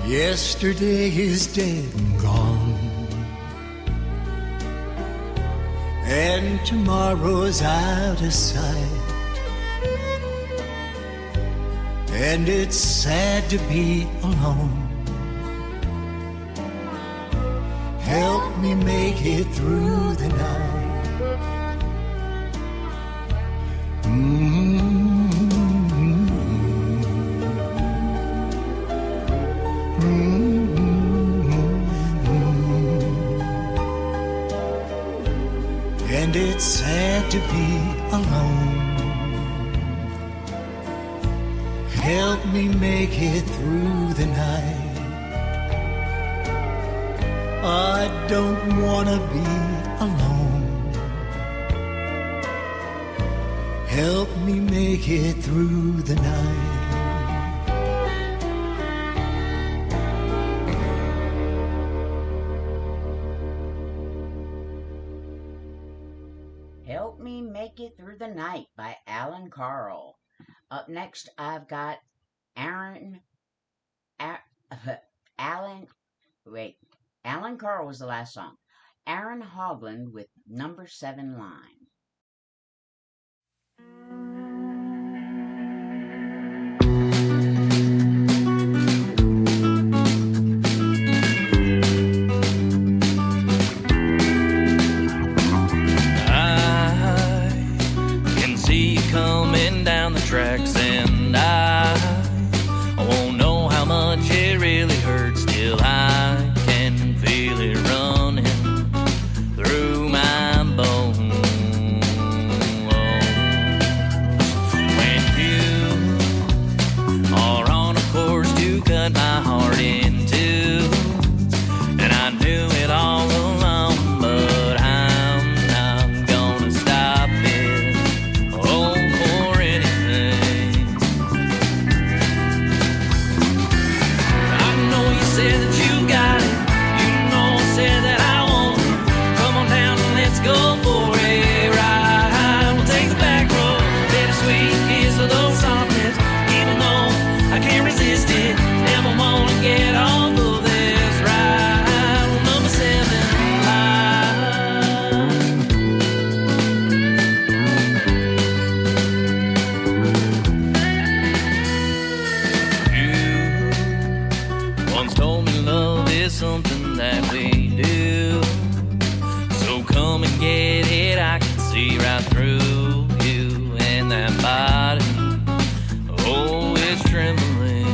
Yesterday is dead and gone, and tomorrow's out of sight. And it's sad to be alone. Help me make it through the night. to be alone. Help me make it through the night. I don't wanna be alone. Help me make it through the night. Help Me Make It Through the Night by Alan Carl. Up next, I've got Alan Carl was the last song. Aaron Hogland with Number 7 Line. Coming down the tracks, and I won't know how much it really hurts till I can feel it running through my bones. When you are on a course to cut my heart in two, and I knew it all along, but I'm not gonna stop it. Oh, for anything. I know you said that you got it. You know I said that I want it. Come on down and let's go for a ride. We'll take the back road. Bittersweet kiss of those softness. Even though I can't resist it, never wanna get off of this ride. Number 7 line. You once told me love is something that we do. So come and get it. I can see right through you and that body. Oh, it's trembling.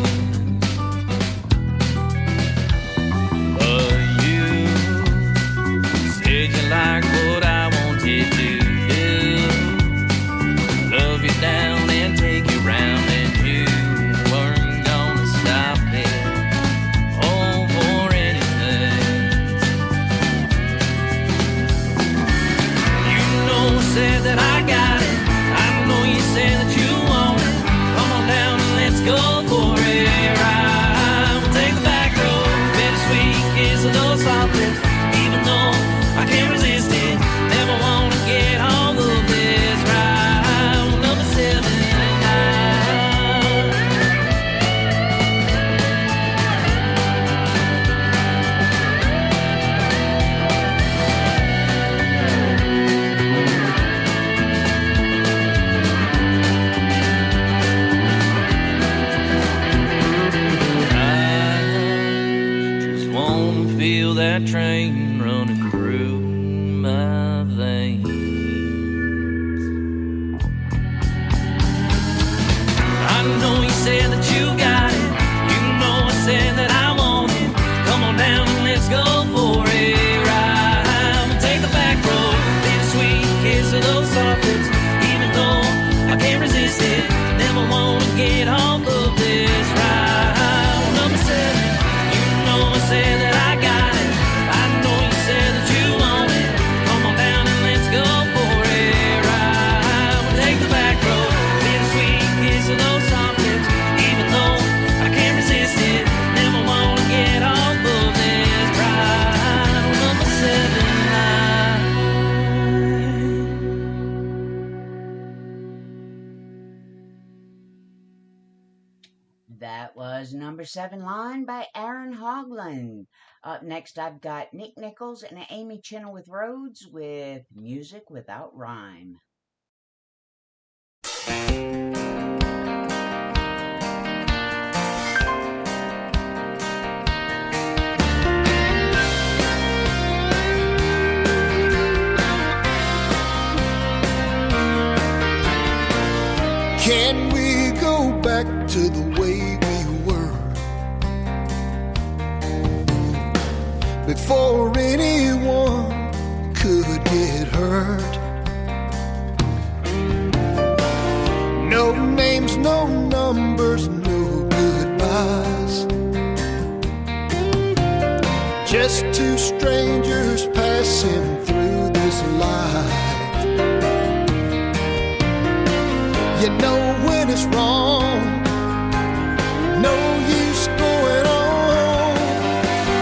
But you said you like what I wanted to do. Love you down and take you round, and you weren't gonna stop it. Oh, for anything. You know I said that I got it. I know you said that you want it. Come on down and let's go for a ride. We'll take the back road. Bittersweet kiss of those soft lips. Even though I can't resist it, never wanna get all of this ride. Number 7 line. Just wanna feel that train running through my veins. I know you said that you got it. You know I said that I want it. Come on down and let's go for a ride. We'll take the back road. Bittersweet kiss of those soft lips. Even though I can't resist it, never wanna get off of this ride. Number 7, you know I said that I got it. I know you said that you want it. Come on down and let's go for a ride. We'll take the back road. Bittersweet kiss of those soft lips. Even though I can't resist it, never wanna get off of this ride. Number 7 line. That was Number 7 Line by Aaron Hogland. Up next, I've got Nick Nichols and Amy Chenoweth Rhodes with Music Without Rhyme. Can we go back to the way we were before anyone could get hurt? No names, no numbers, no goodbyes. Just two strangers passing through this life. You know when it's wrong, no use going on.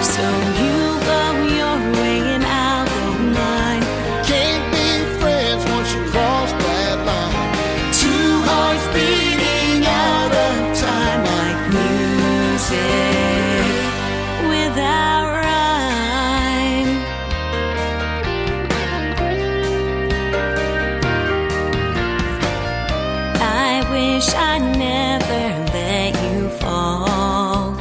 So you go your way and I'll go mine. Can't be friends once you cross that line. Two hearts beating out of time like music without rhyme. I wish I never let you fall,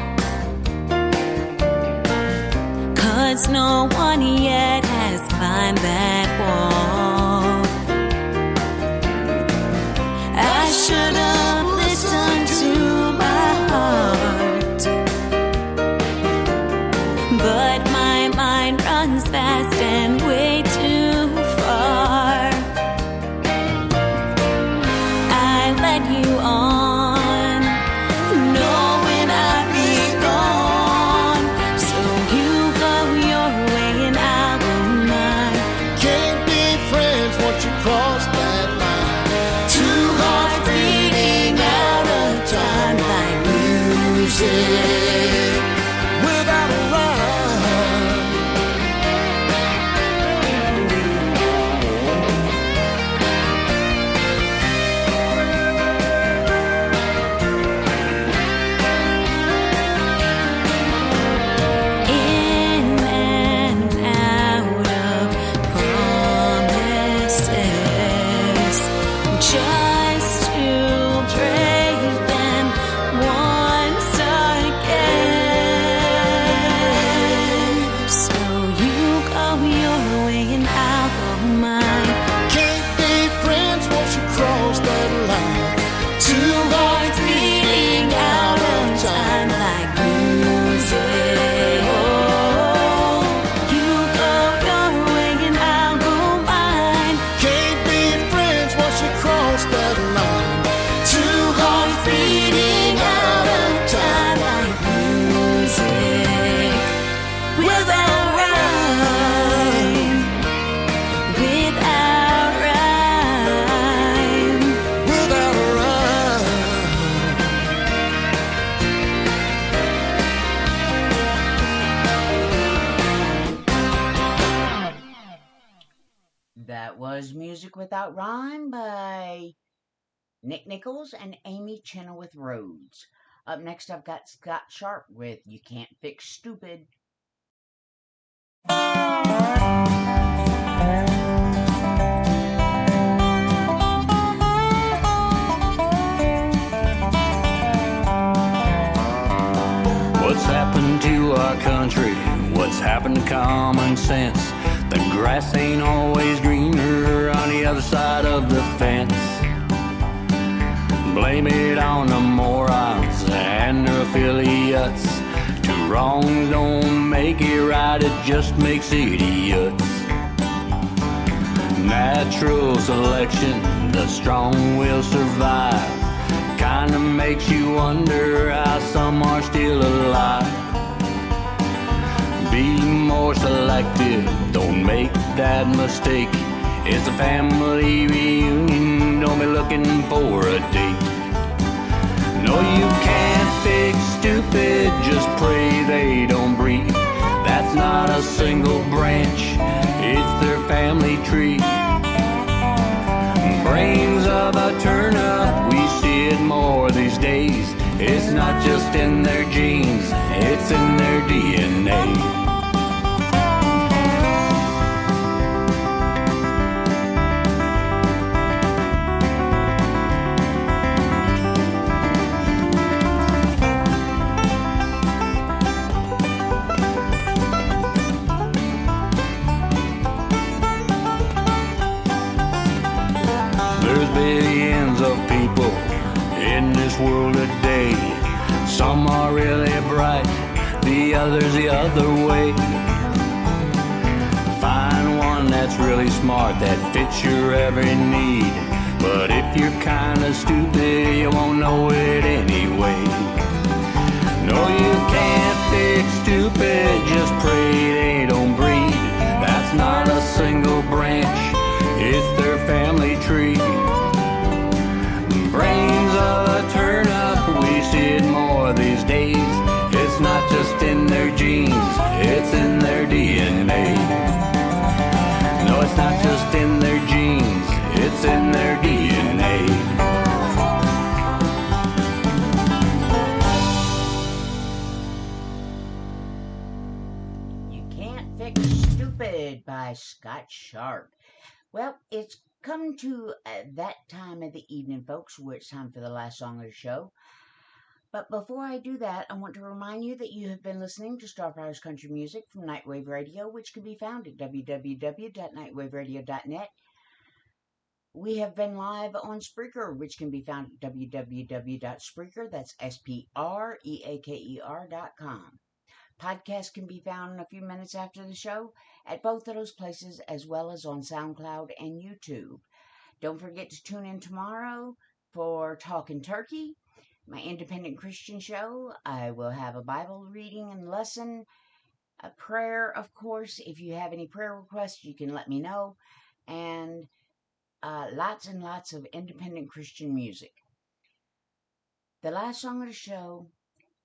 'cause no one yet has climbed that wall. I should have listened to my heart, but my mind runs fast and way too far. I led you on, knowing I'd be gone. So you go your way and I'll go mine. Can't be friends once you cross that line. Two hearts beating out of time like music without a rhyme. In and out of promises, just to break them once again. So you go your way and I'll go mine. Can't be friends once you cross that line. Two hearts beating out of time like music. Oh, you go your way and I'll go mine. Can't be friends once you cross that line. Two hearts beating out of time like music without rhyme. Without rhyme. without a rhyme. That was Music Without Rhyme by Nick Nichols and Amy Chenoweth Rhodes. Up next, I've got Scott Sharp with You Can't Fix Stupid. What's happened to our country? What's happened to common sense? The grass ain't always greener on the other side of the fence. Blame it on the morons and their affiliates. Two wrongs don't make it right, it just makes idiots. Natural selection, the strong will survive. Kinda makes you wonder how some are still alive. Be more selective, don't make that mistake. It's a family reunion, don't be looking for a date. No, you can't fix stupid, just pray they don't breed. That's not a single branch, it's their family tree. Brains of a turnip, we see it more these days. It's not just in their genes, it's in their DNA. Billions of people in this world today. Some are really bright, the others the other way. Find one that's really smart, that fits your every need. But if you're kinda stupid, you won't know it anyway. No, you can't fix stupid, just pray they don't breed. That's not a single branch, it's their family tree. Brains of a turnip, we see it more these days. It's not just in their genes, it's in their DNA. No, it's not just in their genes, it's in their DNA. You Can't Fix Stupid by Scott Sharp. Well, it's come to that time of the evening, folks, where it's time for the last song of the show. But before I do that, I want to remind you that you have been listening to Starfire's Country Music from Nightwave Radio, which can be found at www.nightwaveradio.net. We have been live on Spreaker, which can be found at www.spreaker, that's SPREAKER.com. Podcasts can be found in a few minutes after the show at both of those places, as well as on SoundCloud and YouTube. Don't forget to tune in tomorrow for Talkin' Turkey, my independent Christian show. I will have a Bible reading and lesson, a prayer, of course. If you have any prayer requests, you can let me know, and lots and lots of independent Christian music. The last song of the show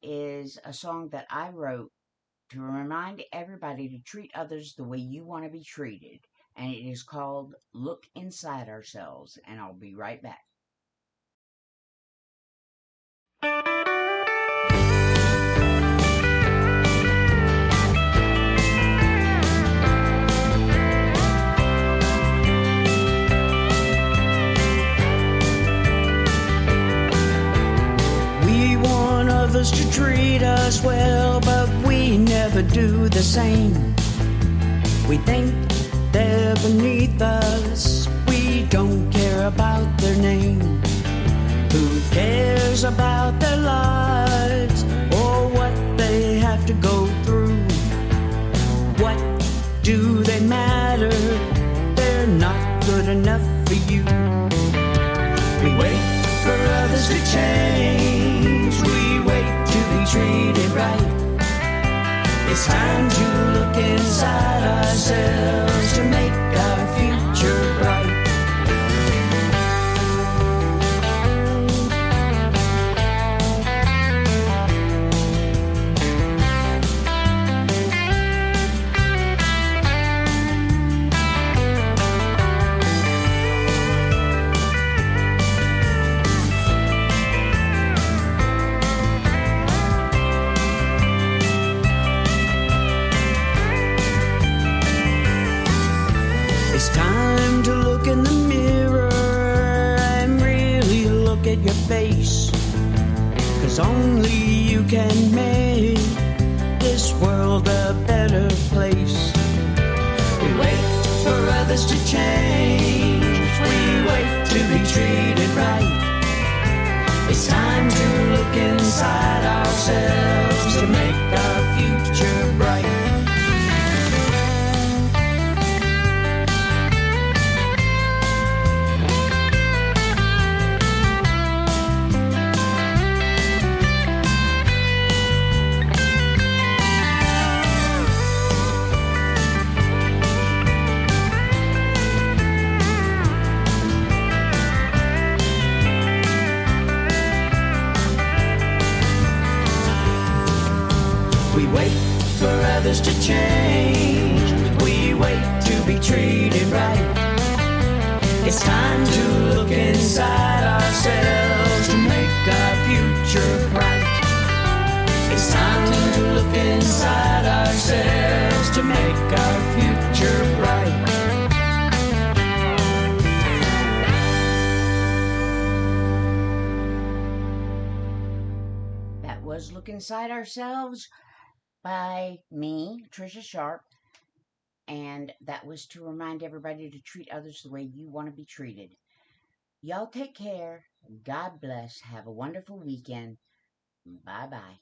is a song that I wrote to remind everybody to treat others the way you want to be treated. And it is called Look Inside Ourselves. And I'll be right back. We want others to treat us well, but we never do the same. We think they're beneath us, we don't care about their name. Who cares about their lives or what they have to go through? What do they matter? They're not good enough for you. We wait for others to change, we wait to be treated right. It's time to look inside ourselves to make our future bright. It's time to look in the mirror and really look at your face, 'cause only you can make this world a better place. We wait for others to change, we wait to be treated right. It's time to look inside ourselves to make our future bright. We wait for others to change, we wait to be treated right. It's time to look inside ourselves to make our future bright. It's time to look inside ourselves to make our future bright. That was Look Inside Ourselves by me, Tricia Sharp, and that was to remind everybody to treat others the way you want to be treated. Y'all take care. God bless. Have a wonderful weekend. Bye-bye.